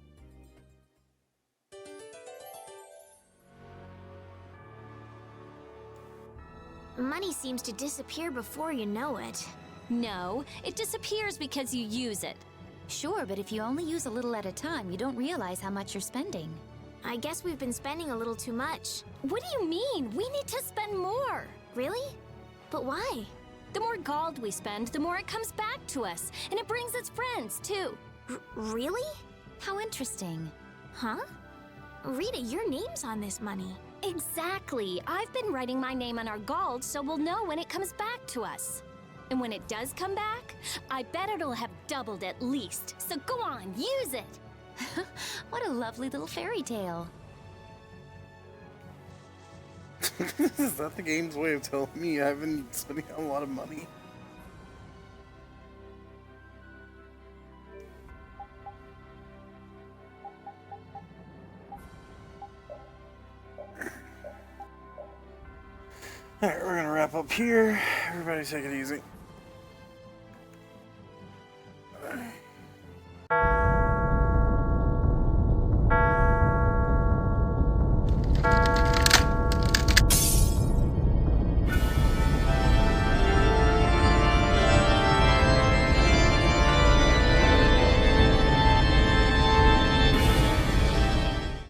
Money seems to disappear before you know it. No, it disappears because you use it. Sure, but if you only use a little at a time, you don't realize how much you're spending. I guess we've been spending a little too much. What do you mean? We need to spend more. Really? But why? The more gold we spend, the more it comes back to us. And it brings its friends, too. Really? How interesting. Huh? Rita, your name's on this money. Exactly. I've been writing my name on our gold so we'll know when it comes back to us. And when it does come back, I bet it'll have doubled at least. So go on, use it. What a lovely little fairy tale. Is that the game's way of telling me I've been spending a lot of money? Alright, we're gonna wrap up here. Everybody take it easy.